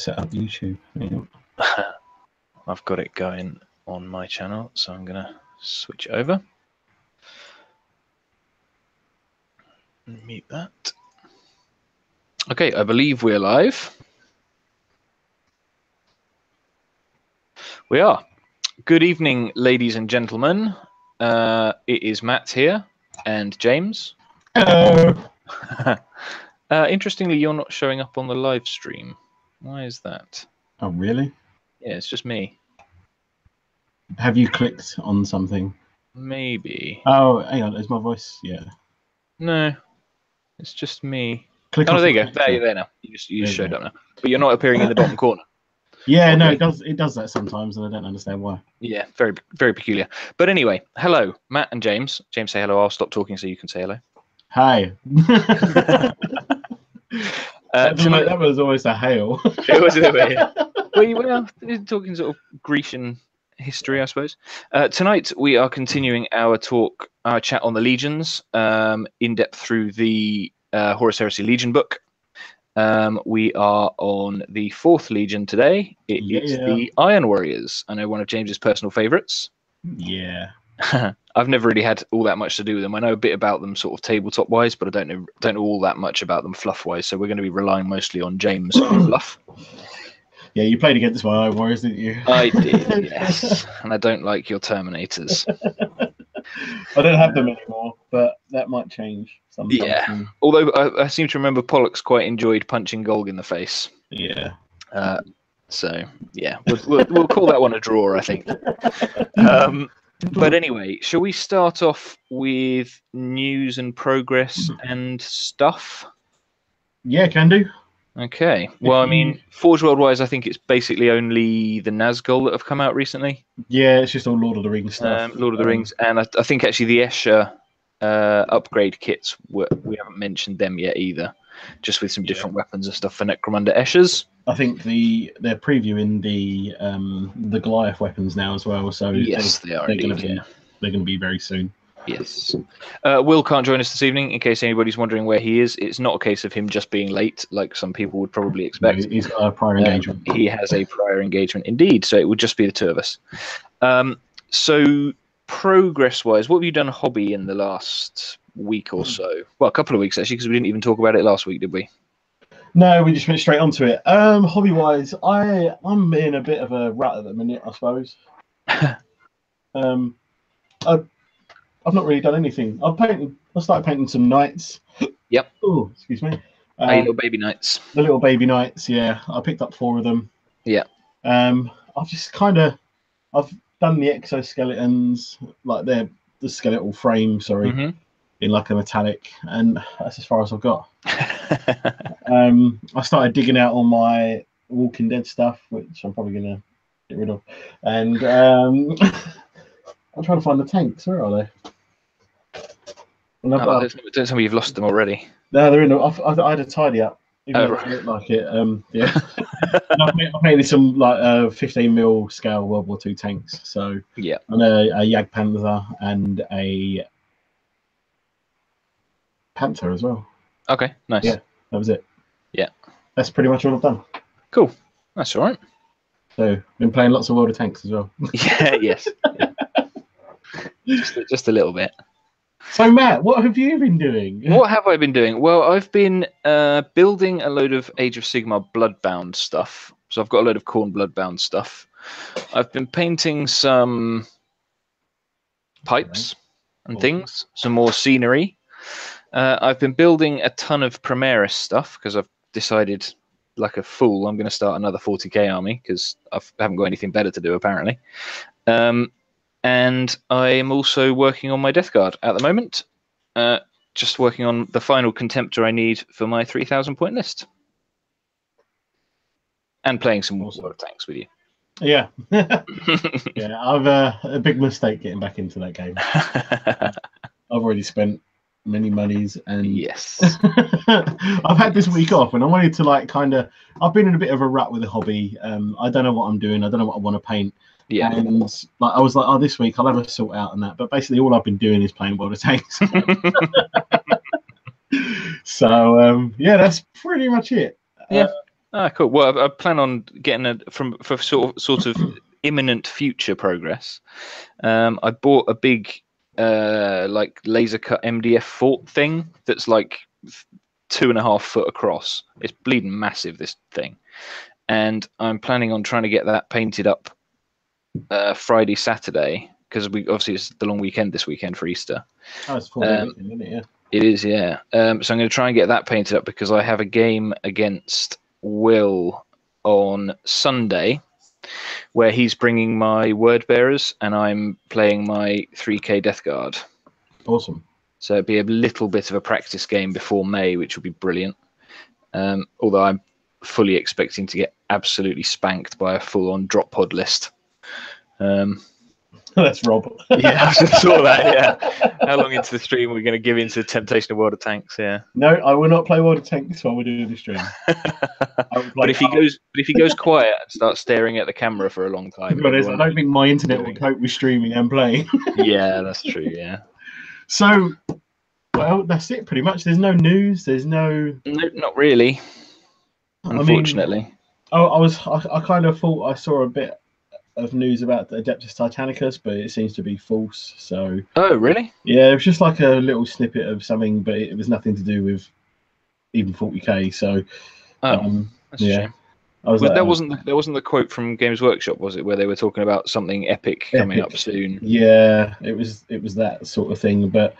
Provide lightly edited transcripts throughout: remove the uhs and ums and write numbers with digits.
set up YouTube. I've got it going on my channel, so I'm going to switch over. Mute that. Okay, I believe we're live. We are. Good evening, ladies and gentlemen. It is Matt here and James. Hello. Interestingly, you're not showing up on the live stream. Why is that? Oh, really? Yeah, it's just me. Have you clicked on something? Maybe. Oh, hang on. Is my voice? Yeah. No, it's just me. Click Oh, on there you go. picture. There, you're there now. You just showed go. up now. But you're not appearing in the bottom corner. Yeah, no, Oddly. it does that sometimes, and I don't understand why. Yeah, very, very peculiar. But anyway, hello, Matt and James. James, say hello. I'll stop talking so you can say hello. Hi. That was almost a hail. It was a little bit. Well, you're talking sort of Grecian history, I suppose. Tonight we are continuing our chat on the legions, in depth through the Horus Heresy Legion book. We are on the 4th Legion today. It is the Iron Warriors. I know one of James's personal favourites. Yeah. I've never really had all that much to do with them. I know a bit about them sort of tabletop wise, but I don't know all that much about them fluff wise. So we're going to be relying mostly on James fluff. Yeah, you played against my Iron Warriors, didn't you? I did, yes. And I don't like your Terminators. I don't have them anymore, but that might change sometime. Yeah. Although I seem to remember Pollux quite enjoyed punching Golg in the face. Yeah. So yeah, we'll call that one a draw, I think. But anyway, shall we start off with news and progress and stuff? Yeah, can do. Okay. Well, I mean, Forge World-wise, I think it's basically only the Nazgul that have come out recently. Yeah, it's just all Lord of the Rings stuff. Lord of the Rings, and I think actually the Escher upgrade kits, we haven't mentioned them yet either, just with some different weapons and stuff for Necromunda Eschers. I think they're previewing the Goliath weapons now as well. So yes, they're going to be very soon. Yes. Will can't join us this evening, in case anybody's wondering where he is. It's not a case of him just being late, like some people would probably expect. No, he's got a prior engagement. He has a prior engagement, indeed, so it would just be the two of us. So, progress-wise, what have you done hobby in the last week or so? Well, a couple of weeks, actually, because we didn't even talk about it last week, did we? No, we just went straight onto it. Hobby-wise, I'm in a bit of a rut at the minute, I suppose. I've not really done anything. I started painting some knights. Yep. Oh, excuse me. Little baby knights. The little baby knights, yeah. I picked up 4 of them. Yeah. I've just I've done the exoskeletons, like the skeletal frame, sorry, in like a metallic, and that's as far as I've got. I started digging out all my Walking Dead stuff, which I'm probably gonna get rid of, and I'm trying to find the tanks. Where are they? Don't tell me you've lost them already. No, they're in. I had a tidy up. Even though it looked like it. Yeah. I painted some like 15mm scale World War II tanks. So yeah, and a Jagdpanther and a Panther as well. Okay, nice. Yeah, that was it. Yeah, that's pretty much all I've done. Cool. That's all right. So been playing lots of World of Tanks as well. Yeah. Yes. just a little bit. So Matt, what have you been doing? What have I been doing? Well, I've been building a load of Age of Sigmar Bloodbound stuff. So I've got a load of Khorne Bloodbound stuff. I've been painting some pipes and things, some more scenery. I've been building a ton of Primaris stuff because I've decided, like a fool, I'm going to start another 40k army because I haven't got anything better to do apparently. And I am also working on my Death Guard at the moment. Just working on the final Contemptor I need for my 3,000 point list. And playing some World of Tanks with you. Yeah. Yeah, I've a big mistake getting back into that game. I've already spent many monies, and yes. I've had this week off and I wanted to I've been in a bit of a rut with the hobby. I don't know what I'm doing. I don't know what I want to paint. Yeah. And I was like, this week I'll have a sort out on that. But basically all I've been doing is playing World of Tanks. So yeah, that's pretty much it. Yeah. Ah, cool. Well, I plan on getting for sort of imminent future progress. I bought a big like laser cut MDF fort thing that's like 2.5 foot across. It's bleeding massive, this thing, and I'm planning on trying to get that painted up Friday, Saturday, because we obviously it's the long weekend this weekend for Easter. Oh, it's 4 days, isn't it? Yeah. It is, yeah. So I'm going to try and get that painted up because I have a game against Will on Sunday where he's bringing my word bearers and I'm playing my 3K Death Guard. Awesome. So it'd be a little bit of a practice game before May, which would be brilliant. Although I'm fully expecting to get absolutely spanked by a full-on drop pod list. That's Rob. Yeah, I just saw that. Yeah. How long into the stream are we going to give into the temptation of World of Tanks? Yeah. No, I will not play World of Tanks while we're doing the stream. But if he goes quiet and starts staring at the camera for a long time, I don't think my internet will cope with streaming and playing. Yeah, that's true. Yeah. So, well, that's it pretty much. There's no news. There's no, not really. Unfortunately. I kind of thought I saw a bit of news about the Adeptus Titanicus, but it seems to be false. So. Oh, really? Yeah, it was just like a little snippet of something, but it was nothing to do with even 40k. So. That's a shame. There wasn't the quote from Games Workshop, was it, where they were talking about something epic coming up soon? Yeah, it was that sort of thing, but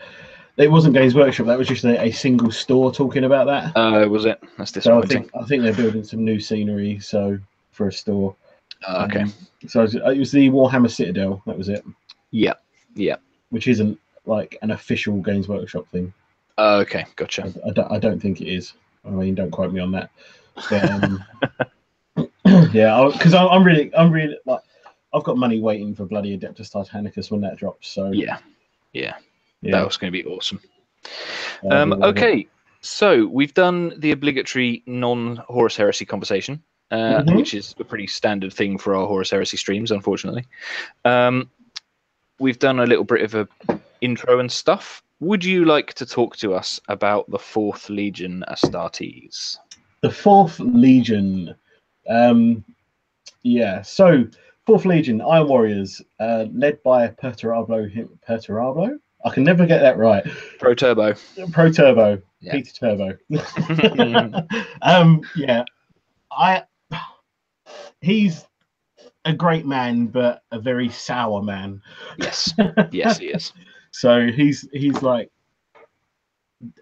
it wasn't Games Workshop. That was just a single store talking about that. Oh, was it? That's disappointing. So I think they're building some new scenery for a store. Okay. So it was the Warhammer Citadel. That was it. Yeah. Which isn't like an official Games Workshop thing. Okay, gotcha. I don't think it is. I mean, don't quote me on that. But, yeah, because I'm really like I've got money waiting for bloody Adeptus Titanicus when that drops. So yeah. That was going to be awesome. Okay, so we've done the obligatory non-Horus Heresy conversation, which is a pretty standard thing for our Horus Heresy streams, unfortunately. We've done a little bit of a intro and stuff. Would you like to talk to us about the 4th Legion Astartes? The 4th Legion. Yeah, so 4th Legion, Iron Warriors, led by Perturabo? I can never get that right. Pro Turbo. Yeah. Peter Turbo. Yeah. He's a great man, but a very sour man. Yes. Yes, he is. So he's like,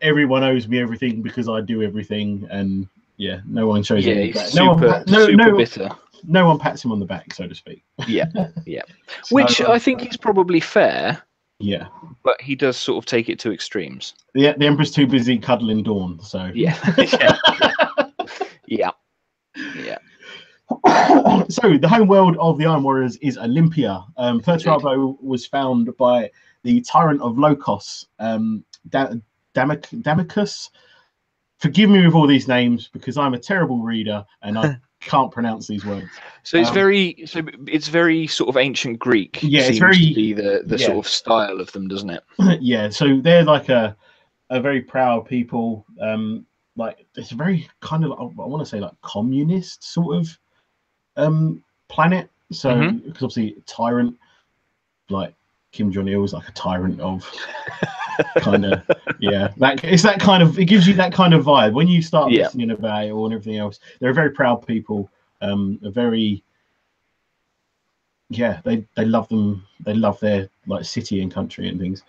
everyone owes me everything because I do everything, and yeah, no one shows him. He's super bitter. No one pats him on the back, so to speak. Yeah. Which I think is probably fair. Yeah. But he does sort of take it to extremes. Yeah, the Emperor's too busy cuddling Dawn, so. Yeah. Yeah. So the home world of the Iron Warriors is Olympia. Perturabo was found by the Tyrant of Lokos, Damicus. Forgive me with all these names because I'm a terrible reader and I can't pronounce these words. So it's very sort of ancient Greek. Yeah, it's very to be the sort of style of them, doesn't it? Yeah, so they're like a very proud people. Like it's a very kind of, I want to say, like communist sort of planet. So because obviously Tyrant, like Kim Jong-il is like a tyrant of kind of it gives you that kind of vibe when you start listening about it all and everything else. They're a very proud people. They love them. They love their like city and country and things.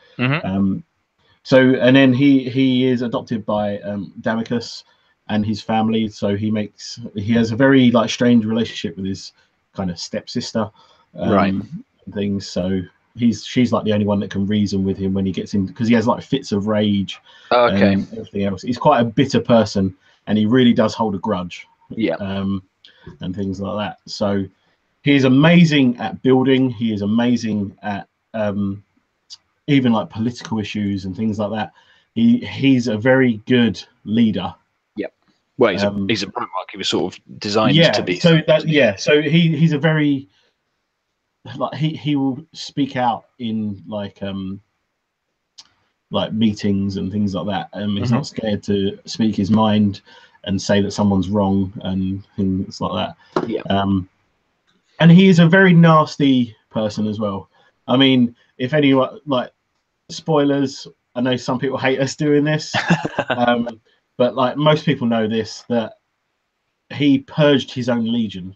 So and then he is adopted by Damicus and his family. So he has a very like strange relationship with his kind of stepsister, things. So she's like the only one that can reason with him when he gets in, because he has like fits of rage. And everything else. He's quite a bitter person, and he really does hold a grudge. Yeah. And things like that. So he is amazing at building. He is amazing at even like political issues and things like that. He's a very good leader. Yep. Well, he's a Primarch. He was sort of designed to be. So he's a very like he will speak out in like meetings and things like that. He's not scared to speak his mind, and say that someone's wrong and things like that. Yeah. And he is a very nasty person as well. I mean, if anyone, like, spoilers, I know some people hate us doing this, but like most people know this, that he purged his own legion.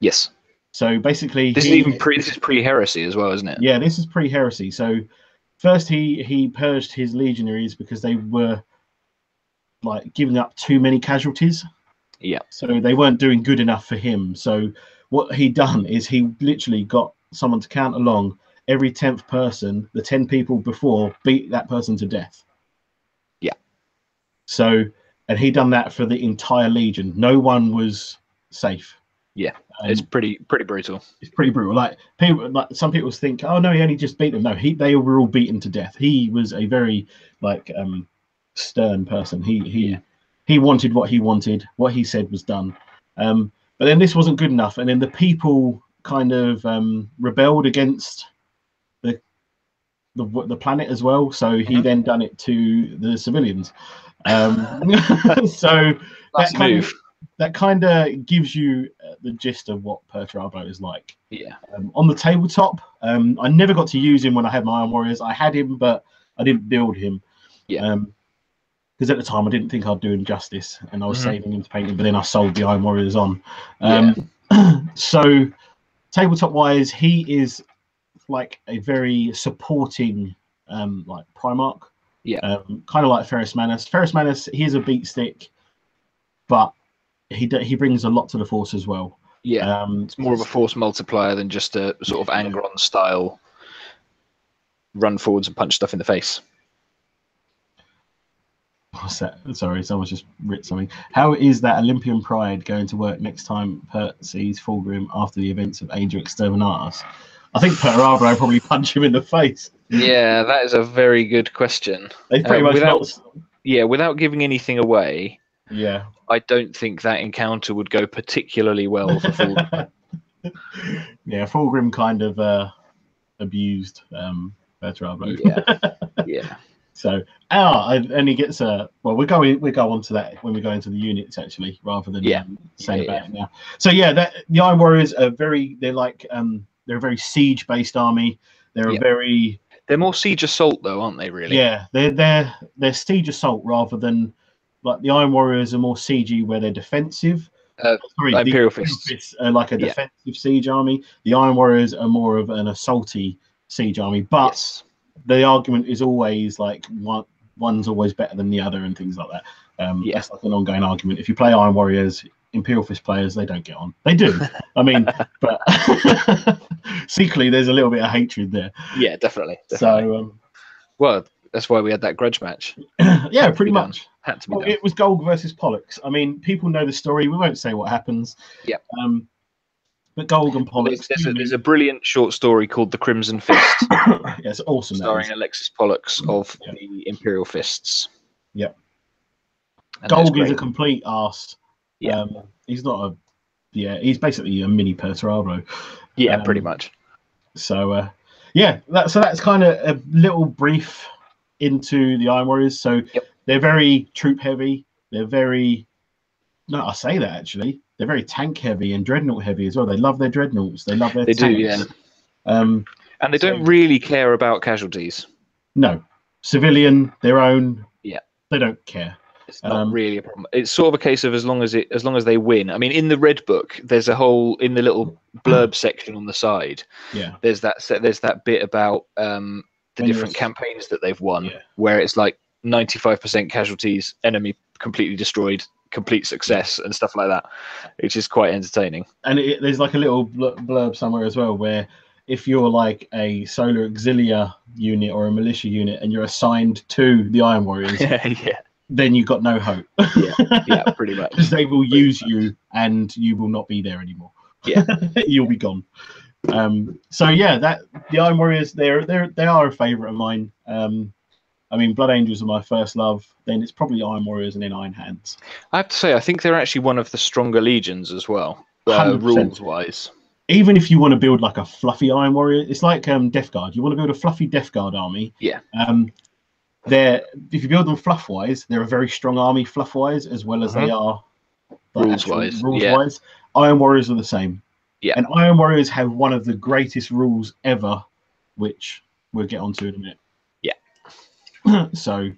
Yes. So basically, this is pre-heresy as well, isn't it? Yeah, this is pre-heresy. So first, he purged his legionaries because they were like giving up too many casualties. Yeah. So they weren't doing good enough for him. So what he done is he literally got someone to count along. Every 10th person, the 10 people before, beat that person to death. Yeah. So, and he done that for the entire legion. No one was safe. Yeah, it's pretty brutal. It's pretty brutal. Like people, like some people think, oh no, he only just beat them. No, they were all beaten to death. He was a very like stern person. He wanted what he wanted. What he said was done. But then this wasn't good enough, and then the people kind of rebelled against the planet as well. So he then done it to the civilians. So that kind of gives you the gist of what Perturabo is like. Yeah. On the tabletop, I never got to use him when I had my Iron Warriors. I had him, but I didn't build him. Yeah. Because at the time I didn't think I'd do him justice, and I was saving him to paint him. But then I sold the Iron Warriors on. So tabletop wise, he is like a very supporting like Primarch. Yeah. Kind of like Ferrus Manus. Ferrus Manus, he's a beat stick, but he brings a lot to the force as well. Yeah. It's more of a force multiplier than just a sort of Angron style run forwards and punch stuff in the face. What's that? Sorry, someone's just written something. How is that Olympian pride going to work next time Pert sees Fulgrim after the events of Age of Exterminatus? I think Perturabo will probably punch him in the face. Yeah, that is a very good question. They pretty much without giving anything away. Yeah, I don't think that encounter would go particularly well for Fulgrim. Yeah, Fulgrim kind of abused Perturabo. Yeah. So, and he gets we go on to that when we go into the units actually, rather than saying about it now. So the Iron Warriors are they're a very siege based army. They're more siege assault though, aren't they? Really? Yeah, they're siege assault rather than like the Iron Warriors are more siegey where they're defensive. The Imperial Fists are like a defensive siege army. The Iron Warriors are more of an assaulty siege army, but the argument is always like one's always better than the other and things like that. That's like an ongoing argument. If you play Iron Warriors, Imperial Fist players, they don't get on. They do. I mean, but secretly there's a little bit of hatred there. Yeah, definitely. So, well, that's why we had that grudge match. Yeah, pretty much. Had to be done. It was Golg versus Pollux. I mean, people know the story. We won't say what happens. Yeah. But Golg and Pollux. There's a brilliant short story called The Crimson Fist. Yeah, it's awesome. Starring Alexis Pollux of the Imperial Fists. Yep. Golg is a complete arse. Yeah. He's not he's basically a mini Perturabo. Yeah, pretty much. So that's kind of a little brief into the Iron Warriors. So they're very troop heavy. They're very I say that actually. They're very tank heavy and dreadnought heavy as well. They love their dreadnoughts. They love their tanks. Do, yeah. And they don't really care about casualties. No. Civilian, their own. Yeah. They don't care. It's not really a problem. It's sort of a case of as long as they win. I mean, in the Red Book, there's a whole in the little blurb section on the side. Yeah. There's that bit about the different campaigns that they've won, where it's like 95% casualties, enemy completely destroyed, complete success, and stuff like that, which is quite entertaining. And there's like a little blurb somewhere as well where if you're like a solar auxilia unit or a militia unit and you're assigned to the Iron Warriors, then you've got no hope. Yeah, pretty much. Because they will use you and you will not be there anymore. Yeah. You'll be gone. So that the Iron Warriors, they are a favourite of mine. I mean, Blood Angels are my first love. Then it's probably Iron Warriors and then Iron Hands. I have to say, I think they're actually one of the stronger legions as well, rules-wise. Even if you want to build like a fluffy Iron Warrior, it's like Death Guard. You want to build a fluffy Death Guard army. Yeah. they're, if you build them fluff wise, they're a very strong army fluff wise, as well as they are rules wise. Iron Warriors are the same. Yeah. And Iron Warriors have one of the greatest rules ever, which we'll get onto in a minute. Yeah. So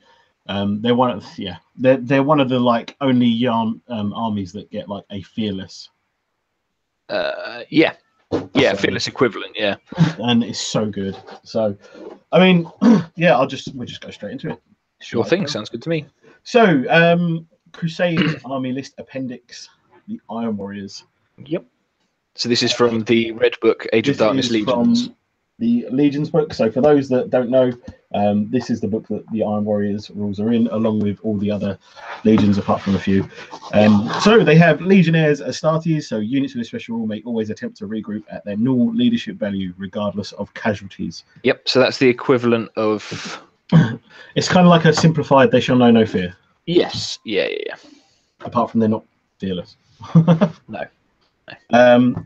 they're one of they're one of the like only yarn armies that get like a fearless. Fearless equivalent, yeah. And it's so good. So I mean, yeah, we'll just go straight into it. Sure thing, sounds good to me. So Crusaders Army List Appendix, the Iron Warriors. Yep. So this is from the Red Book, Age of Darkness Legions. From the Legions book. So for those that don't know, this is the book that the Iron Warriors rules are in, along with all the other legions apart from a few. So they have Legionnaires Astartes, so units with a special rule may always attempt to regroup at their normal leadership value, regardless of casualties. Yep, so that's the equivalent of... It's kind of like a simplified They Shall Know No Fear. Yes, yeah. Apart from they're not fearless. No.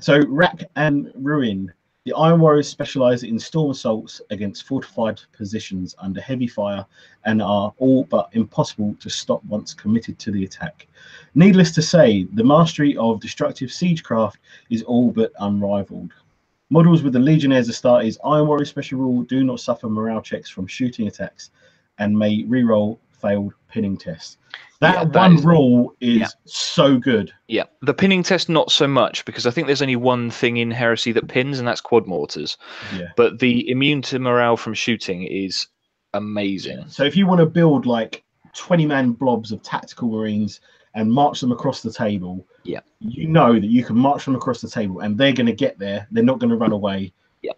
So Rack and Ruin. The Iron Warriors specialize in storm assaults against fortified positions under heavy fire and are all but impossible to stop once committed to the attack. Needless to say, the mastery of destructive siegecraft is all but unrivaled. Models with the Legionnaires Astartes Iron Warrior special rule do not suffer morale checks from shooting attacks and may reroll failed pinning tests. That rule is so good. Yeah, the pinning test not so much, because I think there's only one thing in Heresy that pins, and that's quad mortars. Yeah. But the immune to morale from shooting is amazing. Yeah. So if you want to build like 20-man blobs of tactical marines and march them across the table, you know that you can march them across the table and they're going to get there. They're not going to run away. Yeah.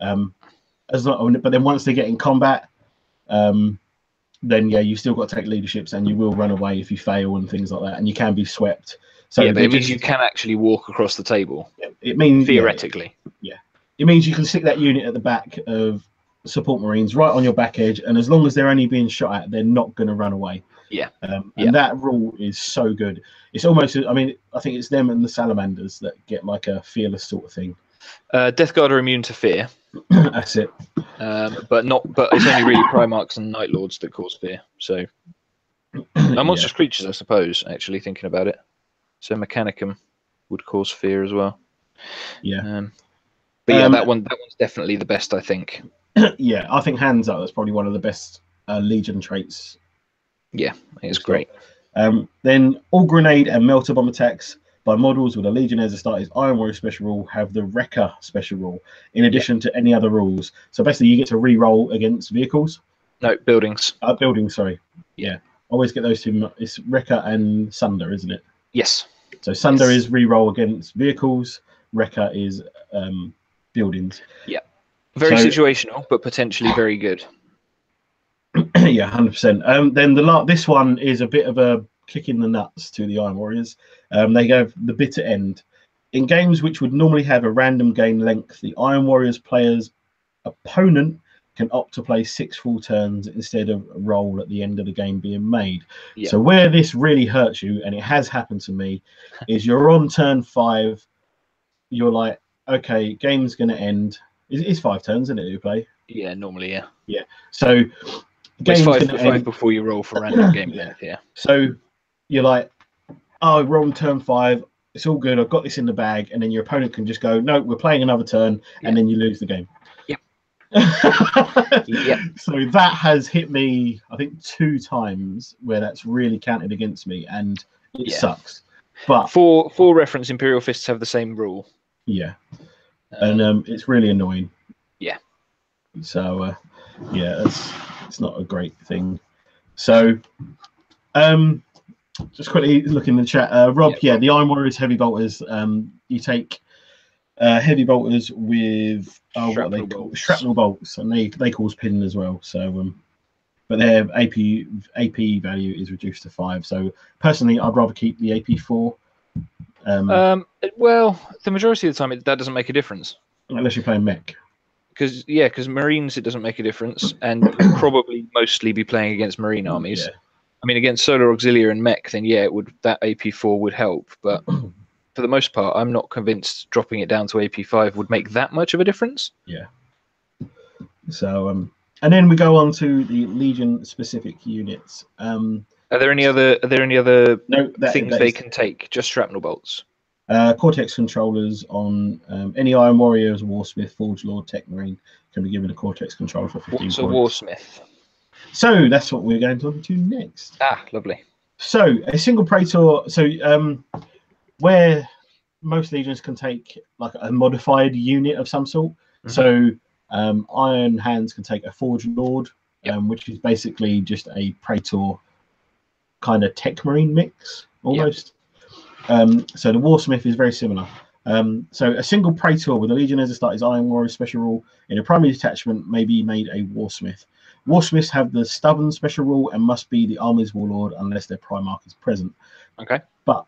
But then once they get in combat, then you still got to take leaderships, and you will run away if you fail and things like that, and you can be swept. So but it means you can actually walk across the table. It means theoretically. It means you can stick that unit at the back of support marines right on your back edge, and as long as they're only being shot at, they're not going to run away. And that rule is so good. It's almost, I mean, I think it's them and the salamanders that get like a fearless sort of thing. Death Guard are immune to fear. That's it. But it's only really Primarchs and Night Lords that cause fear. So monstrous creatures, I suppose, actually thinking about it. So Mechanicum would cause fear as well. Yeah. That one's definitely the best, I think. Yeah, I think hands up, that's probably one of the best Legion traits. Yeah, it's great. Then all grenade and melter bomb attacks by models with a Legionnaires Astartes Iron Warrior special rule have the Wrecker special rule, in addition to any other rules. So basically, you get to re-roll against vehicles. No, buildings. Buildings, sorry. Yeah. Always get those two. It's Wrecker and Sunder, isn't it? Yes. So Sunder is re-roll against vehicles. Wrecker is buildings. Yeah. Very situational, but potentially very good. Yeah, 100%. Then this one is a bit of a kick in the nuts to the Iron Warriors. They have the bitter end. In games which would normally have a random game length, the Iron Warriors player's opponent can opt to play 6 full turns instead of a roll at the end of the game being made. So where this really hurts you, and it has happened to me, is you're on turn 5, you're like, okay, game's going to end. It's 5 turns, isn't it, you play? Yeah, normally, yeah. Yeah. So it's 5 before you roll for random game length, So you're like, oh, we're on turn 5. It's all good. I've got this in the bag. And then your opponent can just go, no, we're playing another turn. And then you lose the game. So that has hit me, I think, 2 times where that's really counted against me. And it sucks. But for reference, Imperial Fists have the same rule. Yeah. And it's really annoying. Yeah. So, it's not a great thing. So, just quickly look in the chat. Rob, the Iron Warriors heavy bolters. You take heavy bolters with shrapnel bolts, and they cause pin as well. So, but their AP value is reduced to 5. So, personally, I'd rather keep the AP 4. Well, the majority of the time, that doesn't make a difference. Unless you're playing mech. Because Marines, it doesn't make a difference, and you'll probably mostly be playing against Marine armies. I mean, against Solar Auxiliary and mech, then that AP4 would help. But for the most part, I'm not convinced dropping it down to AP5 would make that much of a difference. Yeah. So And then we go on to the Legion specific units. Are there any other things they can take? Just shrapnel bolts. Cortex controllers on any Iron Warriors, Warsmith, Forge Lord, Tech Marine can be given a Cortex controller for 15 points. What's a Warsmith? So that's what we're going to do next. Ah, lovely. So a single Praetor. So where most legions can take like a modified unit of some sort. So Iron Hands can take a Forge Lord, which is basically just a Praetor kind of Tech Marine mix almost. So the Warsmith is very similar. So a single Praetor with a Legion as a start is Iron Warrior special rule in a primary detachment may be made a Warsmith. Warsmiths have the stubborn special rule and must be the Army's Warlord unless their Primarch is present. Okay. But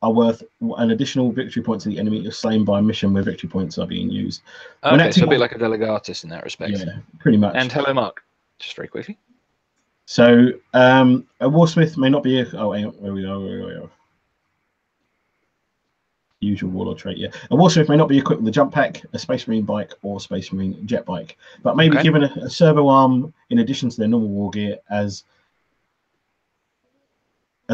are worth an additional victory point to the enemy if slain by a mission where victory points are being used. Okay, so a bit like a Delegatus in that respect. Yeah, pretty much. And hello, Mark. Just very quickly. So a Warsmith may not be a... Oh, hang on. Where we go. Usual Warlord trait, yeah. A Warsmith may not be equipped with a jump pack, a Space Marine bike, or Space Marine jet bike, but may be given a servo arm in addition to their normal war gear as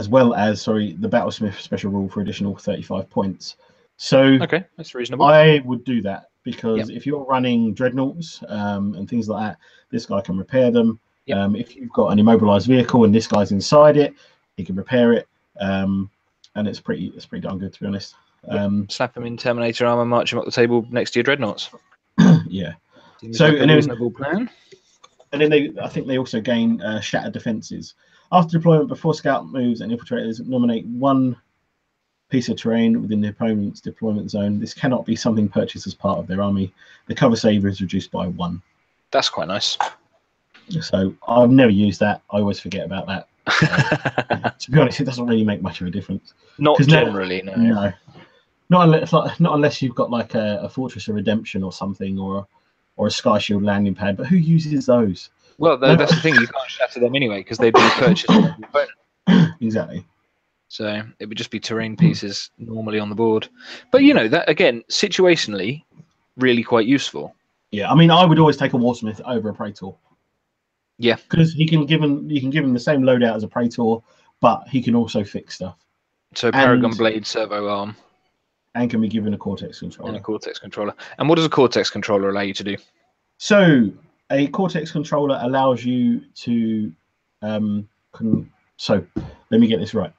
well as the Battlesmith special rule for additional 35 points. So okay, that's reasonable. I would do that because if you're running dreadnoughts and things like that, this guy can repair them. If you've got an immobilized vehicle and this guy's inside it, he can repair it, and it's pretty darn good, to be honest. Slap him in Terminator armor, march him up the table next to your dreadnoughts. Yeah. Seems like a reasonable plan. And then I think they also gain shattered defenses. After deployment, before scout moves and infiltrators nominate one piece of terrain within the opponent's deployment zone. This cannot be something purchased as part of their army. The cover saver is reduced by 1. That's quite nice. So I've never used that. I always forget about that. To be honest, it doesn't really make much of a difference. Not generally, no. Not unless you've got like a Fortress of Redemption or something, or a Sky Shield landing pad. But who uses those? Well, that's the thing. You can't shatter them anyway because they'd be purchased by the opponent. Exactly. So it would just be terrain pieces normally on the board. But that again, situationally, really quite useful. Yeah, I mean, I would always take a Warsmith over a Praetor. Yeah, because you can give him the same loadout as a Praetor, but he can also fix stuff. So Paragon Blade, servo arm, and can be given a Cortex controller. And a Cortex controller. And what does a Cortex controller allow you to do? So a Cortex controller allows you to so let me get this right.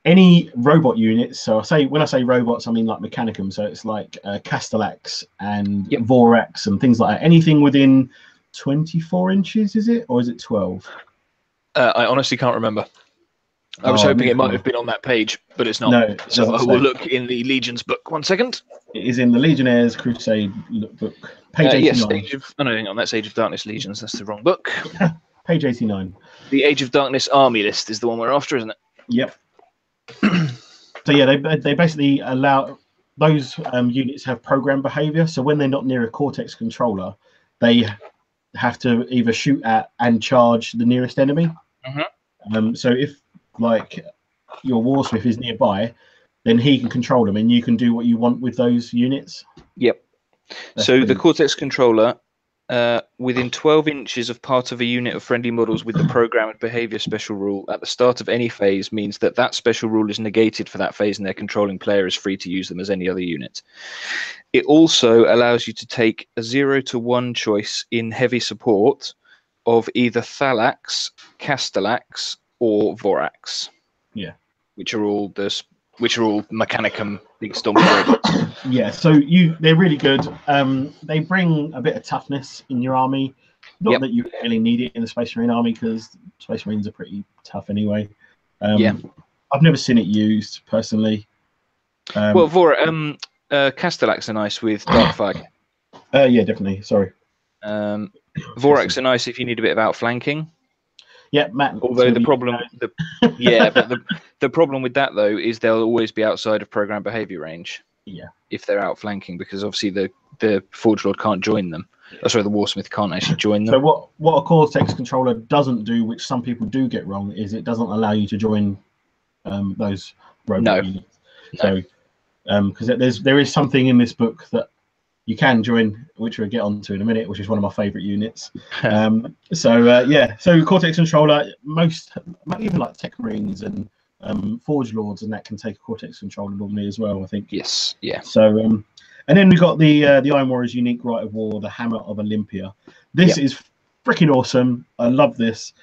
Any robot units, so when I say robots, I mean like Mechanicum, so it's like Castellax and Vorax and things like that. Anything within 24 inches, is it? Or is it 12? I honestly can't remember. I was hoping it might have been on that page, but it's not. No, so I will look in the Legion's book. 1 second. It is in the Legionnaires Crusade book. Page 89. Yes, hang on, that's Age of Darkness Legions. That's the wrong book. Page 89. The Age of Darkness Army list is the one we're after, isn't it? Yep. So yeah, they basically allow those units have program behavior. So when they're not near a Cortex controller, they have to either shoot at and charge the nearest enemy. So if like your Warsmith is nearby, then he can control them, and you can do what you want with those units. Yep. So the Cortex controller, within 12 inches of part of a unit of friendly models with the programmed behavior special rule at the start of any phase means that special rule is negated for that phase, and their controlling player is free to use them as any other unit. It also allows you to take a 0 to 1 choice in heavy support of either Thalax, Castellax, or Vorax. Yeah, which are all Mechanicum big stompy robots. Yeah, so they're really good. They bring a bit of toughness in your army. Not that you really need it in the Space Marine army, because Space Marines are pretty tough anyway. I've never seen it used personally. Castellax are nice with Darkfire. Yeah, definitely. Sorry. Vorax are nice if you need a bit of outflanking. Yeah, Matt. Although the problem with that though is they'll always be outside of program behavior range. Yeah. If they're outflanking, because obviously the Forge Lord can't join them. Sorry, the Warsmith can't actually join them. So what a Cortex controller doesn't do, which some people do get wrong, is it doesn't allow you to join those robot units. So because there is something in this book that you can join, which we'll get onto in a minute, which is one of my favourite units. So Cortex Controller, most even like Tech Marines and Forge Lords and that can take a Cortex Controller normally as well, I think. Yes, yeah. So and then we've got the Iron Warriors unique Rite of War, the Hammer of Olympia. This is freaking awesome. I love this.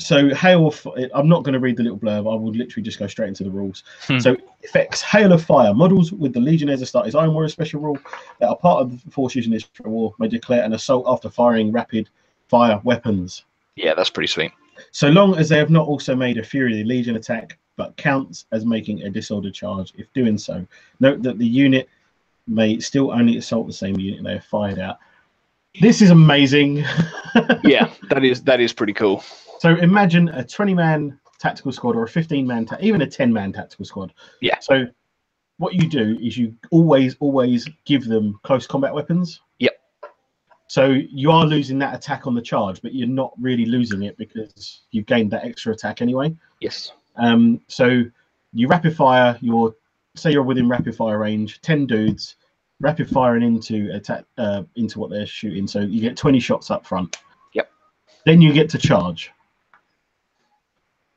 So hail of, I'm not going to read the little blurb. I will literally just go straight into the rules. So effects: Hail of Fire. Models with the Legionnaires as start is Iron Warrior special rule that are part of the force using this war may declare an assault after firing rapid fire weapons. Yeah, that's pretty sweet. So long as they have not also made a Fury of the Legion attack, but counts as making a disordered charge if doing so. Note that the unit may still only assault the same unit they have fired at. This is amazing. Yeah, that is pretty cool. So imagine a 20-man tactical squad or a 15-man, even a 10-man tactical squad. Yeah. So what you do is you always give them close combat weapons. Yep. So you are losing that attack on the charge, but you're not really losing it because you've gained that extra attack anyway. Yes. So you rapid fire say you're within rapid fire range, 10 dudes, rapid firing into attack into what they're shooting. So you get 20 shots up front. Yep. Then you get to charge.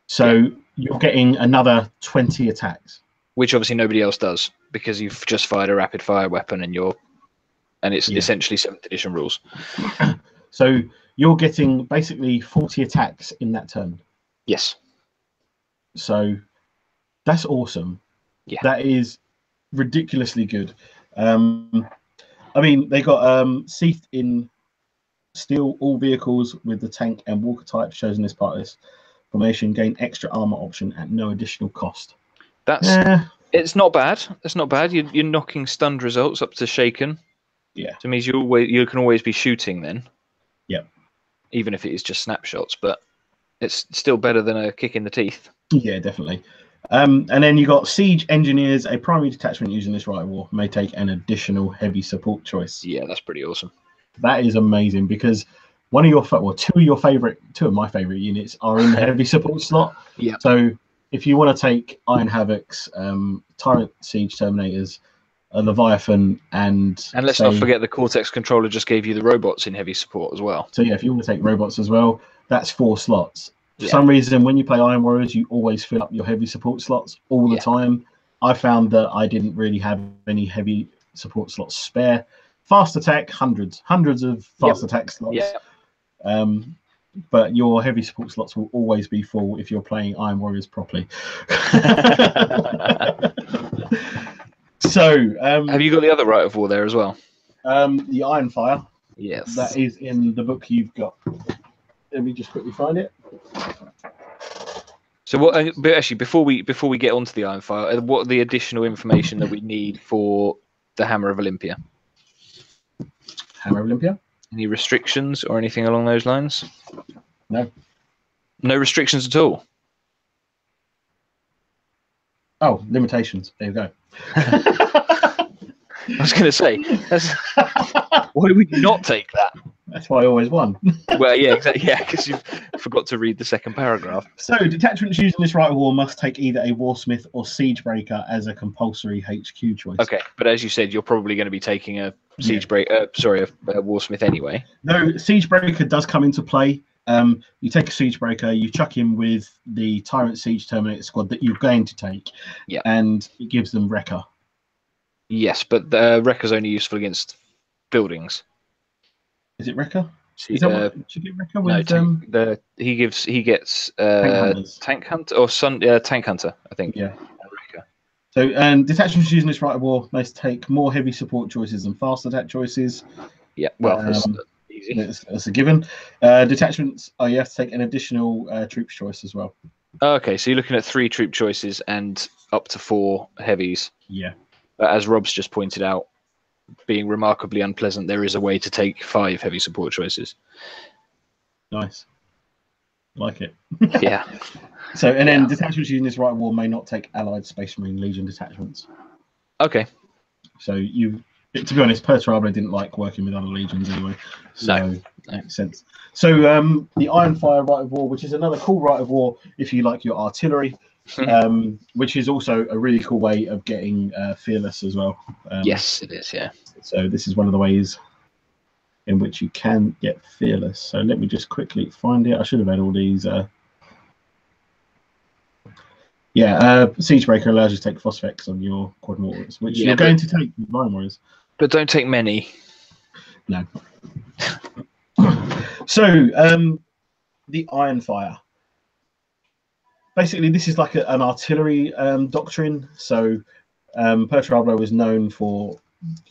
So you're getting another 20 attacks. Which obviously nobody else does because you've just fired a rapid fire weapon and it's essentially 7th edition rules. So you're getting basically 40 attacks in that turn. Yes. So that's awesome. Yeah. That is ridiculously good. I mean, they got Seathed in steel all vehicles with the tank and walker type chosen as part of this formation gain extra armor option at no additional cost. It's not bad. It's not bad. You're knocking stunned results up to shaken. Yeah. So it means you can always be shooting then. Yep. Even if it is just snapshots, but it's still better than a kick in the teeth. Yeah, definitely. And then you got Siege Engineers. A primary detachment using this Rite of War may take an additional heavy support choice. Yeah, that's pretty awesome. That is amazing because two of my favorite units are in the heavy support slot. Yeah. So if you want to take Iron Havocs, Tyrant Siege Terminators, a Leviathan, and let's not forget the Cortex Controller just gave you the robots in heavy support as well. So yeah, if you want to take robots as well, that's 4 slots. For some reason, when you play Iron Warriors, you always fill up your heavy support slots all the time. I found that I didn't really have any heavy support slots spare. Fast attack, hundreds of fast attack slots. Yeah. But your heavy support slots will always be full if you're playing Iron Warriors properly. So, have you got the other Rite of War there as well? The Iron Fire. Yes. That is in the book you've got. Let me just quickly find it. So, but actually, before we get onto the Iron Fire, what are the additional information that we need for the Hammer of Olympia? Hammer of Olympia? Any restrictions or anything along those lines? No. No restrictions at all? Oh, limitations. There you go. I was going to say, why would you not take that? That's why I always won. Well, yeah, exactly. Yeah, because you forgot to read the second paragraph. So, detachments using this Rite of War must take either a Warsmith or Siegebreaker as a compulsory HQ choice. Okay, but as you said, you're probably going to be taking a Siegebreaker, a Warsmith anyway. No, Siegebreaker does come into play. You take a Siegebreaker, you chuck him with the Tyrant Siege Terminator squad that you're going to take, and it gives them Wrecker. Yes, but the Wrecker's only useful against buildings. Is it Wrecker? Should you get Wrecker with he gets Tank Hunter or Tank Hunter, I think. Yeah. Wrecker. So detachments using this Rite of War must take more heavy support choices than fast attack choices. Yeah, well, that's easy. That's a given. Detachments, you have to take an additional troops choice as well. Okay, so you're looking at 3 troop choices and up to 4 heavies. Yeah. As Rob's just pointed out, being remarkably unpleasant, there is a way to take 5 heavy support choices. Nice. Like it. Yeah. So, and then detachments using this Rite of War may not take Allied Space Marine Legion detachments. Okay. So to be honest, Perturabo didn't like working with other legions anyway. So that makes sense. So the Iron Fire Rite of War, which is another cool Rite of War if you like your artillery, which is also a really cool way of getting Fearless as well. Yes, it is, yeah. So this is one of the ways in which you can get fearless. So let me just quickly find it. I should have had all these. Siegebreaker allows you to take Phosphex on your Quad Mortars, which you're going to take with Iron Warriors. But don't take many. No. So, the Iron Fire. Basically, this is like an artillery doctrine. So, Perturabo was known for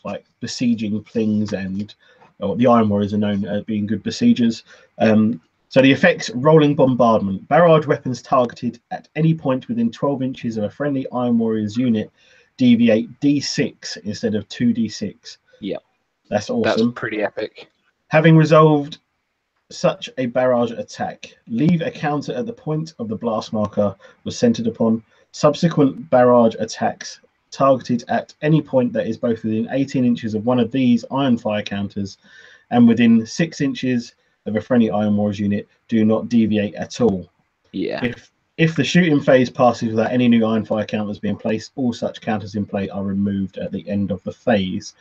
like besieging things, and the Iron Warriors are known as being good besiegers. So the effects: rolling bombardment, barrage weapons targeted at any point within 12 inches of a friendly Iron Warriors unit deviate D6 instead of 2d6. Yeah, that's awesome. That's pretty epic. Having resolved such a barrage attack, leave a counter at the point of the blast marker was centered upon. Subsequent barrage attacks targeted at any point that is both within 18 inches of one of these Iron Fire counters and within 6 inches of a friendly Iron Warriors unit do not deviate at all. Yeah. If the shooting phase passes without any new Iron Fire counters being placed, all such counters in play are removed at the end of the phase.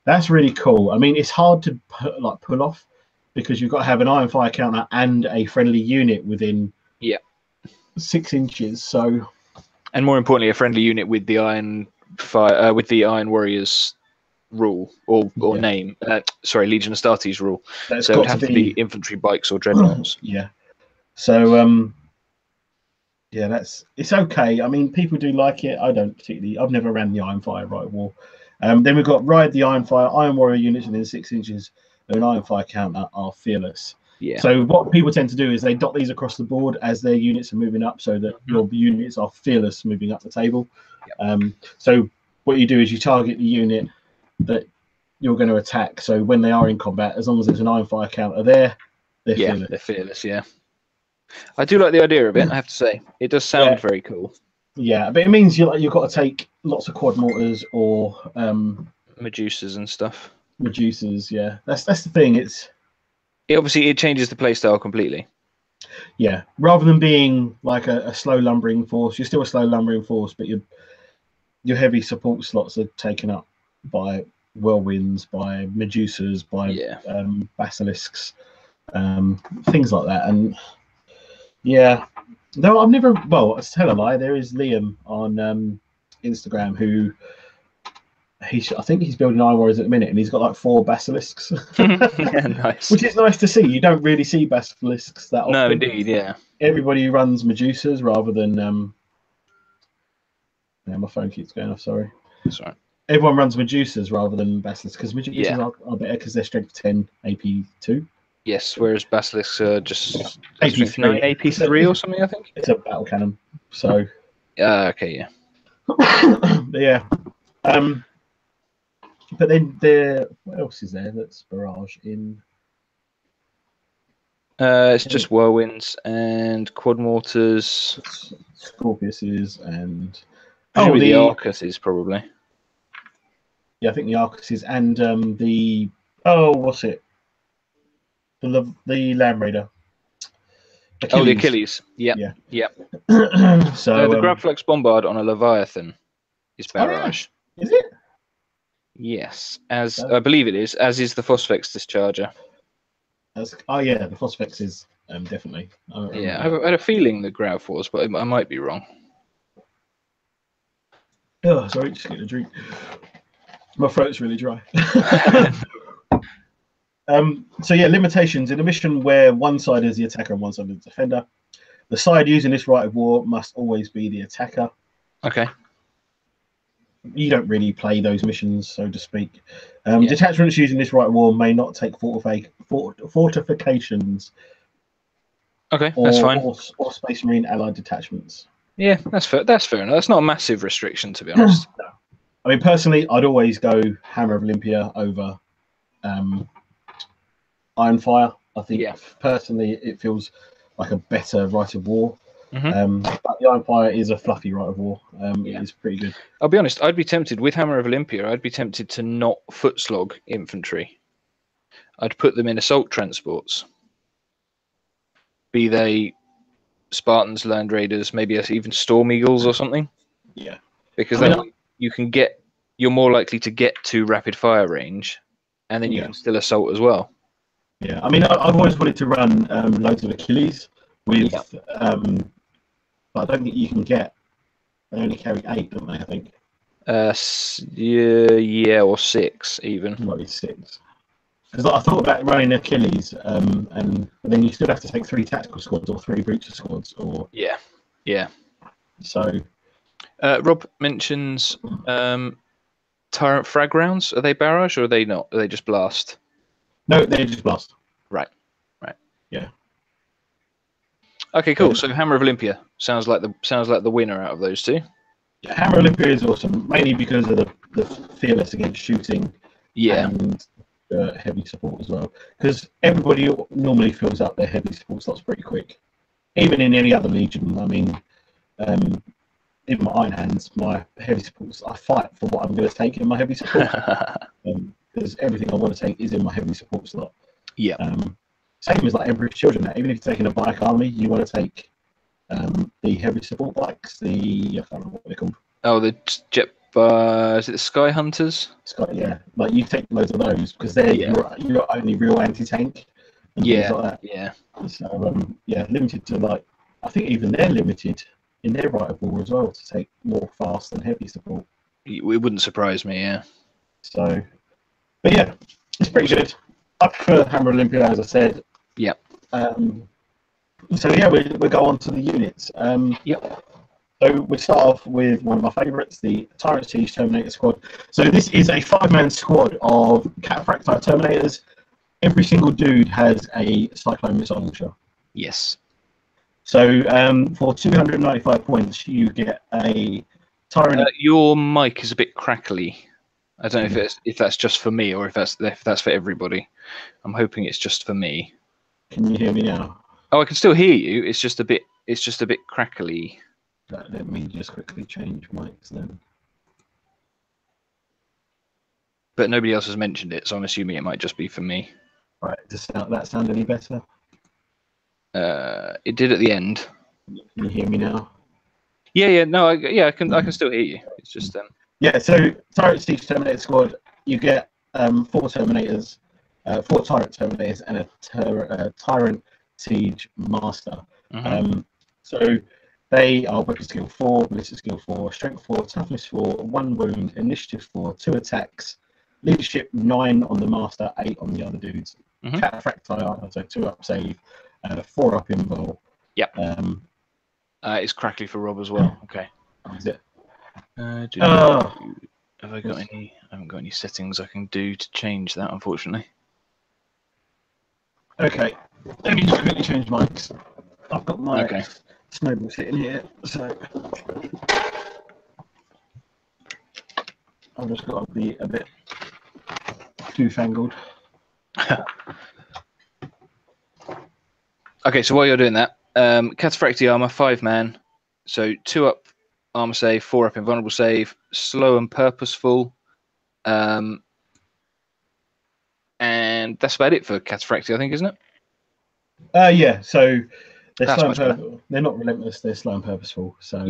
That's really cool. I mean, it's hard to pull off because you've got to have an Iron Fire counter and a friendly unit within 6 inches. So, and more importantly, a friendly unit with the Iron Fire with the Iron Warriors rule or name. Legion Astartes rule. So it would have to be infantry bikes or dreadnoughts. Yeah. So it's okay. I mean, people do like it. I don't particularly. I've never ran the Iron Fire Rite of War. Then we've got Ride the Iron Fire. Iron Warrior units within 6 inches of an Iron Fire counter are fearless. Yeah. So what people tend to do is they dot these across the board as their units are moving up, so that your units are fearless moving up the table. Yep. So what you do is you target the unit that you're going to attack. So when they are in combat, as long as there's an Iron Fire counter there, they're fearless. They're fearless. Yeah. I do like the idea of it. I have to say, it does sound very cool. Yeah, but it means you've got to take lots of quad mortars or Medusas and stuff. Medusas, yeah. That's the thing. It changes the playstyle completely. Yeah, rather than being like a slow lumbering force, you're still a slow lumbering force, but your heavy support slots are taken up by whirlwinds, by Medusas, by basilisks, things like that. And yeah, no, I've never. Well, to tell a lie, there is Liam on Instagram who I think he's building Iron Warriors at the minute, and he's got like 4 basilisks. Nice. Which is nice to see. You don't really see basilisks that often. No, indeed, yeah. Everybody runs Medusas rather than my phone keeps going off. Sorry. That's right. Everyone runs Medusas rather than basilisks because Medusas are better because they're strength 10, AP 2. Yes, whereas basilisks are just AP3. 9, AP3 or something, I think. It's a battle cannon. So. Okay, yeah. Yeah. But then what else is there that's barrage in? It's just whirlwinds and quad mortars. Scorpiuses and the Arcuses probably. Yeah, I think the Arcuses and what's it? The Land Raider. Achilles. The Achilles. Yep. Yeah. So the Grabflex Bombard on a Leviathan is barrage. Oh, yeah. Is it? Yes, I believe it is, as is the Phosphex Discharger. The Phosphex is definitely. I had a feeling the Grav was, but I might be wrong. Oh, sorry, just getting a drink. My throat's really dry. Limitations. In a mission where one side is the attacker and one side is the defender, the side using this Rite of War must always be the attacker. Okay. You don't really play those missions, so to speak. Detachments using this Rite of War may not take fortifications. Okay, that's fine. Or Space Marine allied detachments. Yeah, that's fair. That's fair enough. That's not a massive restriction, to be honest. No. I mean, personally, I'd always go Hammer of Olympia over Iron Fire. I think personally, it feels like a better Rite of War. But the Iron Fire is a fluffy Rite of War. It is pretty good. I'll be honest, I'd be tempted with Hammer of Olympia. I'd be tempted to not footslog infantry. I'd put them in assault transports, be they Spartans, Land Raiders, maybe even Storm Eagles or something. Yeah, because then you can get you're more likely to get to rapid fire range, and then you can still assault as well. Yeah, I mean, I've always wanted to run loads of Achilles with, but I don't think you can get. They only carry 8, don't they? I think. Yeah, or 6 even. Might be 6. Because I thought about running Achilles, and then you still have to take 3 tactical squads or 3 breacher squads, or yeah. So, Rob mentions Tyrant frag rounds. Are they barrage or are they not? Are they just blast? No, they're just blast. Right. Yeah. Okay, cool. So Hammer of Olympia sounds like the winner out of those two. Yeah, Hammer Olympia is awesome, mainly because of the fearless against shooting. Yeah. And heavy support as well, because everybody normally fills up their heavy support slots pretty quick. Even in any other legion, I mean, even my Iron Hands, my heavy supports, I fight for what I'm going to take in my heavy support, because everything I want to take is in my heavy support slot. Yeah. Same as like Emperor's Children. Even if you're taking a bike army, you want to take the heavy support bikes. I can't remember what they're called. Oh, the jet. Is it the Sky Hunters? Yeah, like you take loads of those because they're your only real anti-tank. And things like that. Yeah. So limited to like, I think even they're limited in their right of war as well to take more fast and heavy support. It wouldn't surprise me, yeah. So, but yeah, it's pretty good. I prefer Hammer Olympia, as I said. Yeah. So yeah, we go on to the units. So we start off with one of my favourites, the Tyrant Siege Terminator Squad. So this is a 5-man squad of Cataphracti Terminators. Every single dude has a Cyclone Missile Launcher. Yes. So for 295 points, you get a Tyrant. Your mic is a bit crackly. I don't know if that's just for me or if that's for everybody. I'm hoping it's just for me. Can you hear me now? Oh, I can still hear you. It's just a bit crackly. Let me just quickly change mics then. But nobody else has mentioned it, so I'm assuming it might just be for me. Right, does that sound any better? It did at the end. Can you hear me now? Yeah. No, I can still hear you. It's just Yeah, so Tyrant Siege Terminator Squad, you get 4 Terminators, 4 Tyrant Terminators, and a Tyrant Siege Master. So they are Weapon Skill 4, Ballistic Skill 4, Strength 4, Toughness 4, 1 Wound, Initiative 4, 2 Attacks, Leadership 9 on the Master, 8 on the other dudes. Cataphracti Armor, so 2 up save, 4 up invul. Yeah. It's crackly for Rob as well. Okay. Is it? Have I got any? I haven't got any settings I can do to change that, unfortunately. Okay. Let me just quickly change mics. I've got my snowball sitting here, so I've just got to be a bit too-fangled. Okay, so while you're doing that, Cataphracti Armor, 5-man, so 2 up armor save, 4 up invulnerable save, slow and purposeful, and that's about it for Cataphracti, I think, isn't it? Yeah. So they're slow and purposeful. They're not relentless. They're slow and purposeful. So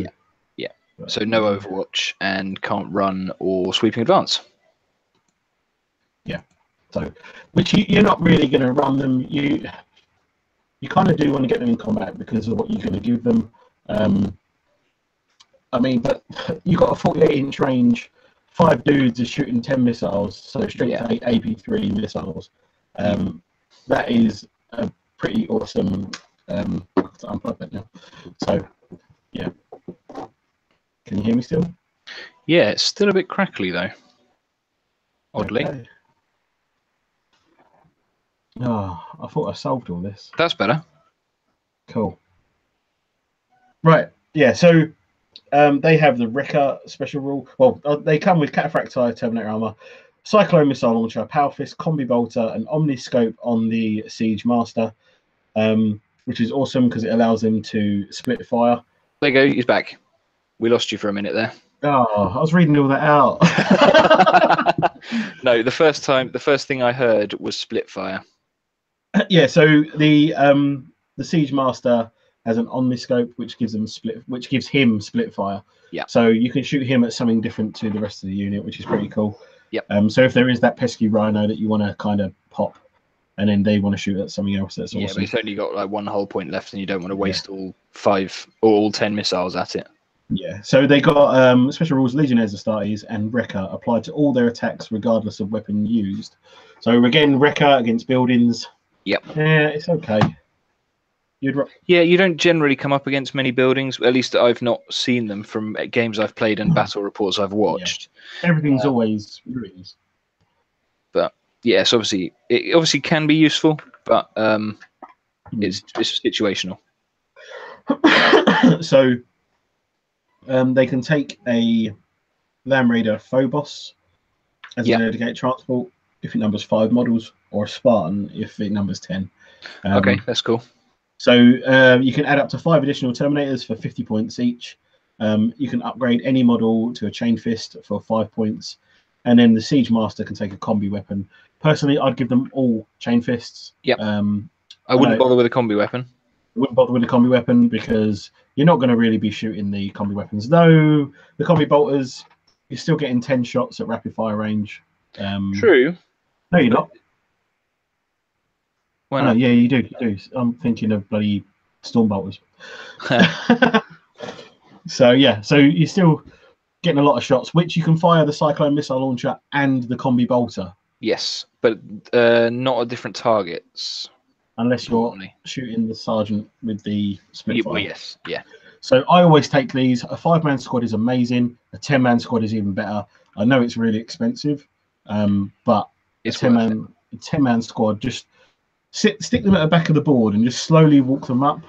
yeah. So no Overwatch and can't run or sweeping advance. Yeah. So, which you're not really going to run them. You kind of do want to get them in combat because of what you're going to give them. I mean, but you've got a 48-inch range. 5 dudes are shooting 10 missiles, so strength 8 AP3 missiles. That is a pretty awesome. Unplug that now. So, yeah. Can you hear me still? Yeah, it's still a bit crackly though. Oddly. Okay. Oh, I thought I solved all this. That's better. Cool. Right. Yeah. So they have the Wrecker special rule. Well, they come with Cataphracti Terminator armor, Cyclone Missile Launcher, Power Fist, Combi Bolter, and Omniscope on the Siege Master, which is awesome because it allows him to split fire. There you go. He's back. We lost you for a minute there. Oh, I was reading all that out. No, the first thing I heard was split fire. Yeah, so the Siege Master has an Omniscope, which gives him split fire. Yeah. So you can shoot him at something different to the rest of the unit, which is pretty cool. Yep. So if there is that pesky rhino that you want to kind of pop, and then they want to shoot at something else, that's awesome. Yeah, but it's only got like one hull point left, and you don't want to waste all 5 or all 10 missiles at it. Yeah. So they got special rules: Legionnaires, Astartes, and Wrecker applied to all their attacks, regardless of weapon used. So again, Wrecker against buildings. Yep. Yeah, it's okay. Yeah, you don't generally come up against many buildings. At least I've not seen them from games I've played and battle reports I've watched. Yeah. Everything's always ruins. But yes, obviously, it obviously can be useful, but it's situational. So they can take a Land Raider Phobos as an dedicated transport if it numbers 5 models, or a Spartan if it numbers 10. Okay, that's cool. So you can add up to 5 additional Terminators for 50 points each. You can upgrade any model to a Chain Fist for 5 points. And then the Siege Master can take a combi weapon. Personally, I'd give them all Chain Fists. Yep. I wouldn't bother with a combi weapon. I wouldn't bother with a combi weapon because you're not going to really be shooting the combi weapons. Though the combi bolters, you're still getting 10 shots at rapid fire range. True. No, you're not. Why not? Yeah, you do. I'm thinking of bloody storm bolters. So yeah, so you're still getting a lot of shots, which you can fire the Cyclone missile launcher and the combi bolter. Yes, but not at different targets. Unless you're shooting the sergeant with the Spitfire. Well, yes, yeah. So I always take these. A 5-man squad is amazing. A 10-man squad is even better. I know it's really expensive, but it's a 10-man squad, just stick them at the back of the board and just slowly walk them up.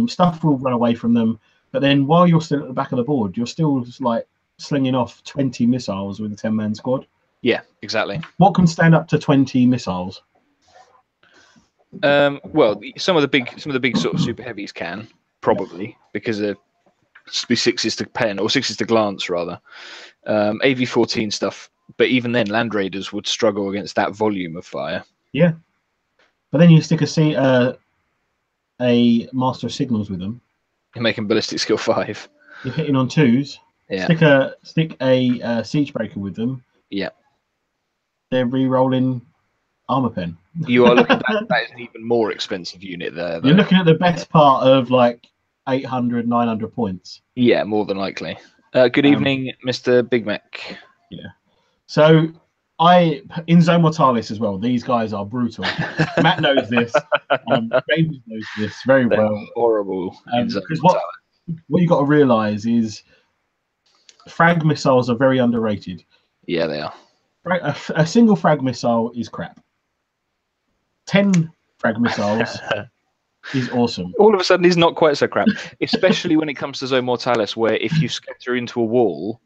Stuff will run away from them. But then while you're still at the back of the board, you're still just like slinging off 20 missiles with a 10-man squad. Yeah, exactly. What can stand up to 20 missiles? Well, some of the big sort of super heavies can probably, because they're 6s to pen or 6s to glance rather. AV-14 stuff, but even then, Land Raiders would struggle against that volume of fire. Yeah, but then you stick a Master of Signals with them. You're making ballistic skill 5. You're hitting on 2s. Yeah. Stick a Siege Breaker with them. Yeah. They're re-rolling armor pen. You are looking at that is an even more expensive unit there. Though. You're looking at the best part of like 800, 900 points. Yeah, more than likely. Good evening, Mr. Big Mac. Yeah. So in Zone Mortalis as well, these guys are brutal. Matt knows this. James knows this very well. Horrible. Because what you got to realise is frag missiles are very underrated. Yeah, they are. A single frag missile is crap. 10 frag missiles is awesome. All of a sudden, he's not quite so crap, especially when it comes to Zone Mortalis, where if you scatter into a wall,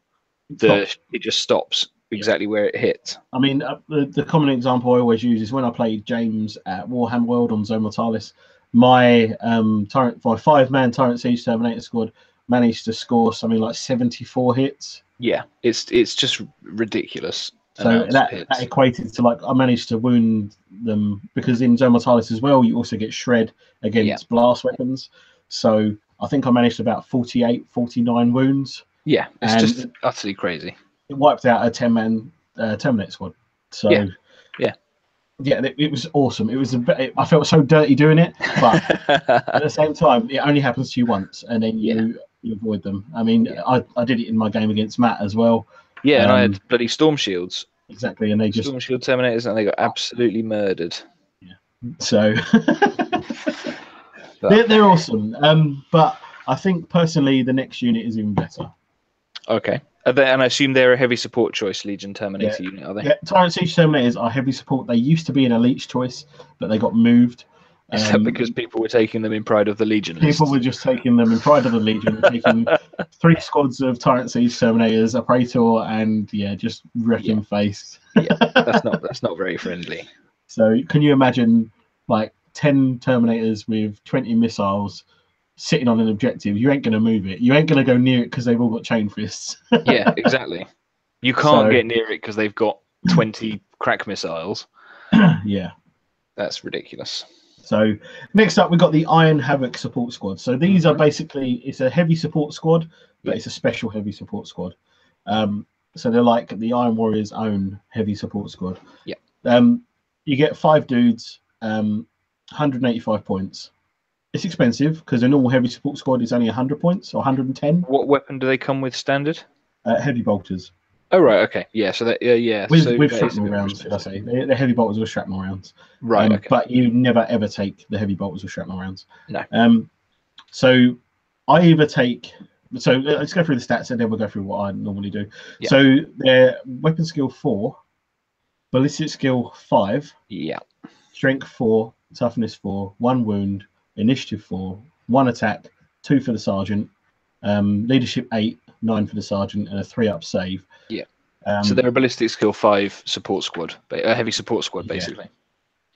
it just stops exactly where it hit. I mean, the common example I always use is when I played James at Warhammer World on Zone Mortalis. My 5-man Tyrant Siege Terminator squad managed to score something like 74 hits. Yeah, it's just ridiculous. So that equated to, like, I managed to wound them, because in Zone Mortalis as well, you also get shred against blast weapons. So I think I managed about 48, 49 wounds. Yeah, it's just utterly crazy. It wiped out a 10-man Terminator squad. So yeah, it was awesome. I felt so dirty doing it, but at the same time, it only happens to you once, and then you avoid them. I mean, I did it in my game against Matt as well. Yeah, and I had bloody Storm Shields. Exactly, and they just Storm Shield Terminators, and they got absolutely murdered. Yeah. So they're awesome. But I think personally, the next unit is even better. Okay. And I assume they're a heavy support choice, Legion Terminator unit, are they? Yeah, Tyrant Siege Terminators are heavy support. They used to be an elite choice, but they got moved. Is that because people were taking them in Pride of the Legion list? People were just taking them in Pride of the Legion, taking 3 squads of Tyrant Siege Terminators, a Praetor, and just wrecking face. Yeah, that's not very friendly. So can you imagine like 10 Terminators with 20 missiles sitting on an objective? You ain't going to move it. You ain't going to go near it because they've all got chain fists. Yeah, exactly. You can't get near it because they've got 20 crack missiles. Yeah. That's ridiculous. So next up, we've got the Iron Havoc support squad. So these are basically, it's a heavy support squad, but it's a special heavy support squad. So they're like the Iron Warrior's own heavy support squad. Yeah. You get 5 dudes, 185 points. It's expensive because a normal heavy support squad is only 100 points or 110. What weapon do they come with standard? Heavy bolters. Oh right, okay, yeah. So that with shrapnel rounds, should I say? They're heavy bolters with shrapnel rounds. Right. Okay. But you never ever take the heavy bolters with shrapnel rounds. No. So I either take. So let's go through the stats and then we'll go through what I normally do. Yeah. So they're weapon skill 4, ballistic skill 5. Yeah. Strength 4, toughness 4, 1 wound, initiative 4, 1 attack, 2 for the sergeant, leadership 8, 9 for the sergeant, and a 3-up save. Yeah. So they're a ballistic skill 5 support squad, a heavy support squad, basically. Yeah.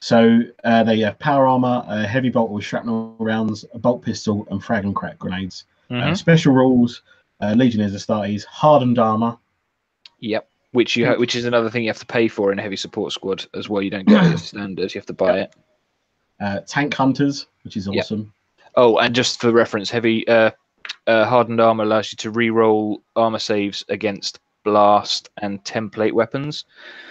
So they have power armor, a heavy bolt with shrapnel rounds, a bolt pistol, and frag and crack grenades. Special rules: Legionnaires Astartes, hardened armor. Yep. Which is another thing you have to pay for in a heavy support squad as well. You don't get it as standard; you have to buy it. Tank hunters, which is awesome. Yep. Oh, and just for reference, heavy hardened armor allows you to re-roll armor saves against blast and template weapons.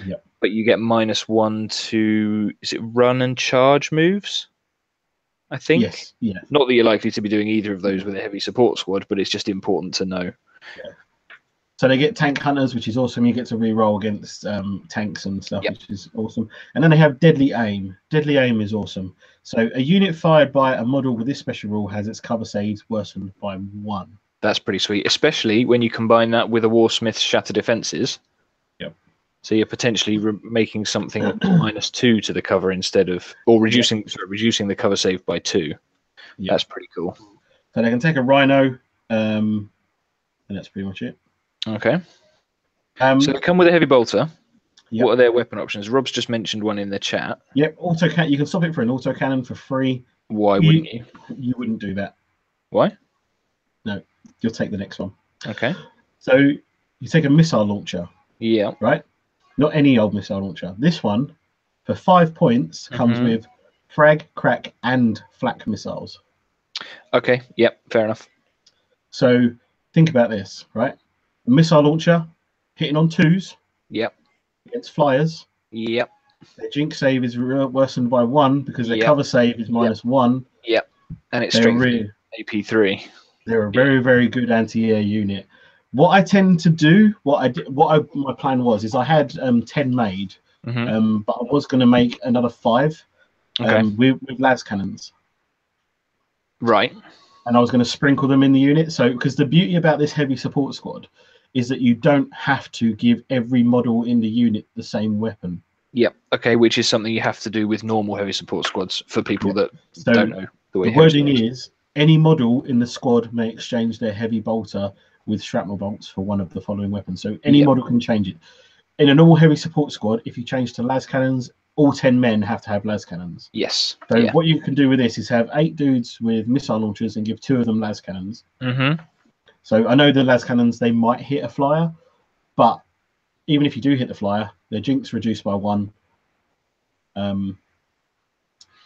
Yep. But you get -1 to run and charge moves, I think. Yes. Yeah. Not that you're likely to be doing either of those with a heavy support squad, but it's just important to know. Yeah. So they get tank hunters, which is awesome. You get to re-roll against tanks and stuff, which is awesome. And then they have deadly aim. Deadly aim is awesome. So a unit fired by a model with this special rule has its cover saves worsened by 1. That's pretty sweet, especially when you combine that with a Warsmith's Shatter Defenses. Yep. So you're potentially making something up to -2 to the cover instead of, or reducing the cover save by 2. Yep. That's pretty cool. So they can take a Rhino, and that's pretty much it. Okay. So they come with a heavy bolter. Yep. What are their weapon options? Rob's just mentioned one in the chat. Yep, autocannon. You can swap it for an autocannon for free. Why wouldn't you? You wouldn't do that. Why? No, you'll take the next one. Okay. So you take a missile launcher. Yeah. Right? Not any old missile launcher. This one, for 5 points, comes with frag, crack, and flak missiles. Okay. Yep. Fair enough. So think about this, right? A missile launcher hitting on 2s. Yep. Against flyers. Yep. Their jinx save is worsened by 1 because their cover save is -1. Yep. And it's strength AP3. They're a very, very good anti-air unit. What I tend to do, my plan was, is I had 10 made, but I was going to make another 5 with las cannons. Right. And I was going to sprinkle them in the unit. So, because the beauty about this heavy support squad is that you don't have to give every model in the unit the same weapon. Yep. Okay, which is something you have to do with normal heavy support squads for people that don't know the way. The wording is, any model in the squad may exchange their heavy bolter with shrapnel bolts for one of the following weapons. So any model can change it. In a normal heavy support squad, if you change to las cannons, all 10 men have to have las cannons. Yes. So what you can do with this is have 8 dudes with missile launchers and give 2 of them las cannons. So I know the las cannons, they might hit a flyer, but even if you do hit the flyer, their jinx reduced by 1.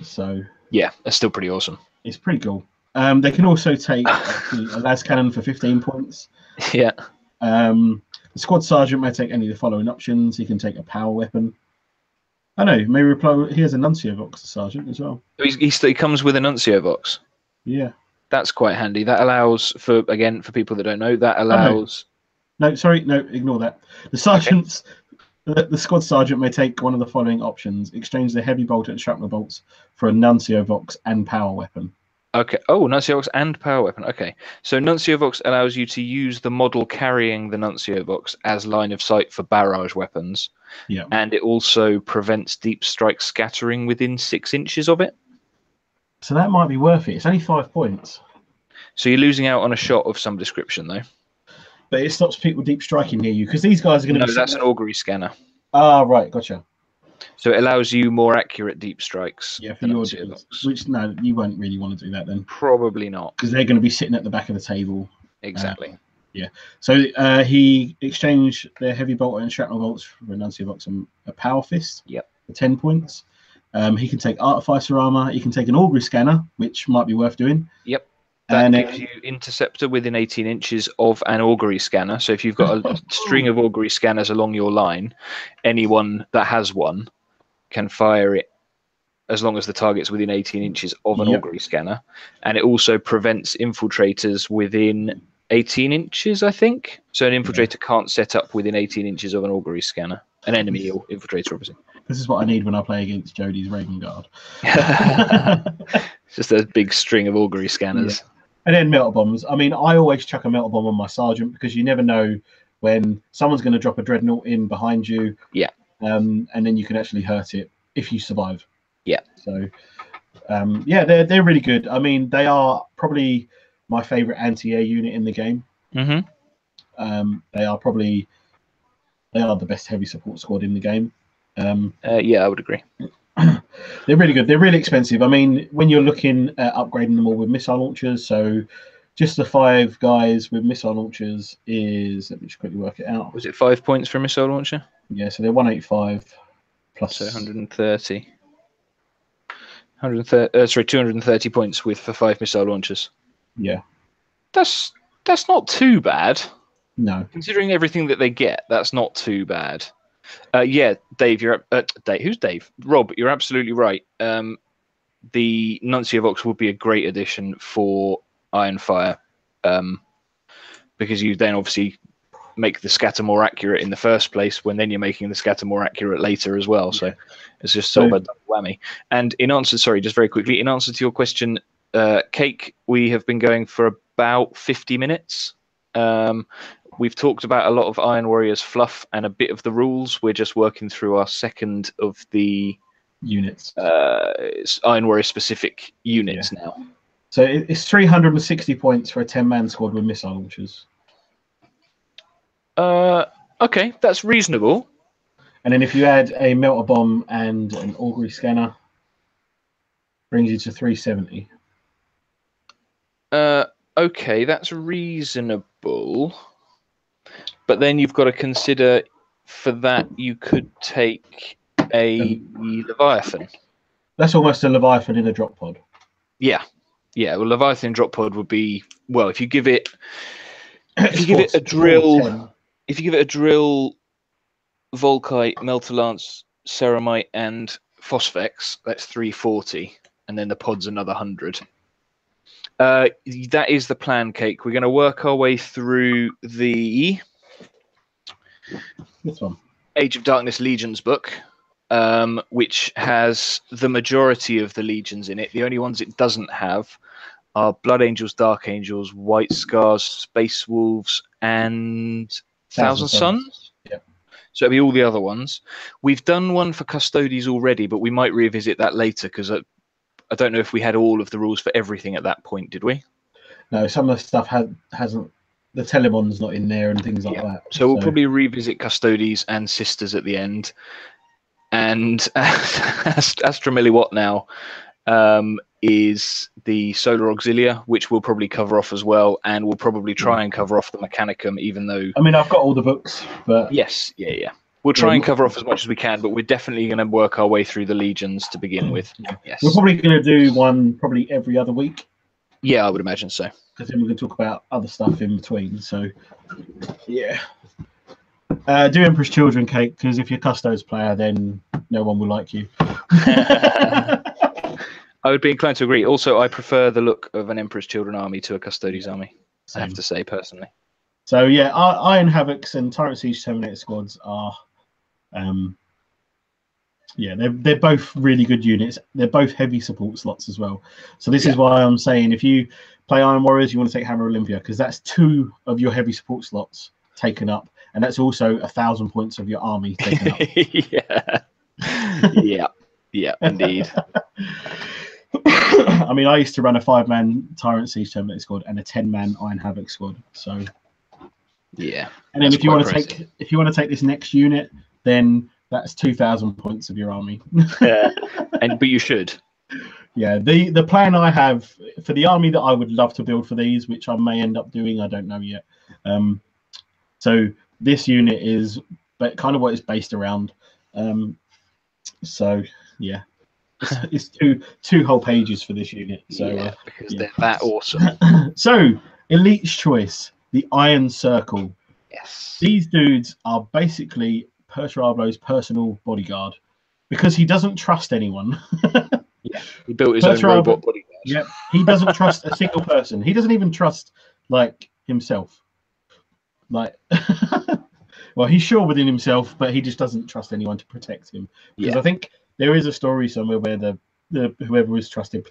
So yeah, that's still pretty awesome. It's pretty cool. They can also take a las cannon for 15 points. Yeah. The squad sergeant may take any of the following options. He can take a power weapon. I know. May reply. He has a nuncio box, the sergeant, as well. He comes with a nuncio box. Yeah. That's quite handy. That allows for people that don't know. That allows. No, sorry, no, ignore that. The sergeants. Okay. The squad sergeant may take one of the following options: exchange the heavy bolt and shrapnel bolts for a nuncio box and power weapon. Okay. Oh, Nuncio Box and Power Weapon. Okay. So Nuncio Box allows you to use the model carrying the Nuncio Box as line of sight for barrage weapons. Yeah. And it also prevents deep strike scattering within 6 inches of it. So that might be worth it. It's only 5 points. So you're losing out on a shot of some description, though. But it stops people deep striking near you, because these guys are going to be... No, that's an augury scanner. Ah, right. Gotcha. So it allows you more accurate deep strikes. Yeah, for your dudes. Which, no, you won't really want to do that then. Probably not. Because they're going to be sitting at the back of the table. Exactly. Yeah. So he exchanged their heavy bolt and shrapnel bolts for a nuncio box and a power fist. Yep. For 10 points. He can take Artificer armor. He can take an Augury Scanner, which might be worth doing. Yep. That gives you Interceptor within 18 inches of an Augury Scanner. So if you've got a string of Augury Scanners along your line, anyone that has one can fire it as long as the target's within 18 inches of an Augury Scanner. And it also prevents infiltrators within 18 inches, I think. So an infiltrator can't set up within 18 inches of an Augury Scanner. An enemy or infiltrator, obviously. This is what I need when I play against Jodie's Raven Guard. It's just a big string of Augury Scanners. Yeah. And then Melter Bombs. I mean, I always chuck a Melter Bomb on my Sergeant because you never know when someone's going to drop a Dreadnought in behind you. Yeah. And then you can actually hurt it if you survive. Yeah. So, yeah, they're really good. I mean, they are probably my favourite anti-air unit in the game. Mm-hmm. They are the best heavy support squad in the game. Yeah, I would agree. They're really good. They're really expensive. I mean, when you're looking at upgrading them all with missile launchers, so just the 5 guys with missile launchers is, let me just quickly work it out. Was it 5 points for a missile launcher? Yeah, so they're 185 plus. So 130. 230 points for 5 missile launchers. Yeah. That's not too bad. No. Considering everything that they get, that's not too bad. Yeah, Dave, Dave. Who's Dave? Rob, you're absolutely right. The Nuncio Vox would be a great addition for Ironfire, because you then obviously make the scatter more accurate in the first place, when then you're making the scatter more accurate later as well. So it's just sort of a double whammy. And in answer, sorry, just very quickly, in answer to your question, Cake, we have been going for about 50 minutes. We've talked about a lot of Iron Warriors fluff and a bit of the rules. We're just working through our second of the units, Iron Warrior specific units now. So it's 360 points for a 10-man squad with missile launchers. Okay, that's reasonable. And then if you add a Melter Bomb and an Augury Scanner, brings you to 370. Okay, that's reasonable. But then you've got to consider, for that, you could take a Leviathan. That's almost a Leviathan in a drop pod. Yeah. Yeah, well, Leviathan drop pod would be, well, if you give it a drill, Volkite, Melter Lance, Ceramite, and Phosphex, that's 340, and then the pod's another 100. That is the plan, Cake. We're going to work our way through the Age of Darkness Legions book, which has the majority of the legions in it. The only ones it doesn't have are Blood Angels, Dark Angels, White Scars, Space Wolves, and Thousand Suns. Yeah. So it'll be all the other ones. We've done one for Custodes already, but we might revisit that later, because I don't know if we had all of the rules for everything at that point, did we? No, some of the stuff hasn't. The Telemon's not in there and things like that. So we'll probably revisit Custodes and Sisters at the end. And Astra Milliwatt now is the Solar Auxilia, which we'll probably cover off as well. And we'll probably try and cover off the Mechanicum, even though... I mean, I've got all the books, but... Yes, yeah. We'll try and cover off as much as we can, but we're definitely going to work our way through the Legions to begin with. Yes. We're probably going to do one probably every other week. Yeah, I would imagine so. Because then we can talk about other stuff in between. So, yeah. Do Emperor's Children, Cake, because if you're a Custodes player, then no one will like you. I would be inclined to agree. Also, I prefer the look of an Emperor's Children army to a Custodes army, I have to say, personally. So, yeah, Iron Havocs and Tyrant Siege Terminator squads are... yeah, they're both really good units. They're both heavy support slots as well. So this is why I'm saying if you play Iron Warriors, you want to take Hammer Olympia, because that's 2 of your heavy support slots taken up, and that's also 1,000 points of your army taken up. yeah, indeed. I mean, I used to run a 5-man Tyrant Siege Terminator squad and a 10-man Iron Havoc squad. So yeah, and then if you want to take this next unit, then that's 2,000 points of your army. But you should. Yeah, the plan I have for the army that I would love to build for these, which I may end up doing, I don't know yet. So this unit is kind of what it's based around. So yeah, It's two whole pages for this unit. So yeah, because they're that awesome. So Elite's choice, the Iron Circle. Yes. These dudes are basically Perturablo's personal bodyguard because he doesn't trust anyone. Yeah, he built his own robot bodyguard. Yep, he doesn't trust a single person. He doesn't even trust like himself. Like, well, he's sure within himself, but he just doesn't trust anyone to protect him. Because I think there is a story somewhere where the whoever was trusted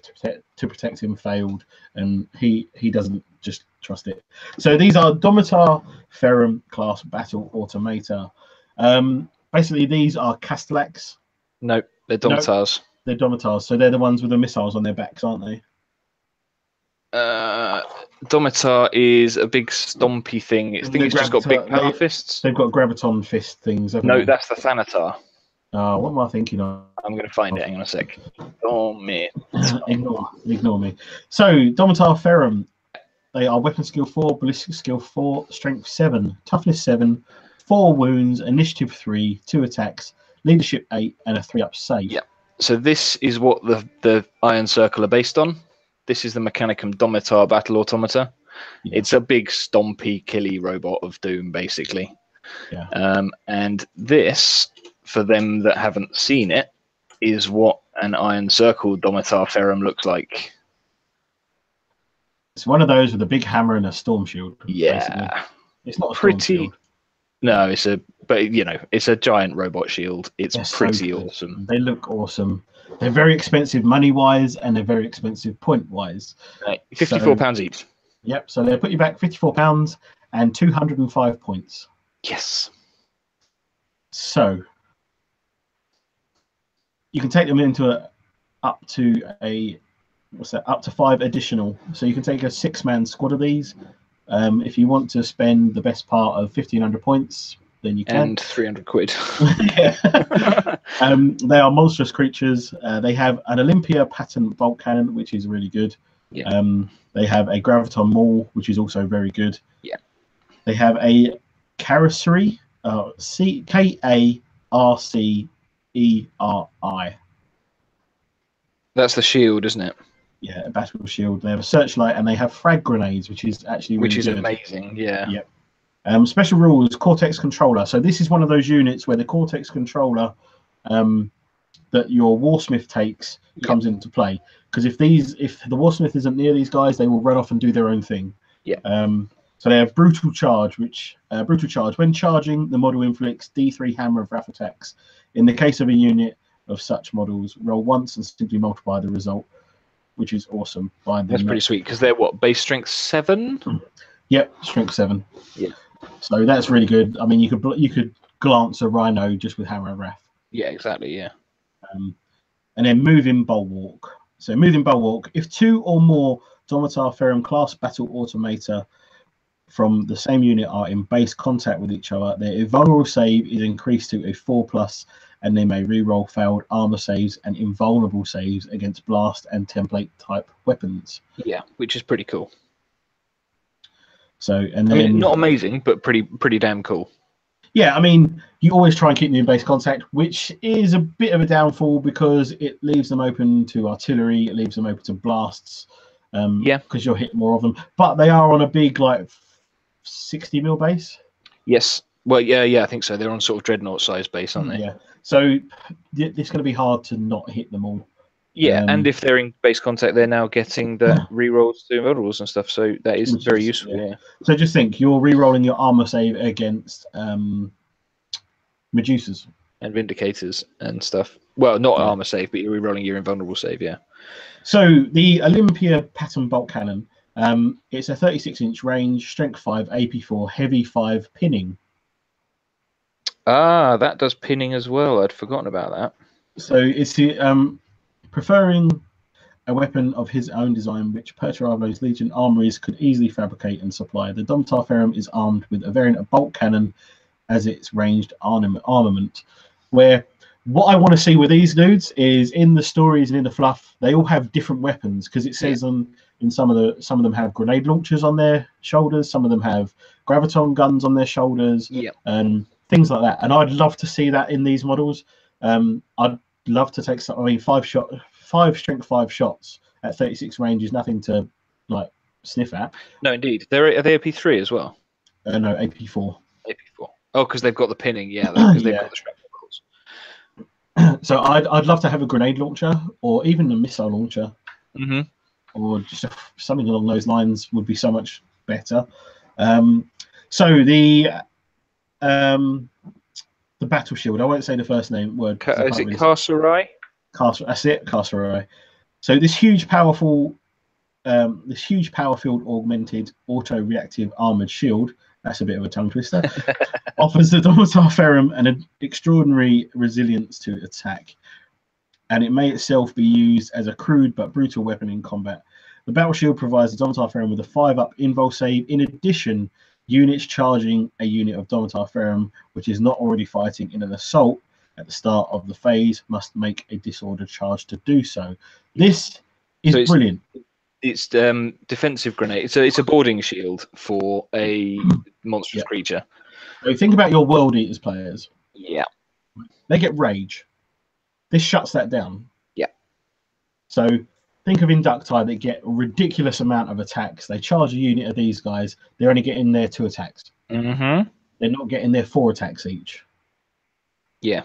to protect him failed, and he doesn't just trust it. So these are Domitar Ferrum class battle automata. Basically, these are Castellax. No, they're Domitars. No, they're Domitars, so they're the ones with the missiles on their backs, aren't they? Domitar is a big stompy thing. I think it's just got big power fists. They've got graviton fist things. No, that's the Thanatar. What am I thinking of? I'm going to find it. Hang on a sec. Oh, me. Ignore me. So, Domitar Ferrum. They are weapon skill 4, ballistic skill 4, strength 7, toughness 7, 4 wounds, initiative 3, 2 attacks, leadership 8, and a 3-up save. Yeah. So this is what the Iron Circle are based on. This is the Mechanicum Domitar Battle Automata. Yeah. It's a big stompy, killy robot of doom, basically. Yeah. And this, for them that haven't seen it, is what an Iron Circle Domitar Ferrum looks like. It's one of those with a big hammer and a storm shield. Yeah. Basically. It's not a pretty. Storm shield. No, it's a giant robot shield. It's pretty awesome. They look awesome. They're very expensive money-wise, and they're very expensive point-wise. Right, £54 each. Yep, so they'll put you back £54 and 205 points. Yes. So you can take them into up to 5 additional. So you can take a 6-man squad of these. If you want to spend the best part of 1,500 points, then you can. And 300 quid. They are monstrous creatures. They have an Olympia pattern bolt cannon, which is really good. Yeah. They have a graviton maul, which is also very good. Yeah. They have a carrossery, Karceri. That's the shield, isn't it? Yeah, a battle shield. They have a searchlight, and they have frag grenades, which is actually really good. Amazing. Yeah. Yep. Special rules, Cortex controller. So this is one of those units where the Cortex controller that your Warsmith takes comes into play. Because if the Warsmith isn't near these guys, they will run off and do their own thing. Yeah. So they have brutal charge, when charging, the model inflicts D3 hammer of wrath attacks. In the case of a unit of such models, roll once and simply multiply the result, which is awesome. That's pretty sweet because they're what, base strength 7? Yep, strength 7. Yeah. So that's really good. I mean, you could glance a rhino just with hammer of wrath. Yeah, exactly. Yeah. And then moving bulwark. So moving bulwark. If 2 or more Domitar Ferrum class battle automata from the same unit are in base contact with each other, their invulnerable save is increased to a 4+, and they may reroll failed armor saves and invulnerable saves against blast and template type weapons. Yeah, which is pretty cool. So, and then not amazing, but pretty damn cool. Yeah, I mean, you always try and keep them in base contact, which is a bit of a downfall because it leaves them open to artillery, it leaves them open to blasts. Because you'll hit more of them. But they are on a big, 60 mil base. Yes. Well, yeah, I think so. They're on sort of dreadnought size base, aren't they? Yeah. So it's going to be hard to not hit them all. Yeah, and if they're in base contact, they're now getting the rerolls to invulnerables and stuff. So that is very useful. Yeah. So just think, you're rerolling your armor save against Medusas and Vindicators and stuff. Well, not armor save, but you're rerolling your invulnerable save. Yeah. So the Olympia pattern bolt cannon. It's a 36-inch range, strength 5, AP 4, heavy 5, pinning. Ah, that does pinning as well. I'd forgotten about that. So it's preferring a weapon of his own design, which Perturablo's Legion armories could easily fabricate and supply. The Domitar Ferrum is armed with a variant of bolt cannon as its ranged armament. Where what I want to see with these dudes is in the stories and in the fluff, they all have different weapons because it says in some of them have grenade launchers on their shoulders, some of them have graviton guns on their shoulders, and things like that. And I'd love to see that in these models. I'd love to take some. I mean, 5 strength 5 shots at 36 range is nothing to like sniff at. No, indeed. Are they AP3 as well? No, AP4. AP4. Oh, because they've got the pinning. Yeah, because they've got the shrapnel models. So I'd love to have a grenade launcher or even a missile launcher, or just something along those lines would be so much better. So the battle shield. I won't say the first word. Is it Carcerai? That's it, Carcerai. So this huge power field augmented auto-reactive armored shield. That's a bit of a tongue twister. Offers the Domitar Ferrum an extraordinary resilience to attack, and it may itself be used as a crude but brutal weapon in combat. The battle shield provides the Domitar Ferrum with a 5-up invul save. In addition, units charging a unit of Domitar Ferrum which is not already fighting in an assault at the start of the phase must make a disordered charge to do so. This is brilliant. It's defensive grenade. So it's a boarding shield for a monstrous creature. So think about your World Eaters players. Yeah. They get rage. This shuts that down. Yeah. So think of Inducti that get a ridiculous amount of attacks. They charge a unit of these guys. They're only getting their 2 attacks. They're not getting their 4 attacks each. Yeah.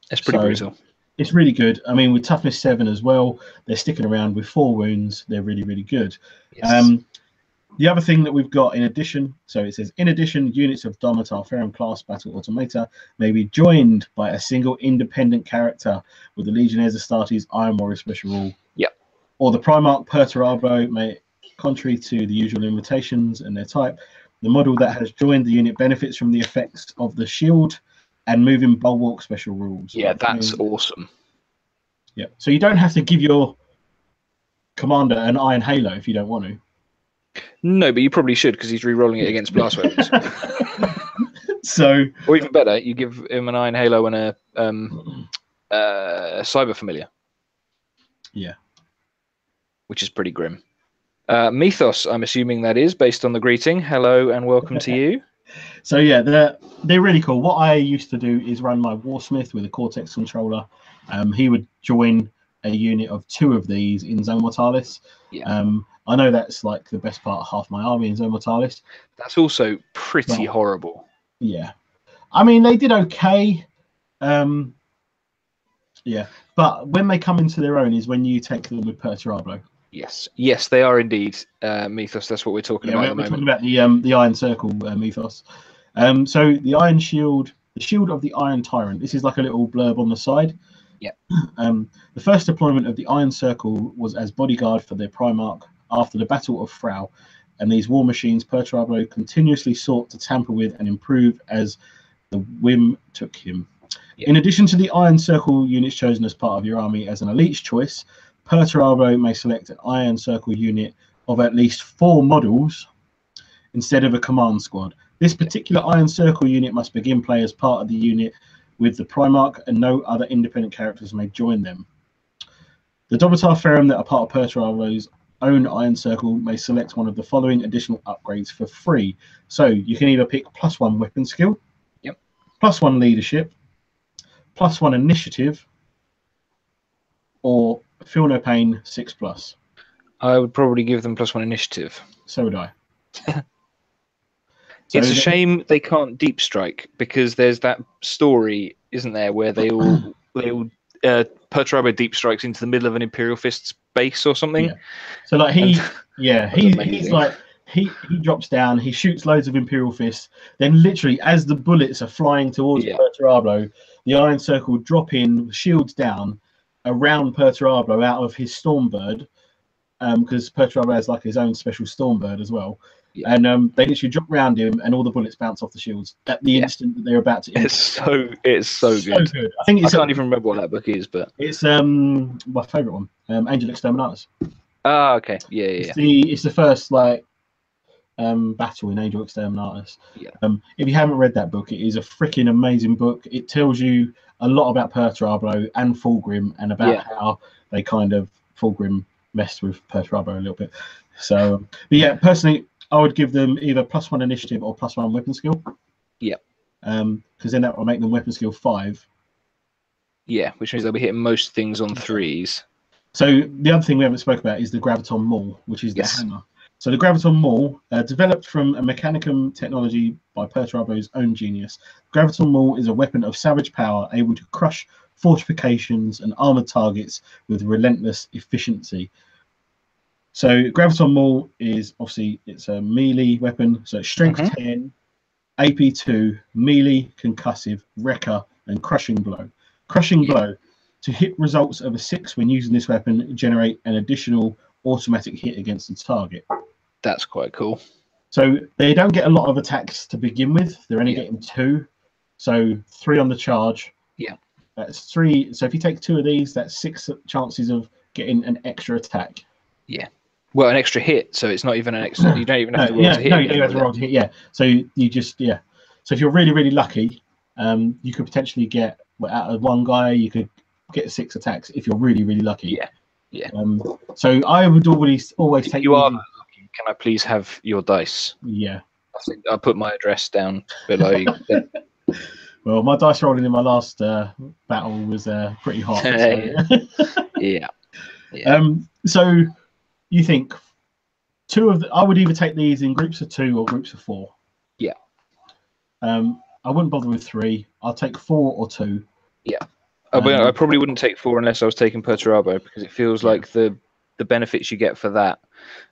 That's pretty brutal. It's really good. I mean, with toughness 7 as well, they're sticking around with 4 wounds. They're really, really good. Yes. The other thing that we've got in addition, so it says, in addition, units of Domitar Ferrum class battle automata may be joined by a single independent character with the Legionnaires Astartes Iron Warrior special rule. Yep. Or the Primarch Perturabo may, contrary to the usual limitations and their type, the model that has joined the unit benefits from the effects of the shield and moving bulwark special rules. Yeah, that's awesome. Yeah, so you don't have to give your commander an Iron Halo if you don't want to. No, but you probably should because he's re-rolling it against blast weapons. So, or even better, you give him an Iron Halo and a Cyber Familiar. Yeah, which is pretty grim. Mythos, I'm assuming that is based on the greeting. Hello and welcome to you. So yeah, they're really cool. What I used to do is run my Warsmith with a Cortex controller. He would join a unit of 2 of these in Zone Mortalis. Yeah. I know that's like the best part of half my army in Zone Mortalis. That's also pretty horrible. Yeah. I mean, they did okay. Yeah. But when they come into their own is when you take them with Perturabo. Yes, they are indeed Mythos. That's what we're talking about. We're talking about the Iron Circle Mythos. So the Iron Shield, the Shield of the Iron Tyrant. This is like a little blurb on the side. Yeah. The first deployment of the Iron Circle was as bodyguard for their Primarch after the Battle of Frau, and these war machines Perturabo continuously sought to tamper with and improve as the whim took him. Yeah. In addition to the Iron Circle units chosen as part of your army as an elite's choice, Perturabo may select an Iron Circle unit of at least 4 models instead of a command squad. This particular Iron Circle unit must begin play as part of the unit with the Primarch, and no other independent characters may join them. The Domitar Ferrum that are part of Perturabo's own Iron Circle may select one of the following additional upgrades for free. So you can either pick +1 weapon skill, +1 leadership, +1 initiative, or Feel No Pain 6+. I would probably give them +1 initiative. So would I. It's a shame they can't deep strike because there's that story, isn't there, where they all Perturabo deep strikes into the middle of an Imperial Fist's base or something. Yeah. So like he's like he drops down, he shoots loads of Imperial Fists, then literally as the bullets are flying towards Perturabo, the Iron Circle drop in, shields down around Perturabo out of his Stormbird, because Perturabo has like his own special Stormbird as well. Yeah. And they literally drop round him, and all the bullets bounce off the shields at the instant that they're about to. It's so good. I think I can't even remember what that book is, but it's my favourite one, Angel Exterminatus. Ah, okay, yeah. It's the first like battle in Angel Exterminatus. Yeah. If you haven't read that book, it is a freaking amazing book. It tells you a lot about Perturabo and Fulgrim and about how they kind of Fulgrim messed with Perturabo a little bit. So, but yeah, personally, I would give them either +1 initiative or +1 weapon skill. Yeah. Because then that will make them weapon skill 5. Yeah, which means they'll be hitting most things on 3s. So the other thing we haven't spoke about is the Graviton Maul, which is the hammer. So the Graviton Maul, developed from a Mechanicum technology by Perturabo's own genius. Graviton Maul is a weapon of savage power, able to crush fortifications and armored targets with relentless efficiency. So Graviton Maul is obviously, it's a melee weapon, so it's strength 10, AP 2, melee, concussive, wrecker, and crushing blow. Crushing blow. To hit results of a 6 when using this weapon, generate an additional automatic hit against the target. That's quite cool. So they don't get a lot of attacks to begin with. They're only getting 2. So 3 on the charge. Yeah. That's 3. So if you take 2 of these, that's 6 chances of getting an extra attack. Yeah. Well, an extra hit. So it's not even an extra. You don't even have to roll to hit. No, you don't have to roll to hit. Yeah. So you just, So if you're really, really lucky, you could potentially get, out of one guy, you could get 6 attacks if you're really, really lucky. Yeah. So I would always take. You are lucky. Can I please have your dice? Yeah. I think I'll put my address down below. Well, my dice rolling in my last battle was pretty hot. So. Yeah. So you think 2 of I would either take these in groups of 2 or groups of 4. Yeah. I wouldn't bother with 3. I'll take 4 or 2. Yeah. I probably wouldn't take 4 unless I was taking Perturabo, because it feels like the benefits you get for that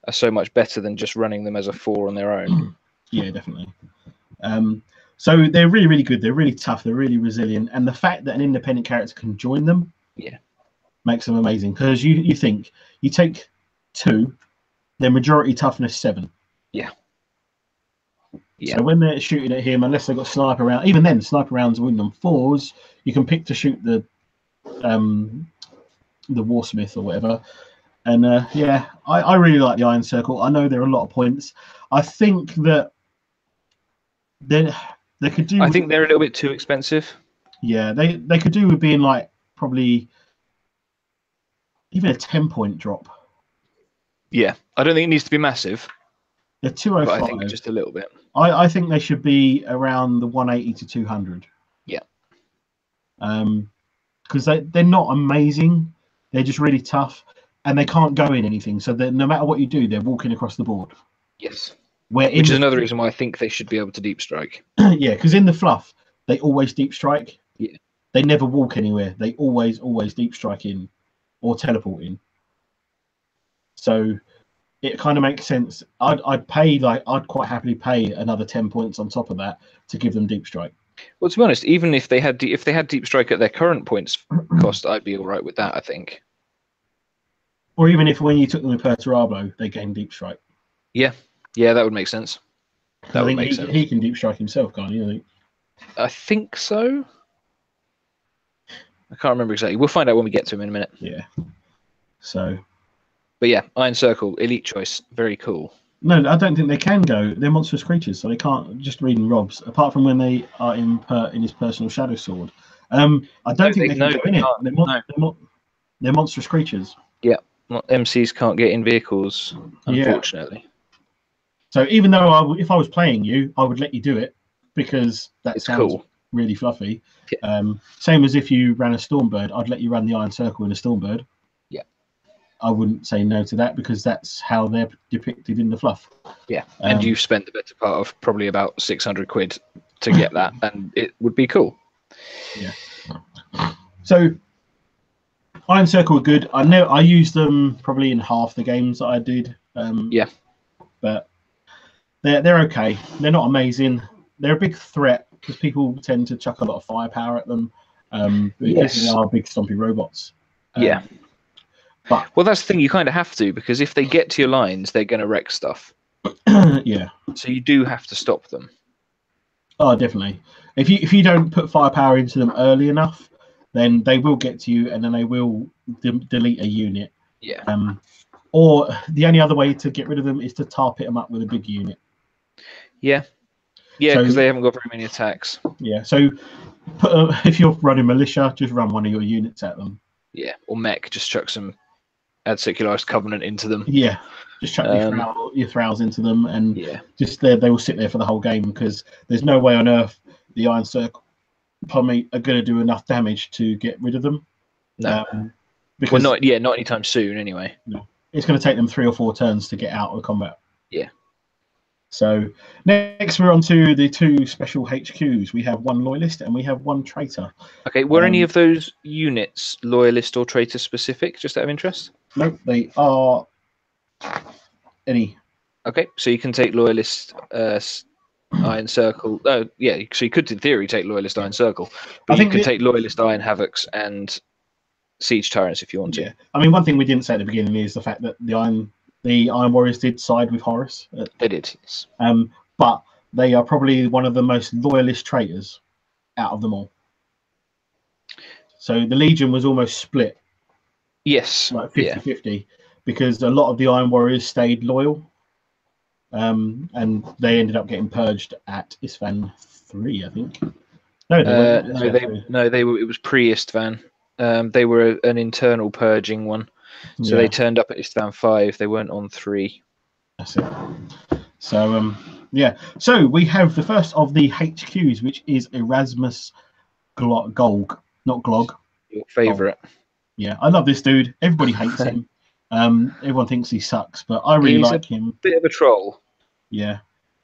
are so much better than just running them as a 4 on their own. Yeah, definitely. So they're really, really good. They're really tough. They're really resilient. And the fact that an independent character can join them makes them amazing. Because you think, you take 2, their majority toughness 7. Yeah. So when they're shooting at him, unless they've got sniper rounds, even then, sniper rounds are on 4s. You can pick to shoot the Warsmith or whatever. And I really like the Iron Circle. I know there are a lot of points. I think that they could do. I think they're a little bit too expensive. Yeah, they could do with being like probably even a 10-point drop. Yeah, I don't think it needs to be massive. They're 205. But I think just a little bit. I think they should be around the 180 to 200. Yeah. Because they're not amazing. They're just really tough, and they can't go in anything. So no matter what you do, they're walking across the board. Yes. Which is another reason why I think they should be able to deep strike. Yeah, because in the fluff, they always deep strike. Yeah. They never walk anywhere. They always deep strike in or teleport in. So it kind of makes sense. I'd quite happily pay another 10 points on top of that to give them deep strike. Well, to be honest, even if they had deep strike at their current points cost, I'd be all right with that, I think. Or even if when you took them with Perturabo, they gained deep strike. Yeah, that would make sense. That would make sense. He can deep strike himself, can't he? I think so. I can't remember exactly. We'll find out when we get to him in a minute. Yeah. So. But yeah, Iron Circle, elite choice, very cool. No, I don't think they can go. They're monstrous creatures, so they can't just reading Rob's. Apart from when they are in his personal shadow sword. I don't think they can go in it. They're monstrous creatures. Yeah, MCs can't get in vehicles, unfortunately. Yeah. So even though if I was playing you, I would let you do it because that sounds cool. Really fluffy. Yeah. Same as if you ran a Stormbird, I'd let you run the Iron Circle in a Stormbird. I wouldn't say no to that because that's how they're depicted in the fluff. Yeah, and you've spent the better part of probably about 600 quid to get that, and it would be cool. Yeah. So, Iron Circle were good. I know I used them probably in half the games that I did. But they're okay. They're not amazing. They're a big threat because people tend to chuck a lot of firepower at them because they are big stompy robots. Well, that's the thing. You kind of have to, because if they get to your lines, they're going to wreck stuff. Yeah. So you do have to stop them. Oh, definitely. If you don't put firepower into them early enough, then they will get to you, and then they will delete a unit. Yeah. Or the only other way to get rid of them is to tar pit them up with a big unit. Yeah. Yeah, because they haven't got very many attacks. Yeah. So if you're running militia, just run one of your units at them. Yeah. Or mech, just chuck some Ad Secularized Covenant into them. Yeah, just chuck your thralls into them, and just they will sit there for the whole game because there's no way on earth the Iron Circle pardon me, are going to do enough damage to get rid of them. No. Because not anytime soon. Anyway. No, it's going to take them 3 or 4 turns to get out of combat. Yeah. So next we're on to the 2 special HQs. We have 1 loyalist and we have 1 traitor. Okay, were any of those units loyalist or traitor specific, just out of interest? No, they are any. Okay, so you can take loyalist Iron Circle. Oh, yeah, so you could in theory take loyalist Iron Circle, but you could take loyalist Iron Havocs and Siege Tyrants if you want to. Yeah, I mean, one thing we didn't say at the beginning is the fact that the Iron Warriors did side with Horus. They did, yes. But they are probably one of the most loyalist traitors out of them all. So the Legion was almost split. Yes. Like 50-50, because a lot of the Iron Warriors stayed loyal. And they ended up getting purged at Istvan 3, I think. No, they were. It was pre-Istvan. They were an internal purging one. So they turned up at Istvan 5. They weren't on 3. That's it. So yeah. So we have the first of the HQs, which is Erasmus Golg, not Glog. Your favourite. Yeah, I love this dude. Everybody hates him. Everyone thinks he sucks, but I really like him. Bit of a troll. Yeah.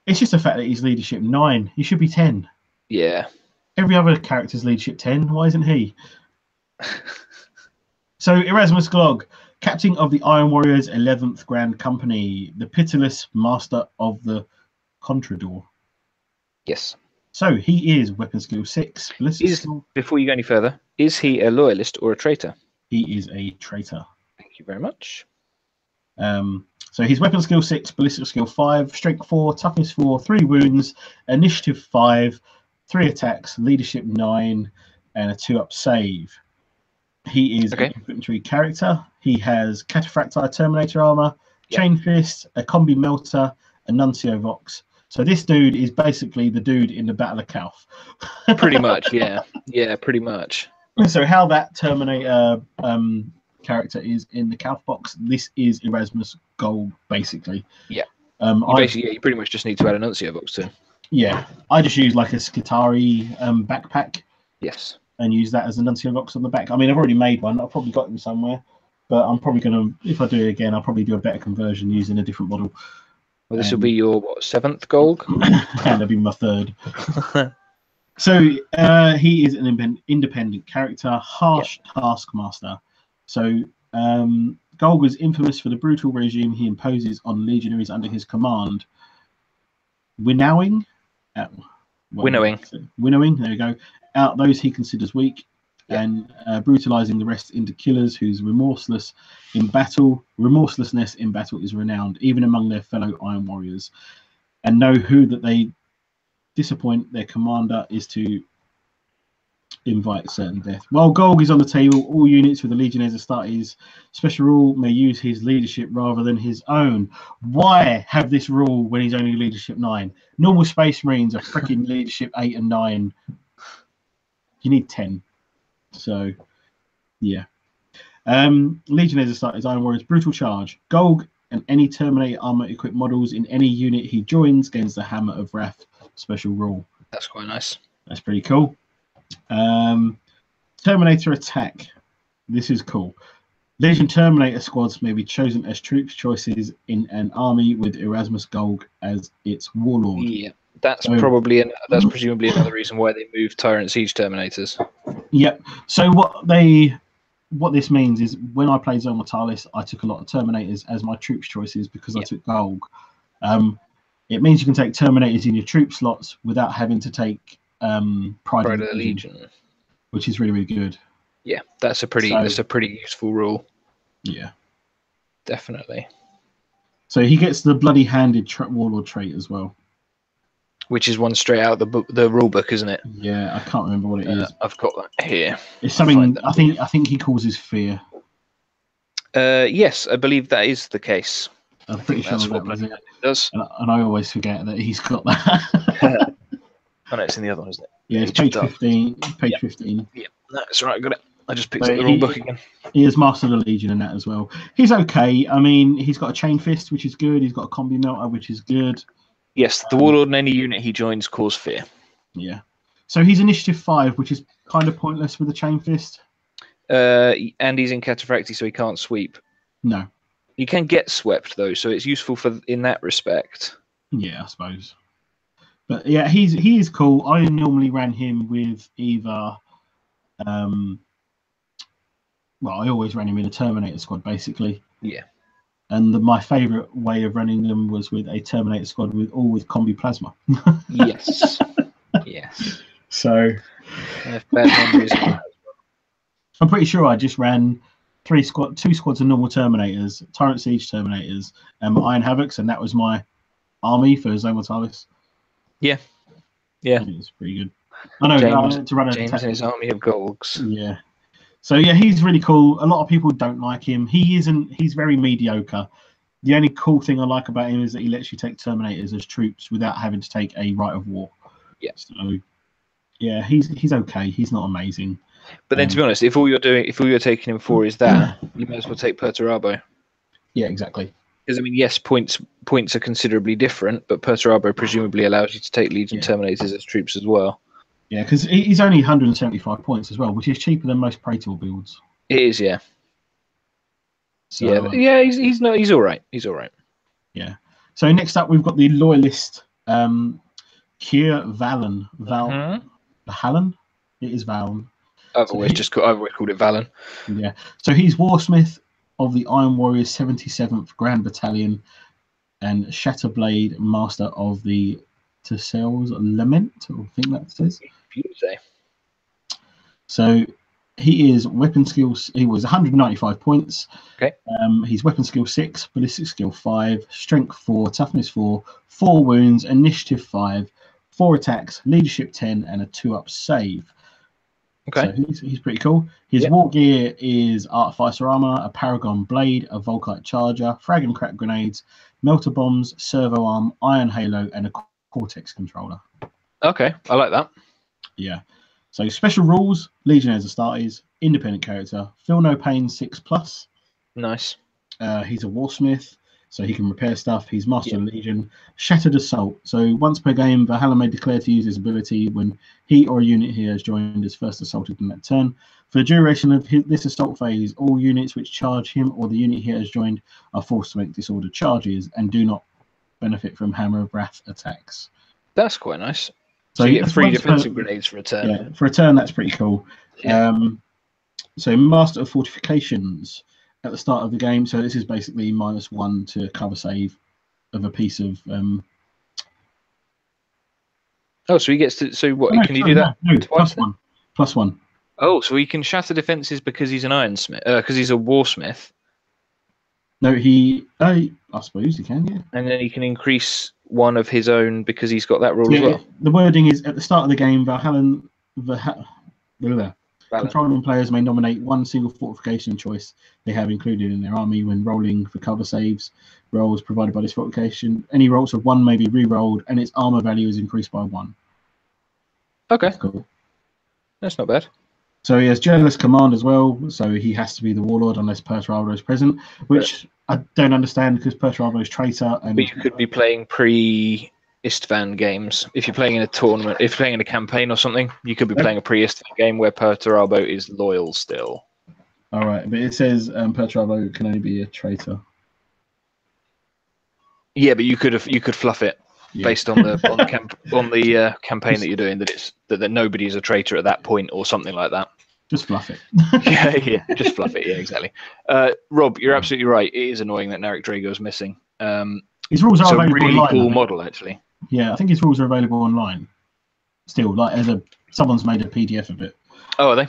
It's just the fact that he's leadership 9. He should be 10. Yeah. Every other character's leadership 10. Why isn't he? So Erasmus Glog, captain of the Iron Warriors 11th Grand Company, the pitiless master of the Contrador. Yes. So he is weapon skill 6. Before you go any further, is he a loyalist or a traitor? He is a traitor. Thank you very much. So he's weapon skill 6, ballistic skill 5, strength 4, toughness 4, 3 wounds, initiative 5, 3 attacks, leadership 9, and a 2-up save. He is an infantry character. He has Cataphracti Terminator armor, Chain Fist, a Combi Melter, a Nuncio Vox. So this dude is basically the dude in the Battle of Calth. Pretty much, yeah. Yeah, pretty much. So how that Terminator character is in the Calth box, this is Erasmus Gold, basically. Yeah. You pretty much just need to add a Nuncio Vox to him. Yeah. I just use like a Skitari backpack. Yes. And use that as a Nuncio Vox on the back. I mean, I've already made one. I've probably got them somewhere. But I'm probably going to, if I do it again, I'll probably do a better conversion using a different model. Well, this will be your, 7th gold? And it'll be my 3rd. So he is an independent character, harsh taskmaster. So Golg was infamous for the brutal regime he imposes on legionaries under his command. Winnowing, there we go, out those he considers weak, and brutalizing the rest into killers whose remorselessness in battle is renowned, even among their fellow Iron Warriors, and know who that they disappoint their commander is to invite certain death. While Golg is on the table, all units with the Legionnaires Astartes special rule may use his leadership rather than his own. Why have this rule when he's only leadership 9? Normal Space Marines are freaking leadership 8 and 9. You need 10. So, yeah. Legionnaires Astartes Iron Warriors brutal charge. Golg and any Terminator armor equipped models in any unit he joins gains the Hammer of Wrath special rule. That's quite nice. That's pretty cool. Terminator attack. This is cool. Legion Terminator squads may be chosen as troops choices in an army with Erasmus Golg as its warlord. Yeah, that's presumably another reason why they moved Tyrant Siege Terminators. Yep. So what this means is when I played Zone Mortalis, I took a lot of Terminators as my troops choices because I took Golg. It means you can take Terminators in your troop slots without having to take Pride of the Legion, which is really, really good. Yeah, that's a pretty useful rule. Yeah, definitely. So he gets the bloody handed warlord trait as well, which is one straight out of the rule book, isn't it? Yeah, I can't remember what it is. I've got that here. It's something I think he causes fear. Yes, I believe that is the case. I'm pretty sure that was it. Does. And I always forget that he's got that. Oh no, it's in the other one, isn't it? Yeah, it's page 15. Page 15. Yeah, that's right. I got it. I just picked up the rule book again. He is Master of the Legion and that as well. He's okay. I mean, he's got a Chain Fist, which is good. He's got a Combi Melter, which is good. Yes, the Warlord in any unit he joins cause fear. Yeah. So he's initiative 5, which is kind of pointless with the chain fist. And he's in Cataphracti, so he can't sweep. No. He can get swept though, so it's useful for in that respect. Yeah, I suppose. But yeah, he is cool. I normally ran him with either. Well, I always ran him in a Terminator squad, basically. Yeah. And my favourite way of running them was with a Terminator squad with combi plasma. Yes. Yes. So. I have bad memories of that. I'm pretty sure I just ran two squads of normal Terminators, Tyrant Siege Terminators, and Iron Havocs, and that was my army for Zomortalis. Yeah. Yeah. It's pretty good. I know to run James and his army of Golgs. Yeah. So yeah, he's really cool. A lot of people don't like him. He's very mediocre. The only cool thing I like about him is that he lets you take Terminators as troops without having to take a Rite of War. Yeah. So yeah, he's okay. He's not amazing. But then, to be honest, if all you're taking him for is that, you might as well take Perturabo. Yeah, exactly. Because I mean, yes, points are considerably different, but Perturabo presumably allows you to take Legion Terminators as troops as well. Yeah, because he's only 175 points as well, which is cheaper than most Praetor builds. It is, yeah. So, he's all right. He's all right. Yeah. So next up, we've got the loyalist, Kier Valen. Valen? It is Valen. I've always called it Valen. Yeah. So he's Warsmith of the Iron Warriors 77th Grand Battalion and Shatterblade Master of the Tessel's Lament, I think that says. So he is weapon skills. He was 195 points. Okay. He's weapon skill 6, ballistic skill 5, strength 4, toughness 4, 4 wounds, initiative 5, 4 attacks, leadership 10, and a 2-up save. Okay. So he's pretty cool. His war gear is Artificer armor, a Paragon blade, a Volkite charger, frag and crack grenades, melter bombs, servo arm, iron halo, and a Cortex controller. Okay, I like that. Yeah. So special rules: Legionnaires are starters, independent character, feel no pain 6+. Nice. He's a Warsmith, so he can repair stuff. He's Master of Legion. Shattered Assault. So once per game, Valhalla may declare to use his ability when he or a unit he has joined is first assaulted in that turn. For the duration of this assault phase, all units which charge him or the unit he has joined are forced to make disordered charges and do not benefit from Hammer of Wrath attacks. That's quite nice. So you get 3 defensive grenades for a turn. Yeah, for a turn, that's pretty cool. Yeah. So Master of Fortifications at the start of the game. So this is basically -1 to cover save of a piece of. Oh, so he gets to. So what? Can you do that? No, +1. Oh, so he can shatter defenses because he's an ironsmith. Because he's a warsmith. No, I suppose he can, yeah. And then he can increase one of his own because he's got that rule as well. The wording is at the start of the game, controlling players may nominate one single fortification choice they have included in their army when rolling for cover saves rolls provided by this fortification. Any rolls of 1 may be re-rolled, and its armor value is increased by 1. Okay. That's cool. That's not bad. So he has Jealous Command as well, so he has to be the Warlord unless Perturabo is present, which I don't understand because Perturabo is traitor. But you could be playing pre-Istvan games. If you're playing in a tournament, if you're playing in a campaign or something, you could be playing a pre-Istvan game where Perturabo is loyal still. All right, but it says Perturabo can only be a traitor. Yeah, but you could fluff it based on the campaign that you're doing that nobody is a traitor at that point or something like that. Just fluff it. yeah, just fluff it. Yeah, exactly. Rob, you're absolutely right. It is annoying that Narek Drago is missing. His rules are available really online. Cool model, actually. Yeah, I think his rules are available online. Still, like someone's made a PDF of it. Oh, are they?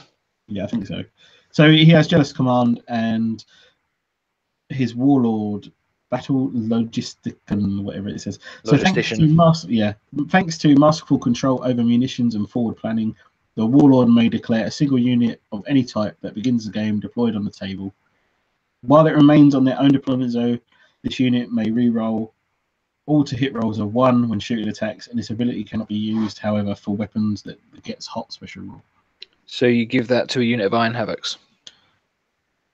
Yeah, I think so. So he has Jealous Command and his Warlord Battle Logisticon, whatever it says. So thanks to masterful control over munitions and forward planning, the Warlord may declare a single unit of any type that begins the game deployed on the table. While it remains on their own deployment zone, this unit may re-roll all to hit rolls of 1 when shooting attacks, and this ability cannot be used, however, for weapons that gets hot special roll. So you give that to a unit of Iron Havocs?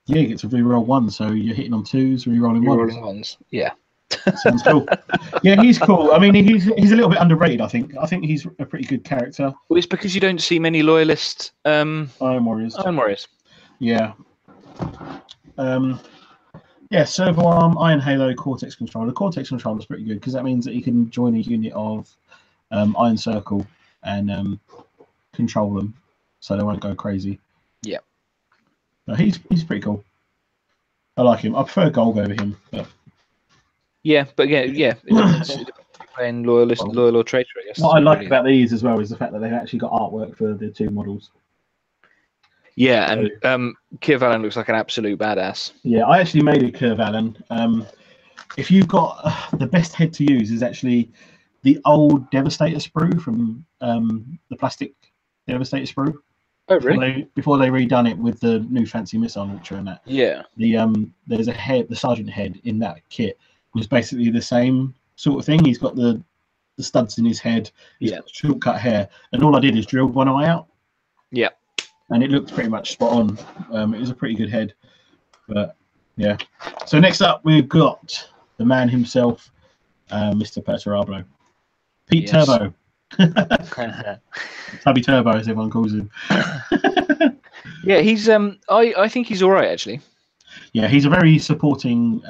Yeah, you get to re-roll 1, so you're hitting on 2s, re-rolling 1s. Re-rolling 1s, yeah. Sounds cool. Yeah, he's cool. I mean, he's a little bit underrated. I think he's a pretty good character. Well, it's because you don't see many loyalist Iron Warriors. Iron Warriors. Yeah. Yeah, Servo Arm, Iron Halo, Cortex Controller. Cortex Controller is pretty good because that means that you can join a unit of Iron Circle and control them so they won't go crazy. Yeah. But he's pretty cool. I like him. I prefer Golg over him. But... Yeah, but yeah. Playing loyal or traitor, I guess. What I like about these as well is the fact that they've actually got artwork for the two models. Yeah, and Kir Valen looks like an absolute badass. Yeah, I actually made a Kir Valen. If you've got the best head to use is actually the old Devastator sprue from the plastic Devastator sprue. Oh, really? Before they redone it with the new fancy missile launcher and that. Yeah. There's a head, the sergeant head in that kit was basically the same sort of thing. He's got the studs in his head. He's got shortcut hair, and all I did is drilled one eye out. Yeah. And it looked pretty much spot on. It was a pretty good head, but yeah. So next up, we've got the man himself, Mr. Perturabo, Pete Turbo, Tubby Turbo, as everyone calls him. Yeah, he's. I think he's all right actually. Yeah, he's a very supporting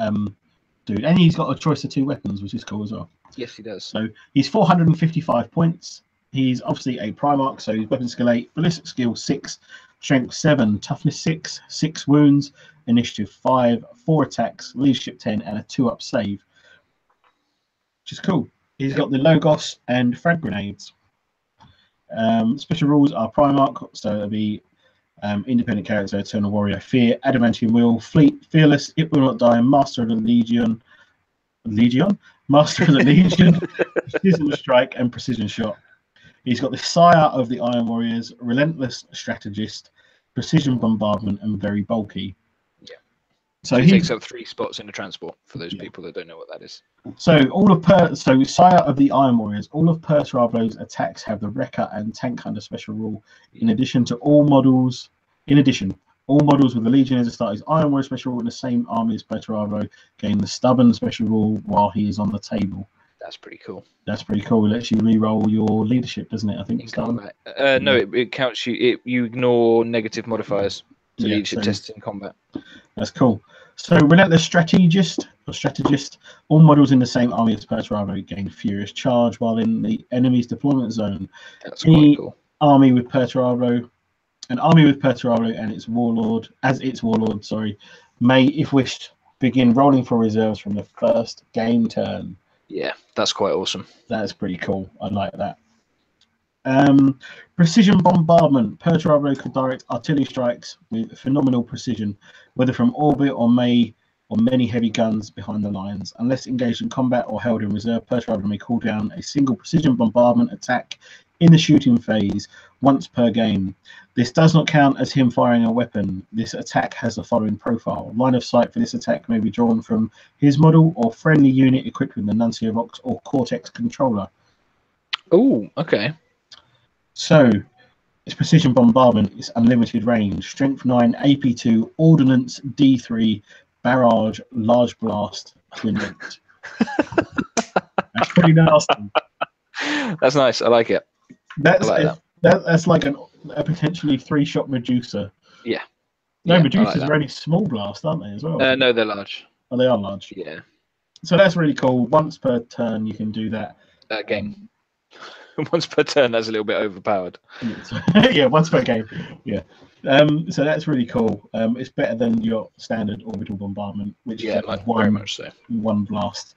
dude, and he's got a choice of 2 weapons, which is cool as well. Yes, he does. So he's 455 points. He's obviously a Primarch, so his weapon skill 8, ballistic skill 6, strength 7, toughness 6, 6 wounds, initiative 5, 4 attacks, leadership 10, and a 2-up save, which is cool. He's got the Logos and frag grenades. Special rules are Primarch, so it'll be independent character, Eternal Warrior, Fear, Adamantium Will, Fleet, Fearless, It Will Not Die, Master of the Legion, Master of the Legion, Precision Strike, and Precision Shot. He's got the Sire of the Iron Warriors, Relentless Strategist, Precision Bombardment, and Very Bulky. Yeah. So he takes up 3 spots in the transport for those people that don't know what that is. So Sire of the Iron Warriors, all of Perturabo's attacks have the Wrecker and Tank Hunter special rule. In addition, all models with the Legion as a start is Iron Warrior special rule in the same army as Perturabo gain the Stubborn special rule while he is on the table. That's pretty cool. That's pretty cool. It lets you re-roll your leadership, doesn't it? I think. No, it counts you. You ignore negative modifiers to leadership tests in combat. That's cool. So Relentless Strategist, all models in the same army as Perturabo gain Furious Charge while in the enemy's deployment zone. That's quite cool. An army with Perturabo and its warlord, may, if wished, begin rolling for reserves from the first game turn. Yeah, that's quite awesome. That's pretty cool. I like that. Precision Bombardment. Perturabo could direct artillery strikes with phenomenal precision, whether from orbit or many heavy guns behind the lines. Unless engaged in combat or held in reserve, Perturabo may call down a single precision bombardment attack in the shooting phase once per game. This does not count as him firing a weapon. This attack has the following profile. Line of sight for this attack may be drawn from his model or friendly unit equipped with the Nuncio Vox or Cortex controller. Oh, okay. So, it's precision bombardment. It's unlimited range. Strength 9, AP 2, Ordnance D3, barrage, large blast, twin linked. That's pretty nasty. That's nice. I like it. That's like a potentially 3-shot Medusa. Yeah. No, Medusas are only small blast, aren't they, as well? No, they're large. Oh, they are large. Yeah. So that's really cool. Once per turn, you can do that. Game. Once per turn, that's a little bit overpowered. Yeah, once per game. Yeah. So that's really cool. It's better than your standard orbital bombardment, which is very much so. One blast.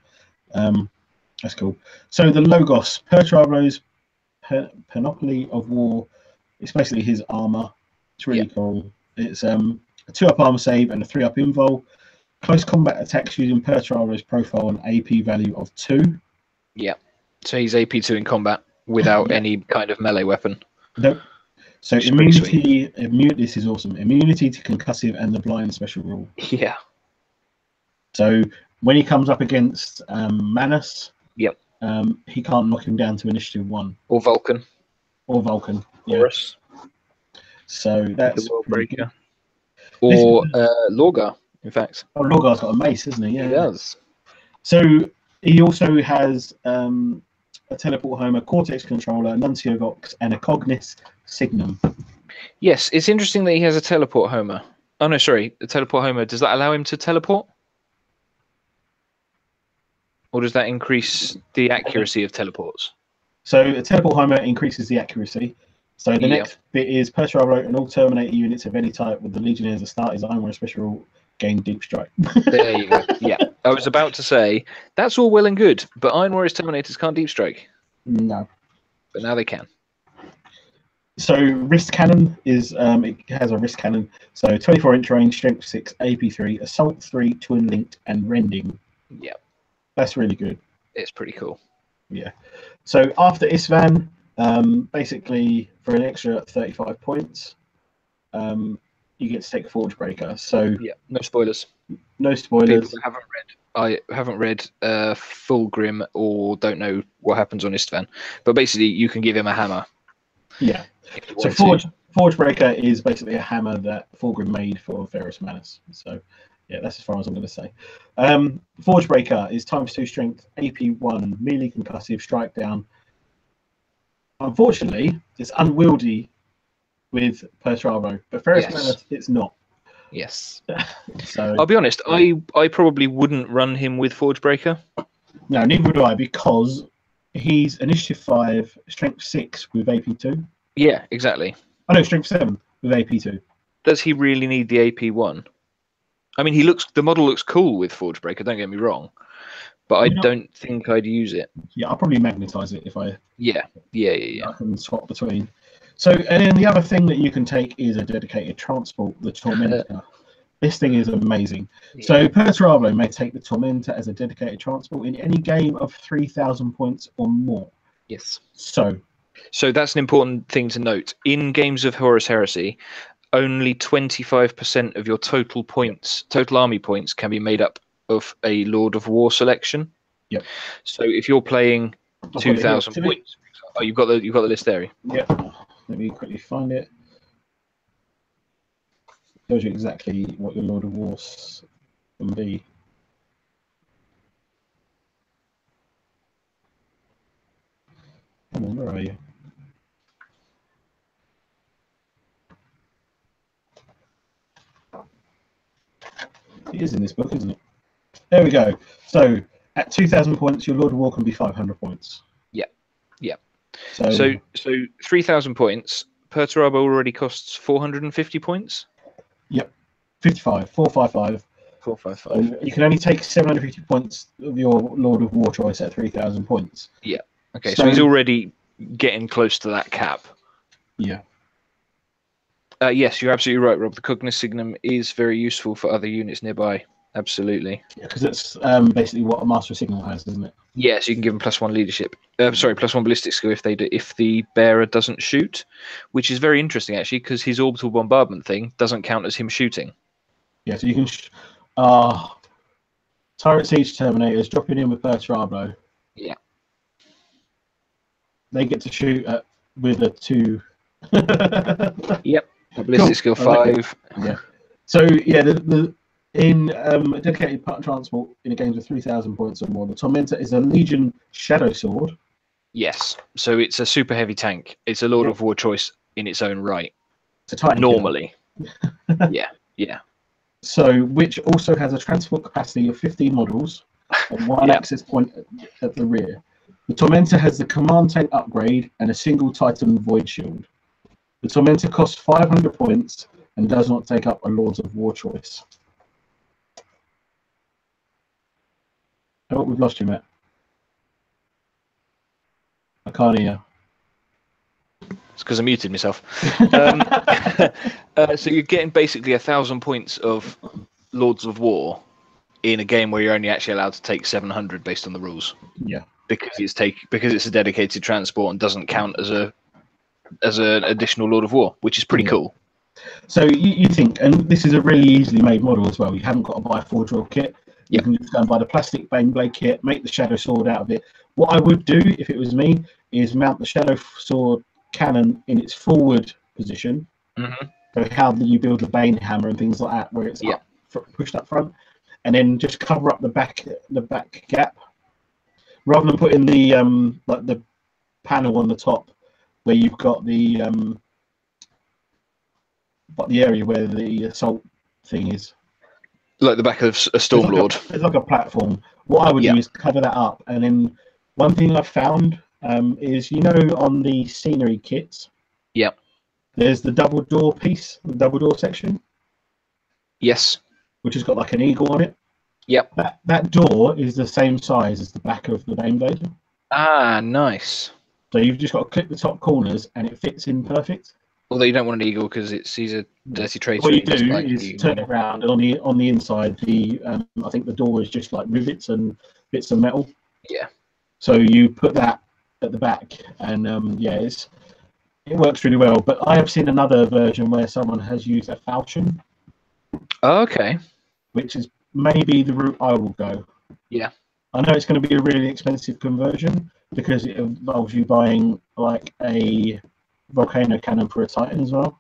That's cool. So the Logos, Perturabo's Panoply of War. It's basically his armor. It's really cool. It's a 2-up armor save and a 3-up invul. Close combat attacks using Perturabo's profile and AP value of 2. Yeah. So he's AP 2 in combat without any kind of melee weapon. Nope. So immunity. This is awesome. Immunity to concussive and the blind special rule. Yeah. So when he comes up against Manus, he can't knock him down to initiative 1. Or Vulcan. Horus. So that's the World Breaker. Or Lorgar, in fact. Oh, Lorgar's got a mace, isn't he? Yeah, he does. So he also has a teleport home, a Cortex controller, a Nuncio Vox, and a Cognis Signum. Yes, it's interesting that he has a teleport homer. Oh no, sorry, the teleport homer. Does that allow him to teleport? Or does that increase the accuracy of teleports? So a teleport homer increases the accuracy. So the next bit is Perturabo and all Terminator units of any type with the Legionnaires as start design or a special gain deep strike. There you go. Yeah, I was about to say that's all well and good, but Iron Warriors Terminators can't deep strike. No, but now they can. So wrist cannon is it has a wrist cannon. So 24-inch range, strength 6, AP 3, assault 3, twin linked, and rending. Yeah, that's really good. It's pretty cool. Yeah. So after Isvan, basically for an extra 35 points, you get to take a Forge Breaker. So yeah, no spoilers. No spoilers. People I haven't read Fulgrim or don't know what happens on Istvan, but basically you can give him a hammer. Yeah. So Forge Breaker is basically a hammer that Fulgrim made for Ferrus Manus. So yeah, that's as far as I'm going to say. Forge Breaker is ×2 strength, AP 1, melee concussive, strike down. Unfortunately, it's unwieldy with Perturabo, but Ferrus Manus it's not. Yes. So I'll be honest, I probably wouldn't run him with Forge Breaker. No, neither would I, because he's initiative 5, strength 6 with AP 2. Yeah, exactly. Oh no, strength 7 with AP 2. Does he really need the AP 1? I mean, the model looks cool with Forge Breaker, don't get me wrong, but I don't think I'd use it. Yeah, I'll probably magnetize it if I. Yeah. I can swap between. So, and then the other thing that you can take is a dedicated transport, the Tormentor. This thing is amazing. Yeah. So Perturabo may take the Tormentor as a dedicated transport in any game of 3,000 points or more. Yes. So that's an important thing to note. In games of Horus Heresy, only 25% of your total points, total army points, can be made up of a Lord of War selection. Yep. So if you're playing 2,000 points, oh, you've got the list there. Yeah. Let me quickly find it. It tells you exactly what your Lord of Wars can be. Come on, where are you? It is in this book, isn't it? There we go. So at 2,000 points, your Lord of War can be 500 points. Yeah. So 3,000 points. Perturabo already costs 450 points. Yep, 55, 455. 455. So you can only take 750 points of your Lord of War choice at 3,000 points. Yeah. Okay, so he's already getting close to that cap. Yeah. Yes, you're absolutely right, Rob. The Cognis Signum is very useful for other units nearby. Absolutely. Yeah, because it's basically what a Master of Signal has, isn't it? Yes, you can give them +1 leadership. +1 ballistic skill if the bearer doesn't shoot, which is very interesting actually, because his orbital bombardment thing doesn't count as him shooting. Yeah, so you can. Turret Siege Terminators dropping in with Perturabo. Yeah. They get to shoot with a 2. Yep. Ballistic skill 5. Yeah. So yeah, in a dedicated transport in a game of 3,000 points or more, the Tormentor is a Legion Shadow Sword. Yes. So it's a super heavy tank. It's a Lord of War choice in its own right. It's a Titan normally. Yeah. So which also has a transport capacity of 15 models and 1 access point at the rear. The Tormentor has the command tank upgrade and a single Titan Void Shield. The Tormentor costs 500 points and does not take up a Lords of War choice. Oh, we've lost you, Matt. I can't hear. It's because I muted myself. So you're getting basically 1,000 points of Lords of War in a game where you're only actually allowed to take 700 based on the rules. Yeah. Because it's a dedicated transport and doesn't count as an additional Lord of War, which is pretty cool. So you think, and this is a really easily made model as well. You haven't got to buy a Forge Roll kit. You can just go and buy the plastic Bane Blade kit, make the Shadow Sword out of it. What I would do if it was me is mount the Shadow Sword cannon in its forward position. Mm-hmm. So how do you build the Bane hammer and things like that, where it's pushed up front, and then just cover up the back gap, rather than putting the like the panel on the top where you've got the area where the assault thing is. Like the back of a Stormlord. It's like a platform. What I would do is cover that up, and then one thing I've found is, you know, on the scenery kits, there's the double door piece, the double door section. Yes. Which has got like an eagle on it. Yep. That door is the same size as the back of the Baneblade. Ah, nice. So you've just got to click the top corners, and it fits in perfect. Although you don't want an eagle because he's a dirty traitor. What you do is turn it around, and on the inside, I think the door is just like rivets and bits of metal. Yeah. So you put that at the back, and it works really well. But I have seen another version where someone has used a falchion. Oh, okay. Which is maybe the route I will go. Yeah. I know it's going to be a really expensive conversion because it involves you buying like a volcano cannon for a Titan as well.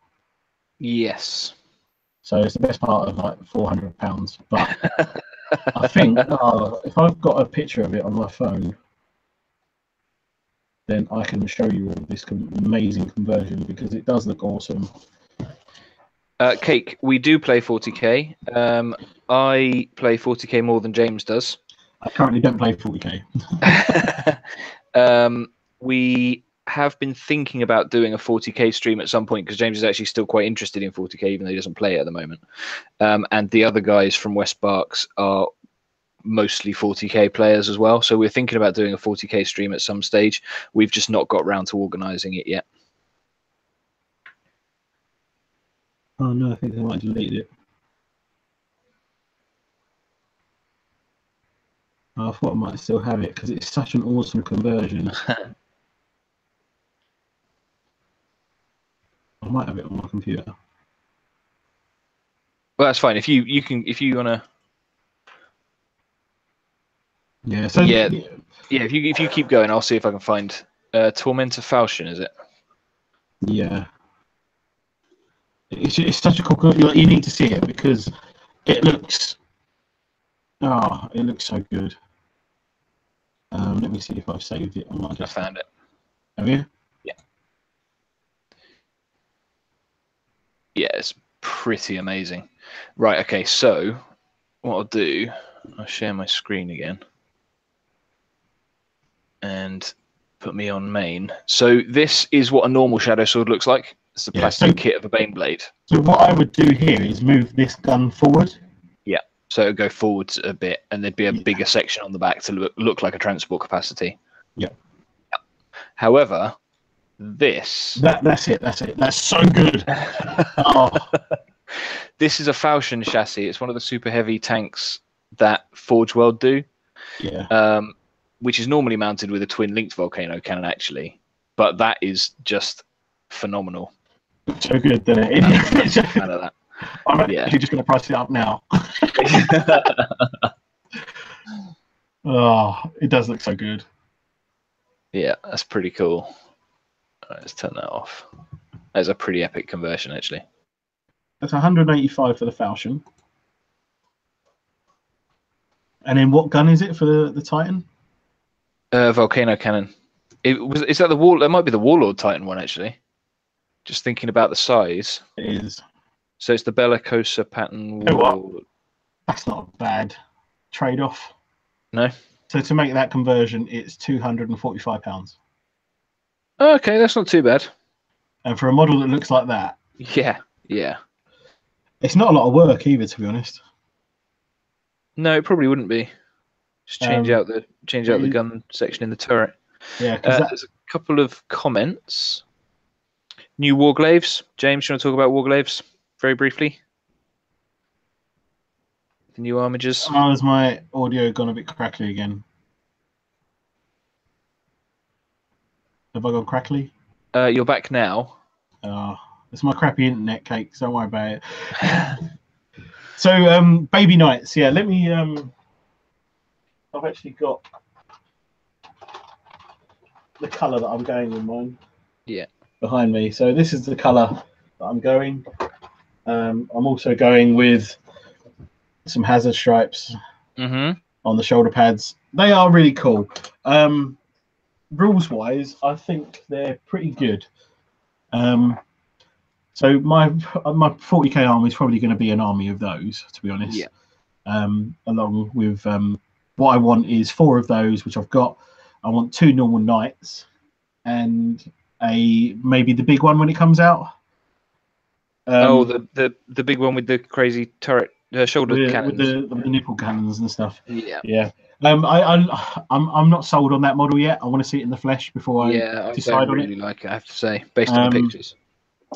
Yes. So it's the best part of like £400. But I think if I've got a picture of it on my phone, then I can show you all this amazing conversion because it does look awesome. Cake, we do play 40k. I play 40k more than James does. I currently don't play 40k. We have been thinking about doing a 40k stream at some point because James is actually still quite interested in 40k, even though he doesn't play it at the moment. And the other guys from West Berks are mostly 40k players as well. So we're thinking about doing a 40k stream at some stage. We've just not got round to organising it yet. Oh no, I think they might delete it. I thought I might still have it because it's such an awesome conversion. I might have it on my computer. Well, that's fine. If you wanna. Yeah. So yeah. If you keep going, I'll see if I can find Tormentor Falchion. Is it? Yeah. It's such a cool. You need to see it because it looks. Oh, it looks so good. Let me see if I've saved it. I found it. Have you? Yeah. Yeah, it's pretty amazing. Right, okay, so what I'll do, I'll share my screen again and put me on main. So this is what a normal Shadow Sword looks like. It's the plastic kit of a Baneblade. So what I would do here is move this gun forward. Yeah, so it'll go forwards a bit and there'd be a bigger section on the back to look like a transport capacity. Yeah. However, that's it. That's so good. Oh. This is a Falchion chassis. It's one of the super heavy tanks that Forge World do. Yeah. Which is normally mounted with a twin linked volcano cannon, actually. But that is just phenomenal. So good, isn't it? I'm actually just going to price it up now. Oh, it does look so good. Yeah, that's pretty cool. All right, let's turn that off. That's a pretty epic conversion, actually. That's 185 for the Falchion. And then what gun is it for the Titan? Volcano cannon. Is that the wall? That might be the Warlord Titan one, actually. Just thinking about the size. It is. So it's the Bellicosa pattern. That's not a bad trade-off. No. So to make that conversion, it's £245. Oh, okay, that's not too bad. And for a model that looks like that, yeah, it's not a lot of work either, to be honest. No, it probably wouldn't be. Just change out the gun section in the turret. Yeah, there's a couple of comments. New Warglaves. James, you want to talk about Warglaves very briefly? The new armigers. Oh, has my audio gone a bit crackly again? Have I gone crackly? You're back now. It's my crappy internet, Cake. So don't worry about it. So, Baby Knights. Yeah, let me. I've actually got the colour that I'm going in mine. Yeah. Behind me. So this is the colour that I'm going. I'm also going with some hazard stripes Mm-hmm. on the shoulder pads. They are really cool. Rules wise, I think they're pretty good. So my 40k army is probably going to be an army of those, to be honest. Yeah. Along with what I want is 4 of those, which I've got. I want 2 normal knights and maybe the big one when it comes out. The big one with the crazy turret, shoulder cannons, with the nipple cannons and stuff. Yeah. I'm not sold on that model yet. I want to see it in the flesh before I decide on it. I don't like it, I have to say, based on the pictures.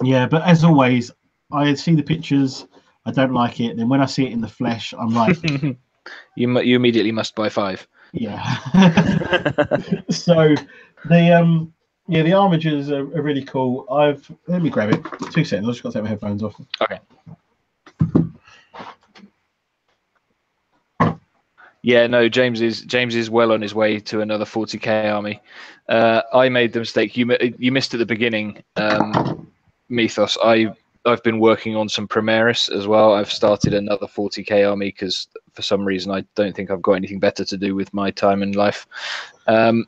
Yeah, but as always, I see the pictures, I don't like it. Then when I see it in the flesh, I'm like, you immediately must buy 5. Yeah. So the armatures are really cool. Let me grab it. 2 seconds. I've just got to take my headphones off. Okay. Yeah, no, James is well on his way to another 40k army. I made the mistake. You missed at the beginning, Mythos. I've been working on some Primaris as well. I've started another 40k army because for some reason I don't think I've got anything better to do with my time in life. I'm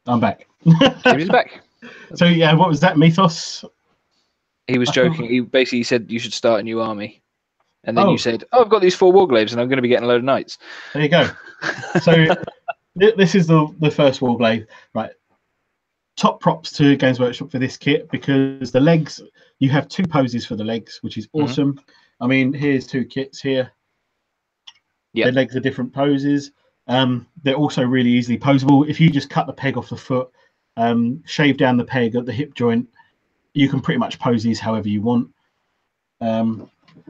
back. James is back. So yeah, what was that, Mythos? He was joking. He basically said you should start a new army. And then you said, "Oh, I've got these 4 Warglaives, and I'm going to be getting a load of knights." There you go. So this is the first Warglaive, right? Top props to Games Workshop for this kit because the legs, you have 2 poses for the legs, which is awesome. I mean, here's 2 kits here. Yeah, the legs are different poses. They're also really easily posable. If you just cut the peg off the foot, shave down the peg at the hip joint, you can pretty much pose these however you want.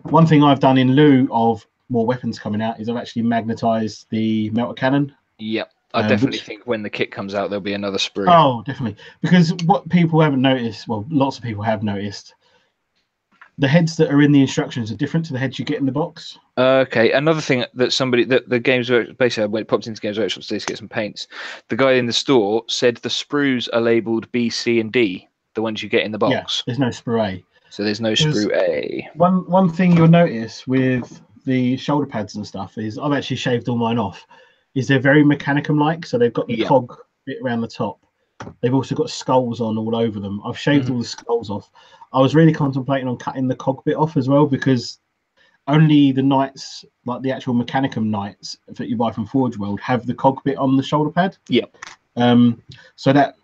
One thing I've done in lieu of more weapons coming out is I've actually magnetized the melter cannon. Yep. I definitely think when the kit comes out, there'll be another sprue. Oh, definitely. Because what people haven't noticed, well, lots of people have noticed, the heads that are in the instructions are different to the heads you get in the box. Okay. Another thing that the Games Workshop, basically I popped into Games Workshop today to get some paints. The guy in the store said the sprues are labelled B, C, and D, the ones you get in the box. Yeah, there's no sprue A. So there's no sprue A. One thing you'll notice with the shoulder pads and stuff is I've actually shaved all mine off. Is they're very Mechanicum-like, so they've got the cog bit around the top. They've also got skulls on all over them. I've shaved all the skulls off. I was really contemplating on cutting the cog bit off as well because only the knights, like the actual Mechanicum knights that you buy from Forge World, have the cog bit on the shoulder pad. Yep. So that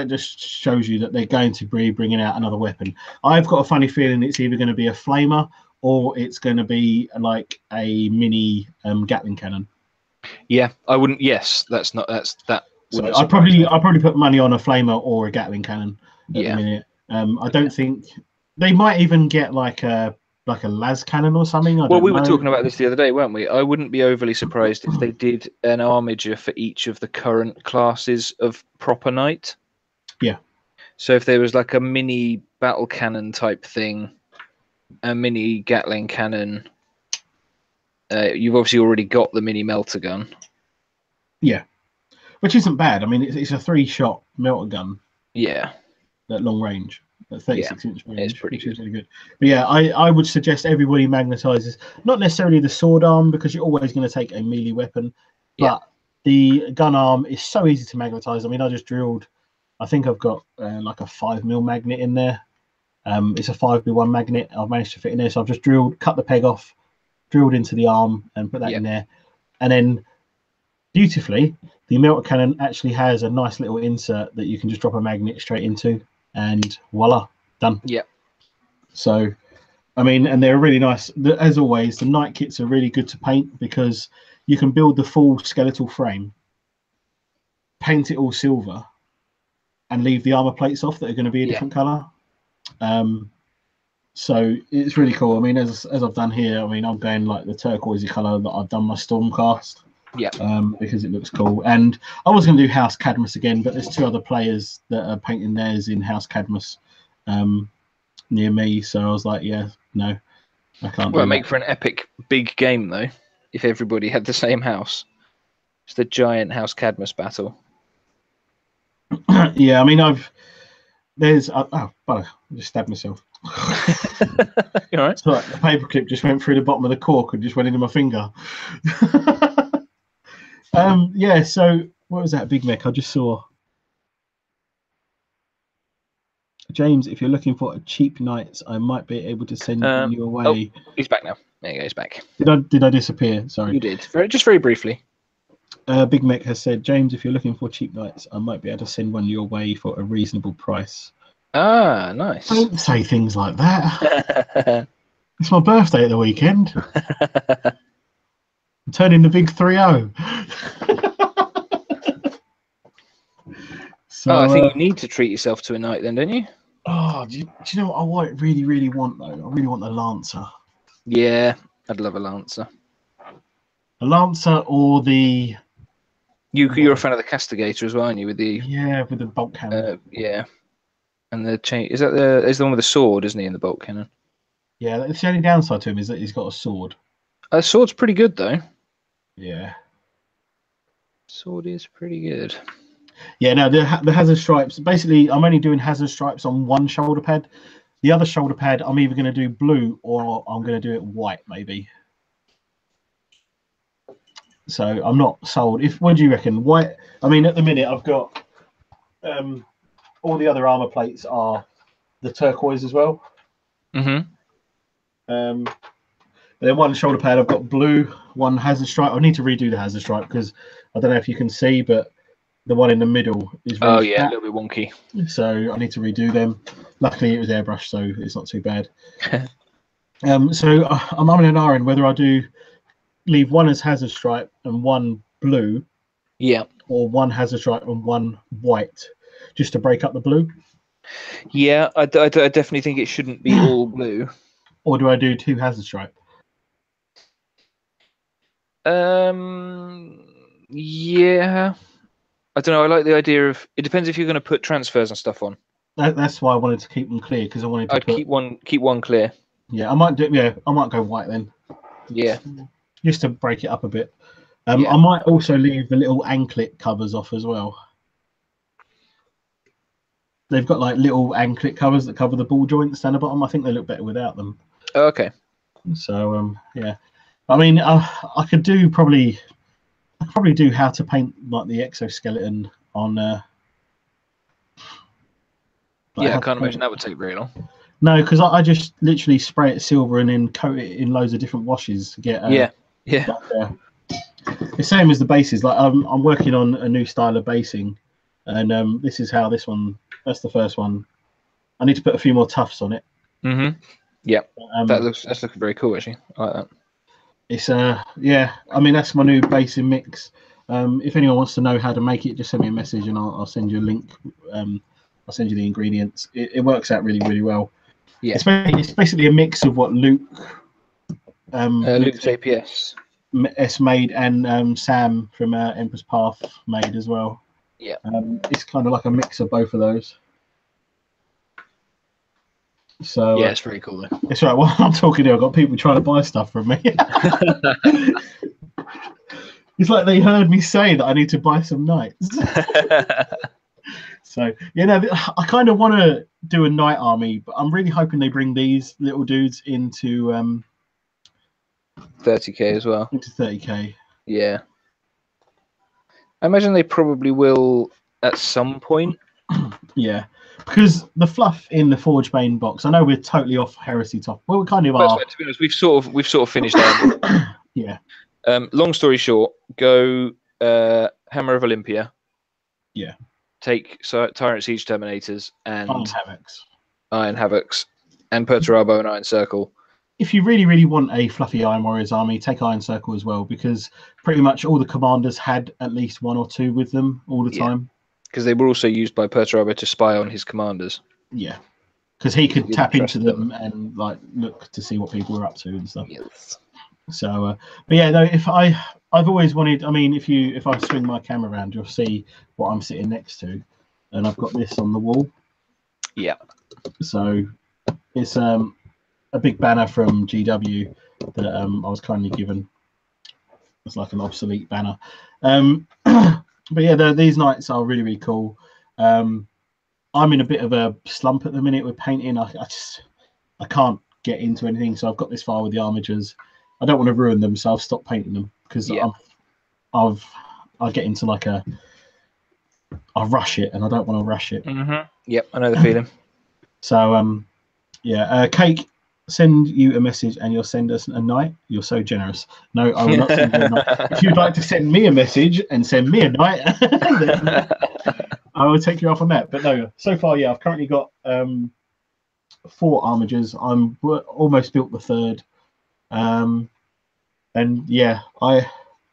just shows you that they're going to be bringing out another weapon. I've got a funny feeling it's either going to be a flamer or it's going to be like a mini Gatling cannon. Yeah, I wouldn't. Yes, that's that. So I probably put money on a flamer or a Gatling cannon at the minute. I don't think they might even get like a las cannon or something. Well, we were talking about this the other day, weren't we? I wouldn't be overly surprised if they did an armiger for each of the current classes of proper knight. Yeah. So if there was like a mini battle cannon type thing, a mini Gatling cannon, you've obviously already got the mini melter gun. Yeah, which isn't bad. I mean, it's a 3-shot melter gun. Yeah. At long range. 36-inch range, it's pretty good. Is really good. But yeah, I would suggest everybody magnetizes, not necessarily the sword arm because you're always going to take a melee weapon, but the gun arm is so easy to magnetize. I mean, I just drilled, I think I've got like a 5mm magnet in there. It's a 5B1 magnet. I've managed to fit in there, so I've just cut the peg off, drilled into the arm, and put that in there, and then beautifully, the melter cannon actually has a nice little insert that you can just drop a magnet straight into. And voila, done. Yeah. So, I mean, and they're really nice. As always, the knight kits are really good to paint because you can build the full skeletal frame, paint it all silver, and leave the armor plates off that are going to be a different color. So it's really cool. I mean, as I've done here, I mean, I'm going like the turquoisey color that I've done my Stormcast. Yeah. Because it looks cool. And I was going to do House Cadmus again, but there's 2 other players that are painting theirs in House Cadmus near me. So I was like, yeah, no, I can't. Well, make for an epic big game though, if everybody had the same house. It's the giant House Cadmus battle. Yeah, I mean, there's oh, I just stabbed myself. You all right? So like, the paperclip just went through the bottom of the cork and just went into my finger. Yeah. So what was that, Big Mac? I just saw. James, if you're looking for a cheap nights, I might be able to send one your way. Oh, he's back now. There you go. He's back. Did I disappear? Sorry. You did. Just very briefly. Big Mac has said, James, if you're looking for cheap nights, I might be able to send one your way for a reasonable price. Ah, nice. Don't say things like that. It's my birthday at the weekend. I'm turning the big 3-0. So, I think you need to treat yourself to a night then, don't you? Oh, do you know what I really, really want, though? I really want the Lancer. Yeah, I'd love a Lancer. A Lancer or the... You're a fan of the Castigator as well, aren't you? With the with the bolt cannon. Yeah. And the chain... Is the one with the sword, isn't he, in the bolt cannon? Yeah, that's the only downside to him, is that he's got a sword. The sword's pretty good, though. Yeah. Sword is pretty good. Yeah, no, the hazard stripes. Basically, I'm only doing hazard stripes on one shoulder pad. The other shoulder pad, I'm either going to do blue or I'm going to do it white, maybe. So I'm not sold. What do you reckon? White? I mean, at the minute, I've got all the other armor plates are the turquoise as well. Mm-hmm. And then one shoulder pad, I've got blue. One hazard stripe. I need to redo the hazard stripe because I don't know if you can see, but the one in the middle is really fat. A little bit wonky. So I need to redo them. Luckily, it was airbrushed, so it's not too bad. So I'm in an iron whether I do leave one as hazard stripe and one blue, or one hazard stripe and one white, just to break up the blue. Yeah, I definitely think it shouldn't be all blue. Or do I do 2 hazard stripe? Yeah. I don't know. I like the idea of it. Depends if you're going to put transfers and stuff on. That's why I wanted to keep them clear, because I wanted to keep one clear. Yeah, I might do. Yeah, I might go white then. Yeah, just to break it up a bit. I might also leave the little anklet covers off as well. They've got like little anklet covers that cover the ball joints down the bottom. I think they look better without them. Oh, okay. So yeah, I mean, I could probably do how to paint like the exoskeleton on. I can't imagine that would take very long. No, because I just literally spray it silver and then coat it in loads of different washes to get. Yeah. The same as the bases. Like I'm working on a new style of basing, and this is how this one. That's the first one. I need to put a few more tufts on it. Mm-hmm. Yeah, that's looking very cool actually. I like that. It's yeah. I mean, that's my new basing mix. If anyone wants to know how to make it, just send me a message and I'll send you a link. I'll send you the ingredients. It works out really, really well. Yeah, it's basically a mix of what Luke's APS made and Sam from Emperor's Path made as well. Yeah, it's kind of like a mix of both of those. So yeah, it's very cool though. It's right. While I'm talking here, I've got people trying to buy stuff from me. It's like they heard me say that I need to buy some knights. So I kind of want to do a knight army, but I'm really hoping they bring these little dudes into 30k as well. Into 30k. Yeah, I imagine they probably will at some point. Yeah, because the fluff in the Forgebane box. I know we're totally off heresy top. Well, we kind of are. To be honest, we've sort of finished that. Yeah. Long story short, go Hammer of Olympia. Yeah. Take Tyrant Siege Terminators and Iron Havocs, and Perturabo and Iron Circle. If you really, really want a fluffy Iron Warriors army, take Iron Circle as well, because pretty much all the commanders had at least 1 or 2 with them all the time. Because they were also used by Perturabo to spy on his commanders. Yeah, because he could tap into them and like look to see what people were up to and stuff. Yes. So, but yeah, no. I've always wanted. I mean, if I swing my camera around, you'll see what I'm sitting next to, and I've got this on the wall. Yeah. So it's a big banner from GW that I was kindly given. It's like an obsolete banner. But yeah, these knights are really, really cool. I'm in a bit of a slump at the minute with painting. I can't get into anything, so I've got this far with the armatures. I don't want to ruin them, so I've stopped painting them because I get into like I rush it, and I don't want to rush it. Yep, I know the feeling. So Cake, send you a message and you'll send us a knight. You're so generous. No, I will not send you a knight. If you'd like to send me a message and send me a knight, then I will take you off on that. But no, so far, yeah, I've currently got 4 armigers. I'm almost built the 3rd. And yeah, I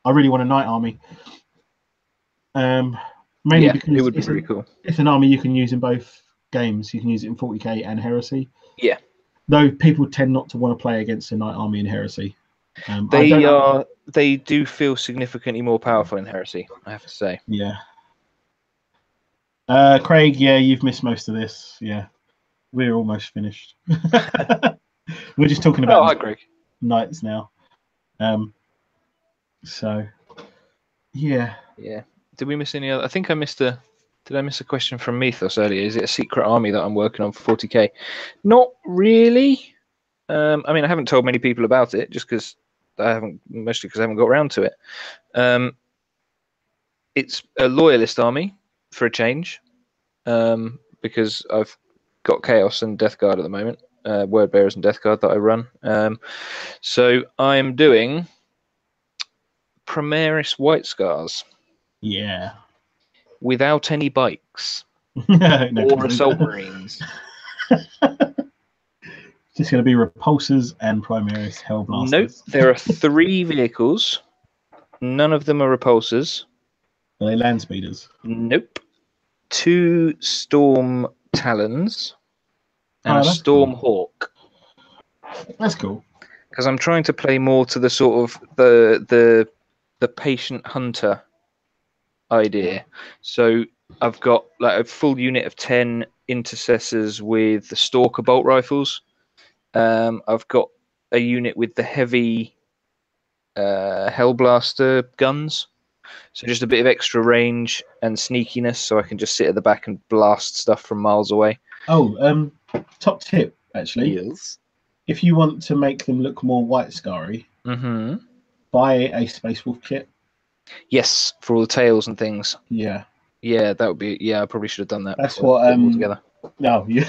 really want a knight army. Mainly because it would be pretty cool. It's an army you can use in both games. You can use it in 40k and Heresy. Yeah. Though people tend not to want to play against a knight army in Heresy. They do feel significantly more powerful in Heresy, I have to say. Yeah. Craig, yeah, you've missed most of this. Yeah. We're almost finished. We're just talking about hi, Greg. knights now. So yeah. Yeah. Did we miss any other? I think I missed a. Did I miss a question from Mythos earlier? Is it a secret army that I'm working on for 40k? Not really. I mean, I haven't told many people about it, just because mostly because I haven't got around to it. It's a loyalist army for a change, because I've got Chaos and Death Guard at the moment, Word Bearers and Death Guard that I run. So I'm doing Primaris White Scars. Yeah. Without any bikes or assault marines. Just going to be repulsors and Primaris Hellblasters. Nope, there are 3 vehicles. None of them are repulsors. Are they land speeders? Nope. 2 Storm Talons and a Storm Hawk. That's cool. Because I'm trying to play more to the sort of the patient hunter idea. So I've got like a full unit of 10 intercessors with the Stalker bolt rifles. I've got a unit with the heavy Hellblaster guns. So just a bit of extra range and sneakiness, so I can just sit at the back and blast stuff from miles away. Oh, top tip, actually. Yes. If you want to make them look more White Scarry, buy a Space Wolf kit. Yes, for all the tails and things. Yeah. Yeah, that would be. Yeah, I probably should have done that. That's what. Together. No, yeah.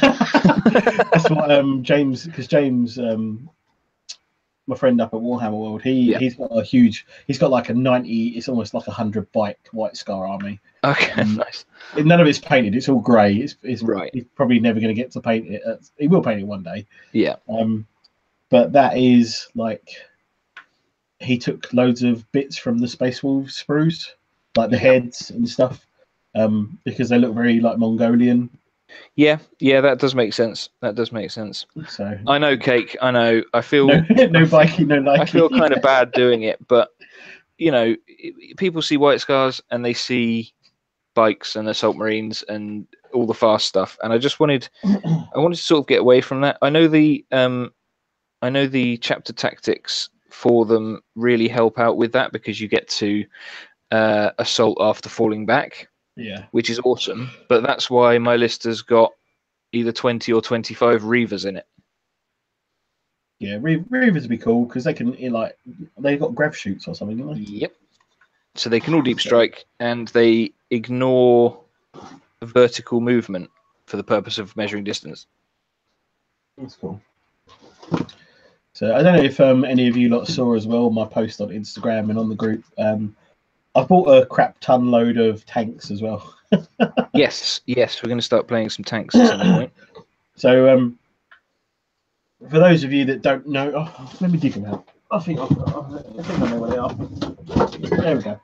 That's what James, because James, my friend up at Warhammer World, he's got a huge. He's got like a 90. It's almost like 100 bike White Scar army. Okay, nice. None of it's painted. It's all grey. It's right. He's probably never going to get to paint it. He will paint it one day. Yeah. But that is like. He took loads of bits from the Space Wolf sprues, like the heads and stuff, because they look very like Mongolian. Yeah, that does make sense. So I know, Cake. I know. I feel no biking, no Nike. I feel kind of bad doing it, but you know, people see White Scars and they see bikes and assault marines and all the fast stuff, and I wanted to sort of get away from that. I know the chapter tactics for them really help out with that, because you get to assault after falling back, which is awesome. But that's why my list has got either 20 or 25 Reavers in it. Yeah, Reavers would be cool because they can they've got grav shoots or something, don't they? Yep. So they can all deep strike and they ignore vertical movement for the purpose of measuring distance. That's cool. So I don't know if any of you lot saw as well my post on Instagram and on the group. I bought a crap ton load of tanks as well. Yes, we're going to start playing some tanks at some point. So for those of you that don't know, let me dig them out. I think I know where they are. There we go.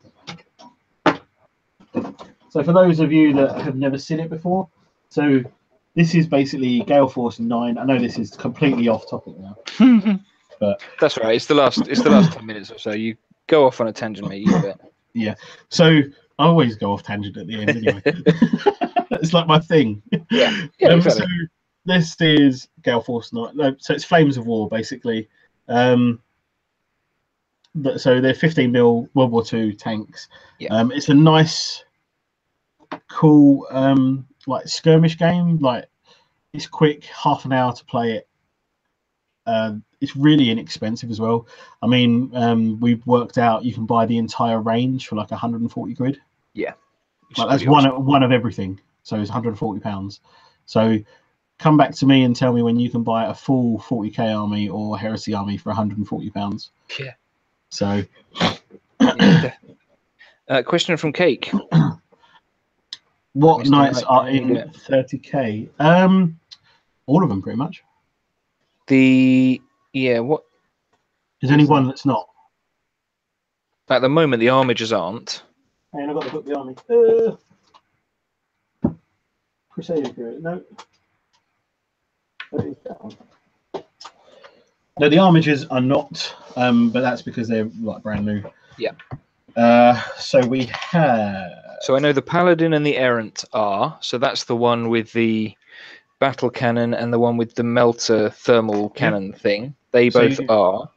So for those of you that have never seen it before, so this is basically Gale Force 9. I know this is completely off topic now, but that's right. It's the last 10 minutes or so. You go off on a tangent, mate. You bet. Yeah. So I always go off tangent at the end anyway. It's like my thing. Yeah. Exactly. So this is Gale Force 9. No, so it's Flames of War basically. So they're 15mm World War II tanks. Yeah. It's a nice, cool like skirmish game. Like it's quick, half an hour to play it. It's really inexpensive as well. I mean, we've worked out you can buy the entire range for like 140 quid. Yeah, like that's one of everything. So it's 140 pounds. So come back to me and tell me when you can buy a full 40k army or Heresy army for 140 pounds. Yeah. So. Question from Cake. What knights are in 30k? All of them, pretty much. What? There's only one that's not. At the moment, the armigers aren't. And I've got to put the army. Crusader Spirit. No. What is that one? No, the armigers are not, but that's because they're like brand new. Yeah. So we have. So I know the Paladin and the Errant are. So that's the one with the battle cannon and the one with the melter thermal cannon thing. They both are.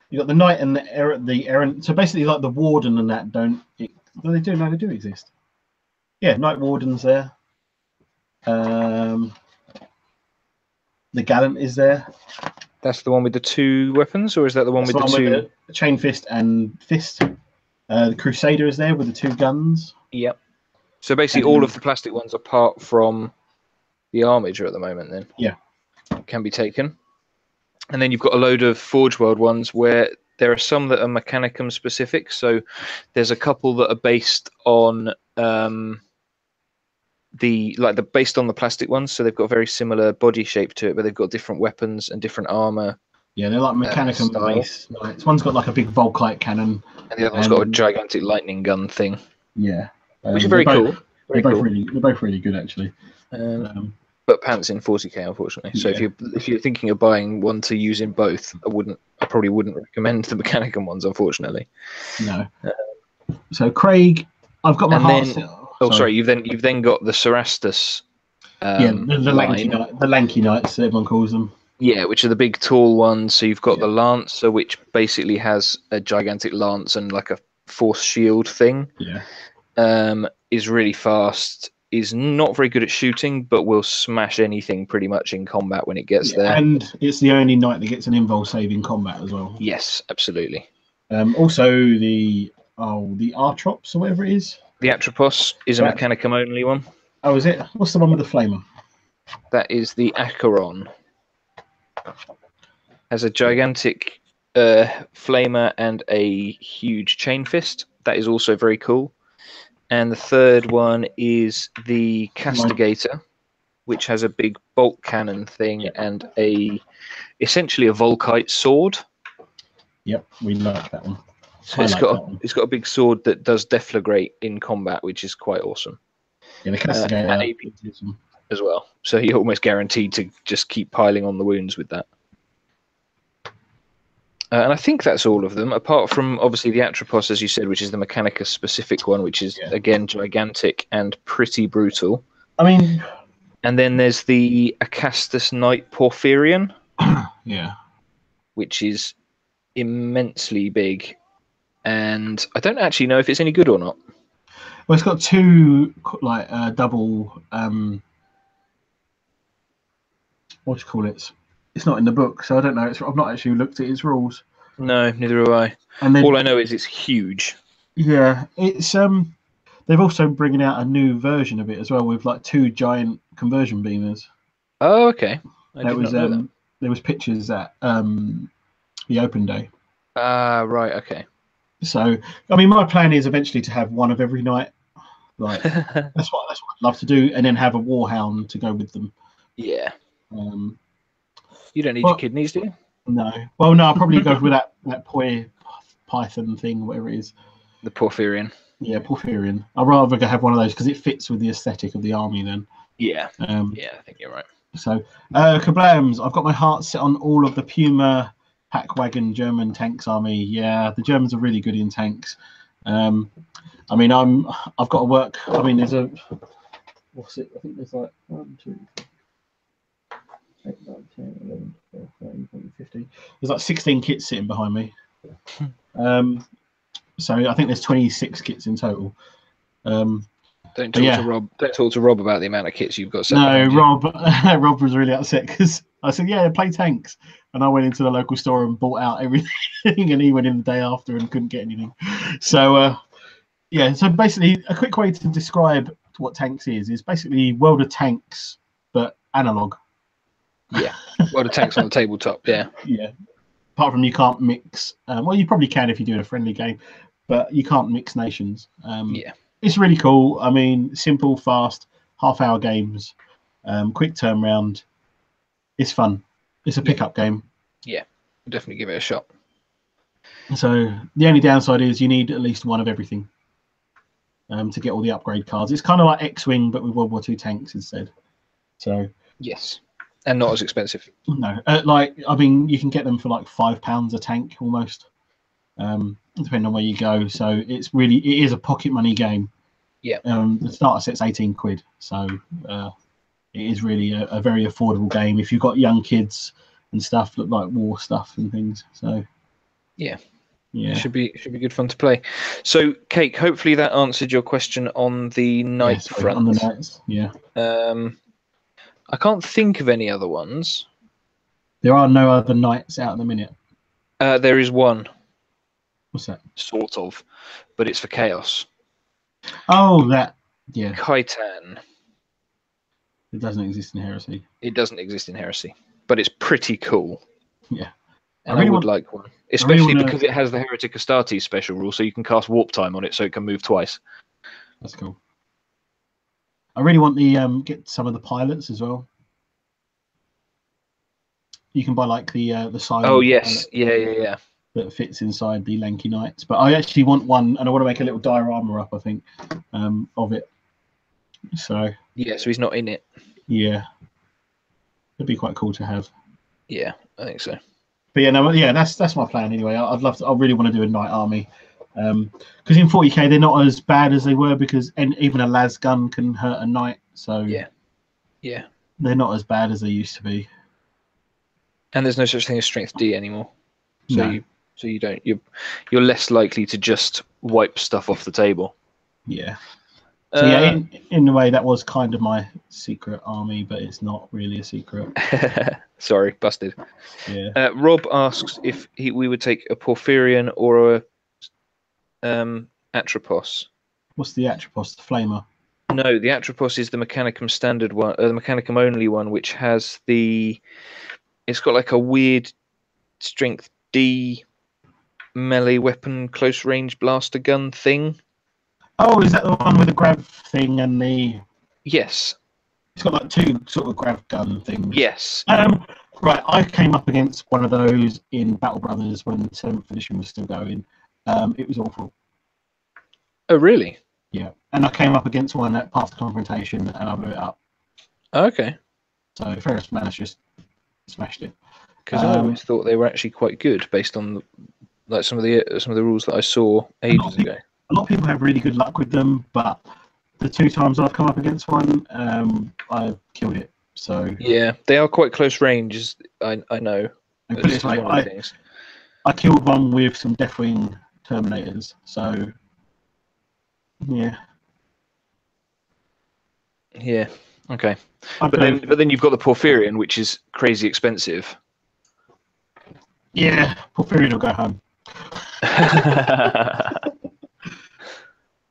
You got the Knight and the Errant. So basically, like the Warden and that don't. Well, they do. No, they do exist. Yeah, Knight Warden's there. The Gallant is there. That's the one with the 2 weapons, or is that the one with the 2? With the chain fist and fist. The Crusader is there with the 2 guns. Yep. So basically, all of the plastic ones, apart from the armiger at the moment, then. Yeah. Can be taken. And then you've got a load of Forge World ones where there are some that are Mechanicum specific. So there's a couple that are based on based on the plastic ones. So they've got a very similar body shape to it, but they've got different weapons and different armor. Yeah, they're like Mechanicum based. Like, one's got like a big Volkite cannon, and the other one's got a gigantic lightning gun thing. Yeah, which is very cool. They're both really good actually. But pants in 40k, unfortunately. So if you're thinking of buying one to use in both, I probably wouldn't recommend the Mechanicum ones, unfortunately. No. So Craig, I've got my heart. Sorry. You've then got the Cerastus. The lanky knights, everyone calls them. Yeah, which are the big tall ones. So you've got the Lancer, which basically has a gigantic lance and like a force shield thing. Yeah. Is really fast. Is not very good at shooting, but will smash anything pretty much in combat when it gets there. And it's the only knight that gets an invul save in combat as well. Yes, absolutely. Also, the Artrops or whatever it is. The Atropos is a Mechanicum only one. Oh, is it? What's the one with the flamer? That is the Acheron. Has a gigantic flamer and a huge chain fist. That is also very cool. And the third one is the Castigator, which has a big bolt cannon thing and essentially a Volkite sword. Yep, we like that one. So it's got a big sword that does deflagrate in combat, which is quite awesome. Yeah, the Castigator AP as well. So you're almost guaranteed to just keep piling on the wounds with that. And I think that's all of them, apart from obviously the Atropos, as you said, which is the Mechanicus specific one, which is again gigantic and pretty brutal. I mean, and then there's the Acastus Knight Porphyrion, which is immensely big, and I don't actually know if it's any good or not. Well, it's got 2 like double. What do you call it? It's not in the book, so I don't know. I've not actually looked at its rules. No, neither have I. And all I know is it's huge. Yeah, it's they've also bringing out a new version of it as well with like 2 giant conversion beamers. Oh, okay. There was pictures at the open day. Right. Okay. So, I mean, my plan is eventually to have one of every night. Like that's what I'd love to do, and then have a warhound to go with them. Yeah. You don't need your kidneys, do you? No. Well, no, I'll probably go with that Python thing, whatever it is. The Porphyrion. Yeah, Porphyrion. I'd rather have one of those because it fits with the aesthetic of the army then. Yeah. I think you're right. So, kablams, I've got my heart set on all of the Puma pack wagon German tanks army. Yeah, the Germans are really good in tanks. I mean, I've got to work. I mean, there's what's it? I think there's like 1, 2, 3, 8, 9, 10, 11, 12, 13, 14, 15. There's like 16 kits sitting behind me. So I think there's 26 kits in total. Don't talk to Rob. Don't talk to Rob about the amount of kits you've got. No, Rob was really upset because I said, "Yeah, play tanks," and I went into the local store and bought out everything, and he went in the day after and couldn't get anything. So yeah, so basically, a quick way to describe what tanks is basically World of Tanks, but analog. Yeah, World of Tanks on the tabletop. Yeah, yeah. Apart from you can't mix. Well, you probably can if you do a friendly game, but you can't mix nations. Yeah. It's really cool. I mean, simple, fast, half-hour games, quick turnaround. It's fun. It's a pickup game. Yeah, definitely give it a shot. So the only downside is you need at least one of everything to get all the upgrade cards. It's kind of like X-Wing, but with World War II tanks instead. So yes, and not as expensive. No, I mean, you can get them for like £5 a tank almost, depending on where you go. So it is a pocket money game. Yeah. The starter set's 18 quid, so it is really a very affordable game if you've got young kids and stuff, look like war stuff and things. So yeah, it should be good fun to play. So, Cake, hopefully that answered your question on the knight front. On the knights, yeah. I can't think of any other ones. There are no other knights out at the minute. There is one. What's that? Sort of, but it's for chaos. Oh, that, yeah. Khitan. It doesn't exist in Heresy. It doesn't exist in Heresy, but it's pretty cool. Yeah. And I would like one. Especially because it has the Heretic Astartes special rule, so you can cast warp time on it so it can move twice. That's cool. I really want the get some of the pilots as well. You can buy like the silent. Oh yes, yeah. That fits inside the lanky knights, but I actually want one, and I want to make a little diorama up. I think of it. So yeah, so he's not in it. Yeah, it'd be quite cool to have. Yeah, I think so. But yeah, no, yeah, that's my plan anyway. I really want to do a knight army, because in 40k they're not as bad as they were, because even a las gun can hurt a knight. So yeah, they're not as bad as they used to be. And there's no such thing as strength D anymore. So no. You're less likely to just wipe stuff off the table. Yeah. So yeah, in a way that was kind of my secret army, but it's not really a secret. Sorry, busted. Yeah. Rob asks if we would take a Porphyrion or a Atropos. What's the Atropos? The Flamer? No, the Atropos is the Mechanicum standard one, the Mechanicum only one, which has it's got like a weird strength D melee weapon close range blaster gun thing. Oh, is that the one with the grav thing and the? Yes. It's got like two sort of grav gun things. Yes. Right, I came up against one of those in Battle Brothers when the 7th edition was still going. It was awful. Oh, really? Yeah, and I came up against one at Path to Confrontation, and I blew it up. Okay. So Ferris Manus just smashed it. Because I always thought they were actually quite good based on some of the rules that I saw ages ago. A lot of people have really good luck with them, but the 2 times I've come up against one, I've killed it. So yeah, they are quite close range. I know. And put it this way, I killed one with some Deathwing Terminators. So yeah. Yeah. Okay. But then you've got the Porphyrion, which is crazy expensive. Yeah, Porphyrion will go home.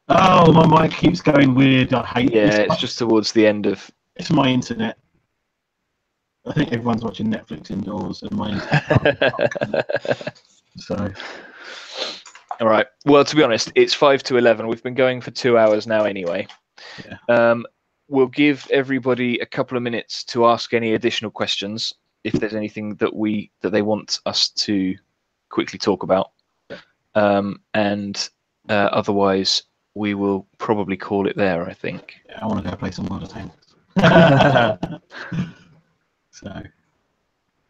Oh, my mic keeps going weird. I hate this. Yeah, it's just towards the end of... It's my internet. I think everyone's watching Netflix indoors and my internet. So... All right. Well, to be honest, it's 5 to 11. We've been going for 2 hours now anyway. Yeah. We'll give everybody a couple of minutes to ask any additional questions if there's anything that they want us to quickly talk about. And otherwise, we will probably call it there, I think. Yeah, I want to go play some World of Tanks. So,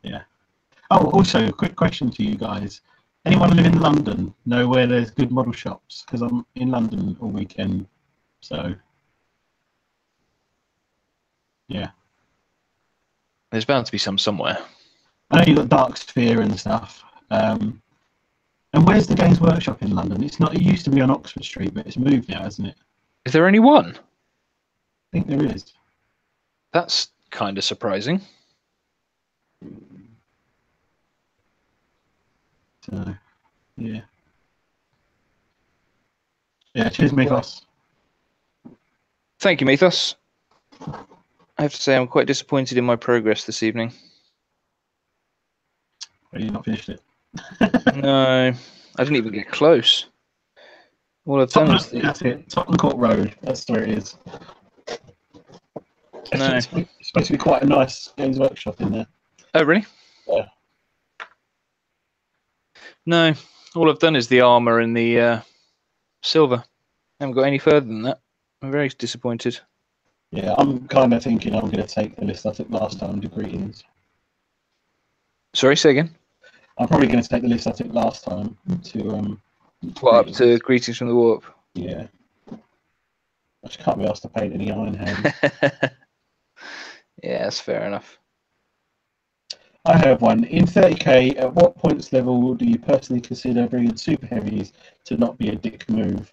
yeah. Oh, also, a quick question to you guys. Anyone live in London know where there's good model shops? Because I'm in London all weekend, so yeah. There's bound to be some somewhere. I know you've got Dark Sphere and stuff. And where's the Games Workshop in London? It's not. It used to be on Oxford Street, but it's moved now, hasn't it? Is there only one? think there is. That's kind of surprising. So, yeah. Yeah, cheers, Mythos. Thank you, Mythos. I have to say I'm quite disappointed in my progress this evening. Well, you've not finished it. No, I didn't even get close. All I've done is that's it. Tottenham Court Road. That's where it is. No. It's supposed to be quite a nice Games Workshop in there. Oh, really? Yeah. No, all I've done is the armor and the silver. I haven't got any further than that. I'm very disappointed. Yeah, I'm kind of thinking I'm going to take the list I took last time to Greetings. Sorry, say again? I'm probably going to take the list I took last time to What, up to Greetings from the Warp? Yeah. I just can't be asked to paint any Iron Hands. Yeah, that's fair enough. I have one. In 30k, at what points level do you personally consider bringing super heavies to not be a dick move?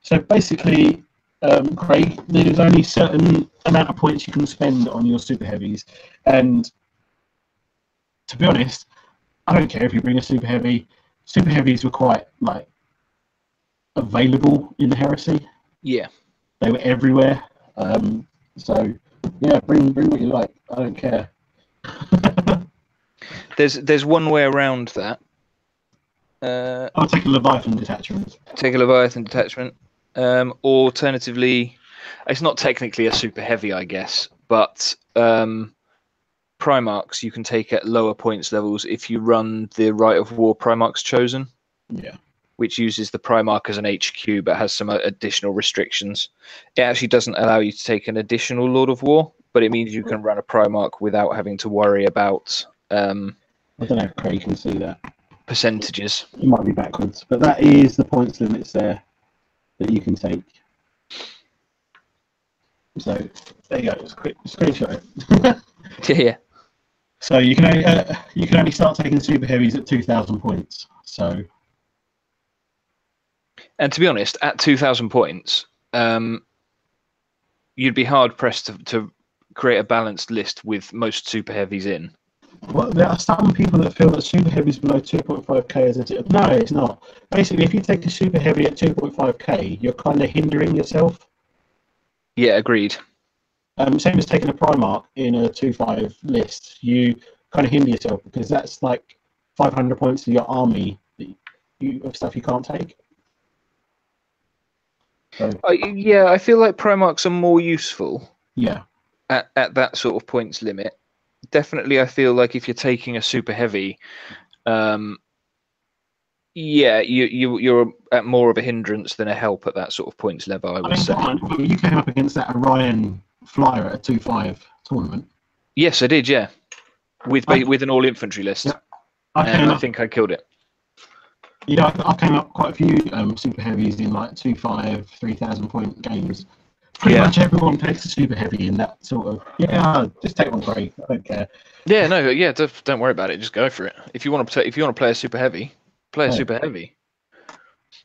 So basically, Craig, there's only a certain amount of points you can spend on your super heavies, and to be honest, I don't care if you bring a super heavy. Super heavies were quite like available in the Heresy. Yeah, they were everywhere. So yeah, bring what you like. I don't care. There's one way around that. I'll take a Leviathan detachment. Take a Leviathan detachment. Alternatively, it's not technically a super heavy, I guess, but Primarchs you can take at lower points levels if you run the Rite of War Primarchs Chosen. Yeah. Which uses the Primarch as an HQ but has some additional restrictions. It actually doesn't allow you to take an additional Lord of War, but it means you can run a Primarch without having to worry about I don't know if Craig can see that. Percentages. It might be backwards, but that is the points limits there that you can take. So there you go. Just quick screenshot it. Yeah. So you can only start taking super heavies at 2,000 points. So. And to be honest, at 2,000 points, you'd be hard pressed to create a balanced list with most super heavies in. Well, there are some people that feel that super heavies below 2.5k is a no, it's not. Basically, if you take a super heavy at 2.5k, you're kind of hindering yourself. Yeah, agreed. Same as taking a Primarch in a 2.5 list, you kind of hinder yourself because that's like 500 points of your army of stuff you can't take. So, yeah, I feel like Primarchs are more useful. Yeah. At that sort of points limit. Definitely, I feel like if you're taking a super heavy, yeah, you're at more of a hindrance than a help at that sort of points level. I would say. You came up against that Orion flyer at a 2.5 tournament. Yes, I did. Yeah, with an all infantry list. Yeah. I think I killed it. Yeah, I came up quite a few super heavies in like 2.5, 3,000 point games. Pretty much everyone takes a super heavy in that sort of. Yeah, just take one break. I don't care. Yeah, no, yeah, don't worry about it. Just go for it. If you want to play a super heavy, play a super heavy.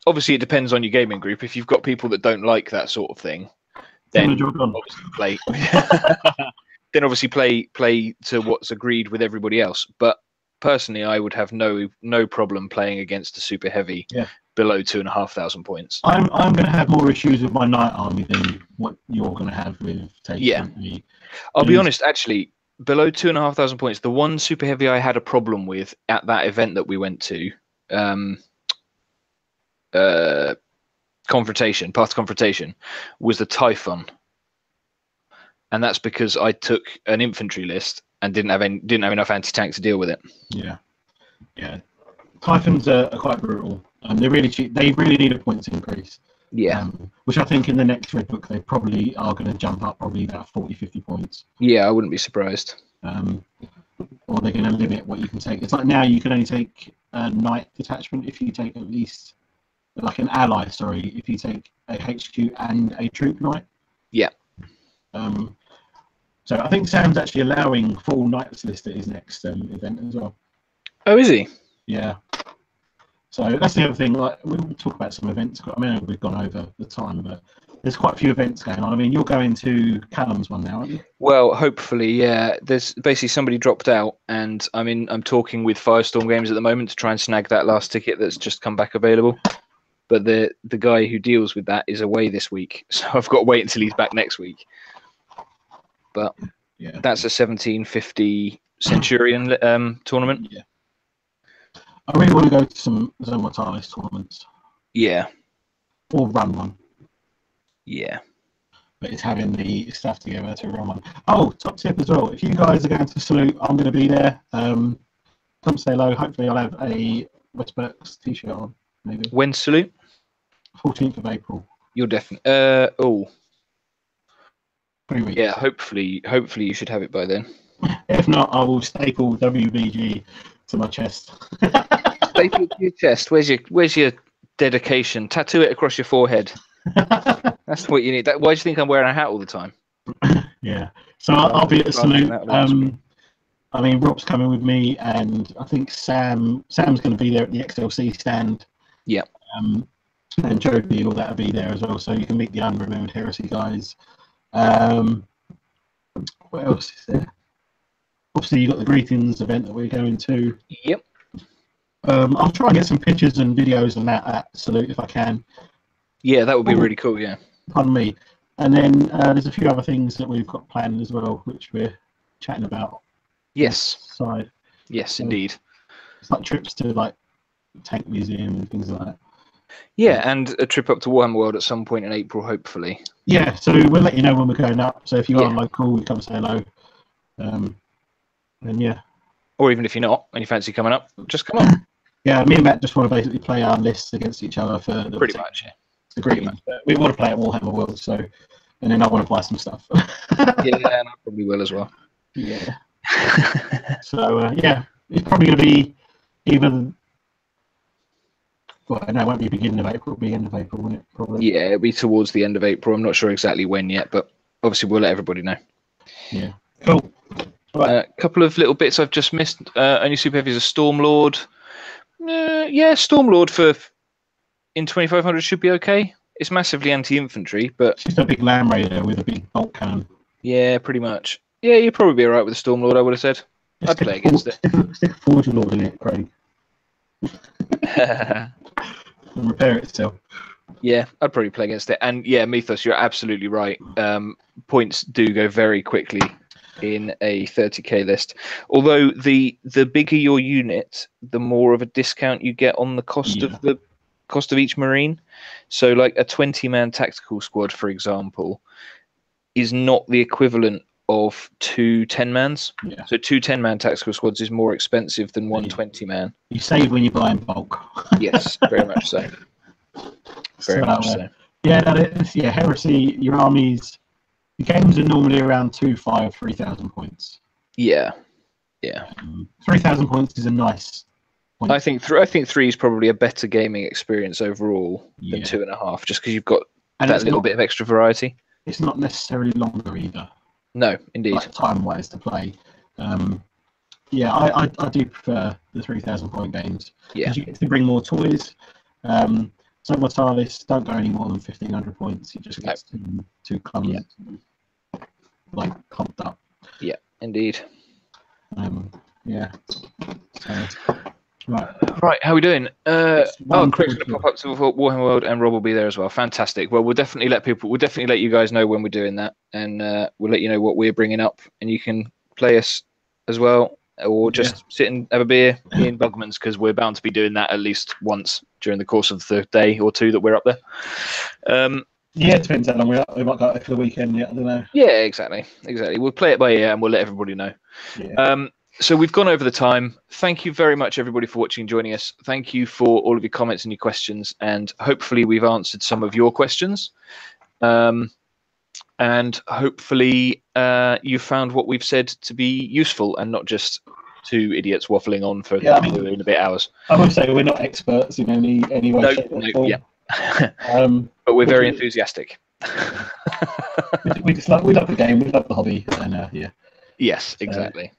Obviously, it depends on your gaming group. If you've got people that don't like that sort of thing, then obviously play to what's agreed with everybody else. But personally, I would have no problem playing against a super heavy below 2,500 points. I'm going to have more issues with my Knight army than what you're going to have with taking me. I'll be honest, actually, below 2,500 points, the one super heavy I had a problem with at that event that we went to, Path Confrontation, was the Typhon. And that's because I took an infantry list and didn't have enough anti-tank to deal with it. Yeah. Typhons are quite brutal. They're really cheap. They really need a points increase. Yeah. Which I think in the next Red Book they probably are going to jump up probably about 40, 50 points. Yeah, I wouldn't be surprised. Or they're going to limit what you can take. It's like now you can only take a Knight detachment if you take at least like an ally. Sorry, if you take a HQ and a troop Knight. Yeah. So I think Sam's actually allowing full Knights list at his next event as well. Oh, is he? Yeah. So that's the other thing. Like we'll talk about some events. I mean, we've gone over the time, but there's quite a few events going on. I mean, you're going to Callum's one now, aren't you? Well, hopefully, yeah. There's basically somebody dropped out, and I'm talking with Firestorm Games at the moment to try and snag that last ticket that's just come back available. But the guy who deals with that is away this week, so I've got to wait until he's back next week. But yeah, that's a 1750 Centurion tournament. Yeah. I really want to go to some Zone Mortalis tournaments. Yeah. Or run one. Yeah. But it's having the stuff together to run one. Oh, top tip as well. If you guys are going to Salute, I'm going to be there. Come say hello. Hopefully I'll have a Westberks t-shirt on. Maybe. When's Salute? 14th of April. You're definitely... 3 weeks. Yeah, hopefully you should have it by then. If not, I will staple WBG to my chest. Staple to your chest. Where's your dedication? Tattoo it across your forehead. That's what you need. Why do you think I'm wearing a hat all the time? Yeah. So I'll be at the Salute. I mean, Rob's coming with me, and I think Sam's going to be there at the XLC stand. Yeah. And Joe Beagle, that'll be there as well. So you can meet the Unremembered Heresy guys. What else is there? Obviously, you've got the Greetings event that we're going to. Yep. I'll try and get some pictures and videos on that at Salute if I can. Yeah, that would be really cool, yeah. Pardon me. And then there's a few other things that we've got planned as well, which we're chatting about. Yes. Side. Yes, indeed. It's like trips to like Tank Museum and things like that. Yeah, and a trip up to Warhammer World at some point in April, hopefully. Yeah, so we'll let you know when we're going up. So if you are local, you come say hello. And yeah. Or even if you're not and you fancy coming up, just come up. Yeah, me and Matt just want to basically play our lists against each other for the pretty much, yeah. The greetings. But we want to play at Warhammer World, so and then I want to buy some stuff. Yeah, and I probably will as well. Yeah. So yeah, it's probably going to be even. Well, no, it won't be beginning of April. It'll be end of April, won't it? Probably. Yeah, it'll be towards the end of April. I'm not sure exactly when yet, but obviously we'll let everybody know. Yeah. Cool. Right. A couple of little bits I've just missed. Only Super Heavy is a Stormlord. Yeah, Stormlord in 2500 should be okay. It's massively anti-infantry, but it's just a big Land Raider with a big bolt cannon. Yeah, pretty much. Yeah, you'd probably be alright with a Stormlord, I would have said. I'd play against it. Stick a Forge Lord in it, Craig. And repair it itself. Yeah, I'd probably play against it. And yeah, Mythos, you're absolutely right. Points do go very quickly in a 30k list. Although the bigger your unit, the more of a discount you get on the cost of the cost of each Marine. So like a 20-man tactical squad, for example, is not the equivalent of 2 10-mans. Yeah. So 2 10-man tactical squads is more expensive than 1 20-man. You save when you buy in bulk. Yes, very much so. Very much so. Yeah, Heresy, your armies, the games are normally around 3,000 points. Yeah, yeah. 3,000 points is a nice point. I think 3 is probably a better gaming experience overall than 2.5, just because you've got that little bit of extra variety. It's not necessarily longer either. No, indeed. Like time-wise to play. Yeah, I do prefer the 3,000 point games. Yeah. You get to bring more toys. So Mortalis, don't go any more than 1,500 points. You just get too clumsy, like clumped up. Yeah, indeed. Yeah. So, right, how are we doing? Craig's going to pop up to Warhammer World, and Rob will be there as well. Fantastic. Well, we'll definitely let you guys know when we're doing that, and we'll let you know what we're bringing up, and you can play us as well, or just sit and have a beer in Bugman's, because we're bound to be doing that at least once during the course of the day or two that we're up there. Yeah, it depends how long we're up. We might go out for the weekend. Yeah, I don't know. Yeah, exactly. We'll play it by ear, and we'll let everybody know. Yeah. So we've gone over the time. Thank you very much, everybody, for watching and joining us. Thank you for all of your comments and your questions, and hopefully we've answered some of your questions. And hopefully you found what we've said to be useful and not just two idiots waffling on for in a bit hours. I would say we're not experts in any way, shape, or form. Yeah. But we're very enthusiastic. we love the game. We love the hobby. And, yeah. Yes, exactly.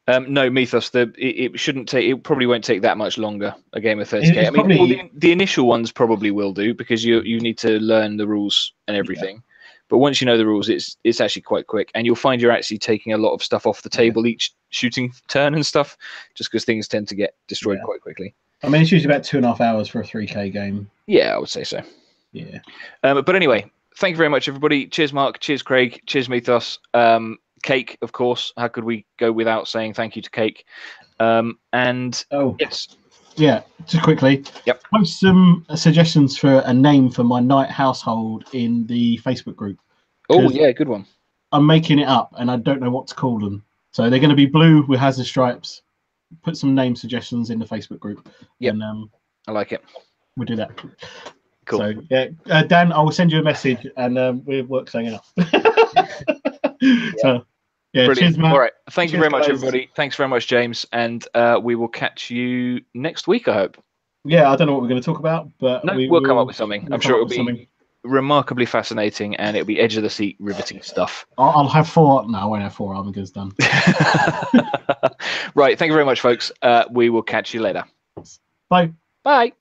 No, Mythos. It shouldn't take. It probably won't take that much longer. A game of 30k. I mean, probably... the initial ones probably will do because you need to learn the rules and everything. Yeah. But once you know the rules, it's actually quite quick, and you'll find you're actually taking a lot of stuff off the table each shooting turn and stuff, just because things tend to get destroyed quite quickly. I mean, it's usually about 2.5 hours for a 3k game. Yeah, I would say so. Yeah. But anyway, thank you very much, everybody. Cheers, Mark. Cheers, Craig. Cheers, Mythos. Cake, of course. How could we go without saying thank you to Cake? And yes, yeah. Just quickly, post some suggestions for a name for my night household in the Facebook group. Oh yeah, good one. I'm making it up, and I don't know what to call them. So they're going to be blue with hazard stripes. Put some name suggestions in the Facebook group. Yeah, I like it. We'll do that. Cool. So yeah, Dan, I will send you a message, and we'll work something out. So, yeah, brilliant. Cheers, Matt. All right. Thank you very much, everybody. Thanks very much, James. And we will catch you next week, I hope. Yeah, I don't know what we're going to talk about, but we'll come up with something. I'm sure it'll be remarkably fascinating, and it'll be edge of the seat, riveting stuff. I'll have 4. No, I won't have 4 Armigers done. Right. Thank you very much, folks. We will catch you later. Bye. Bye.